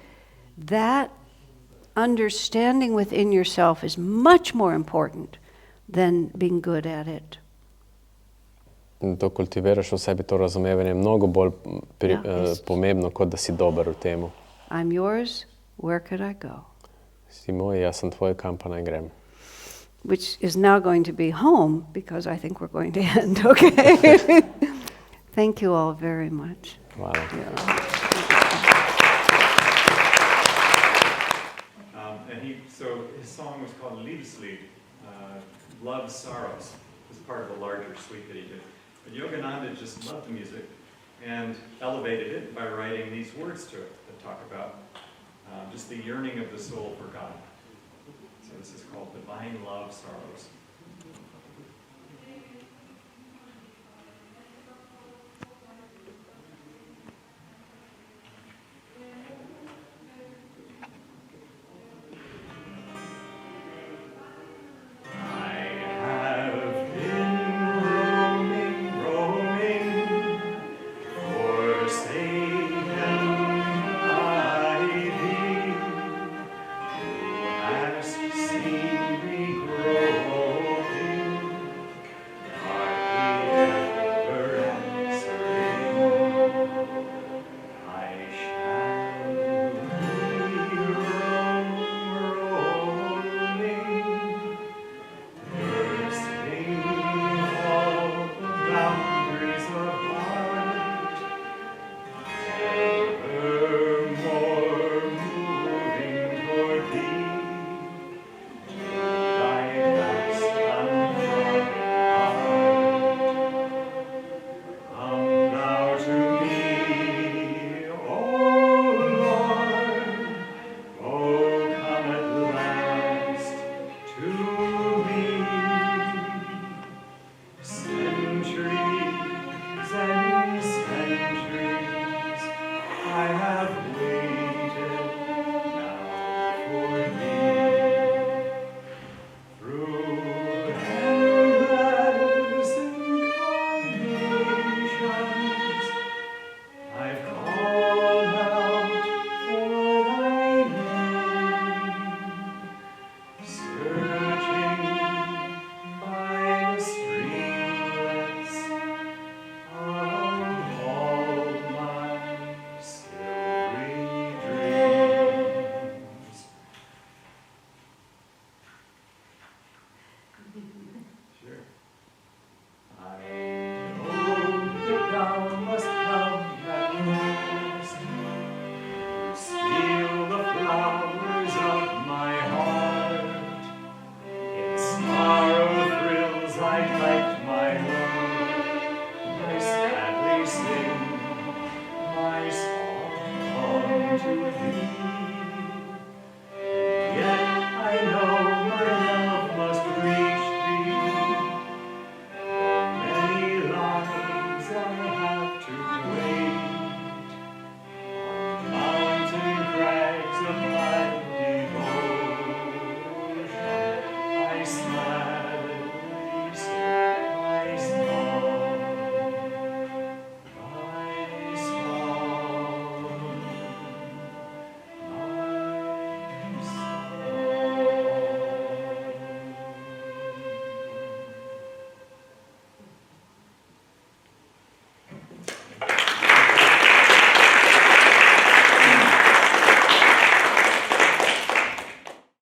that understanding within yourself is much more important than being good at it. In to kultiviraš v sebi, to razumevanje je mnogo bolj pomembno, kot da si dober v temu. I'm yours, where could I go? Si moj, jaz sem tvoj, kam pa naj grem. Which is now going to be home, because I think we're going to end, okay? Thank you all very much. Hvala. So his song was called Liebeslied, Love Sorrows. It was part of a larger suite that he did. But Yogananda just loved the music and elevated it by writing these words to it that talk about just the yearning of the soul for God. So this is called Divine Love Sorrows.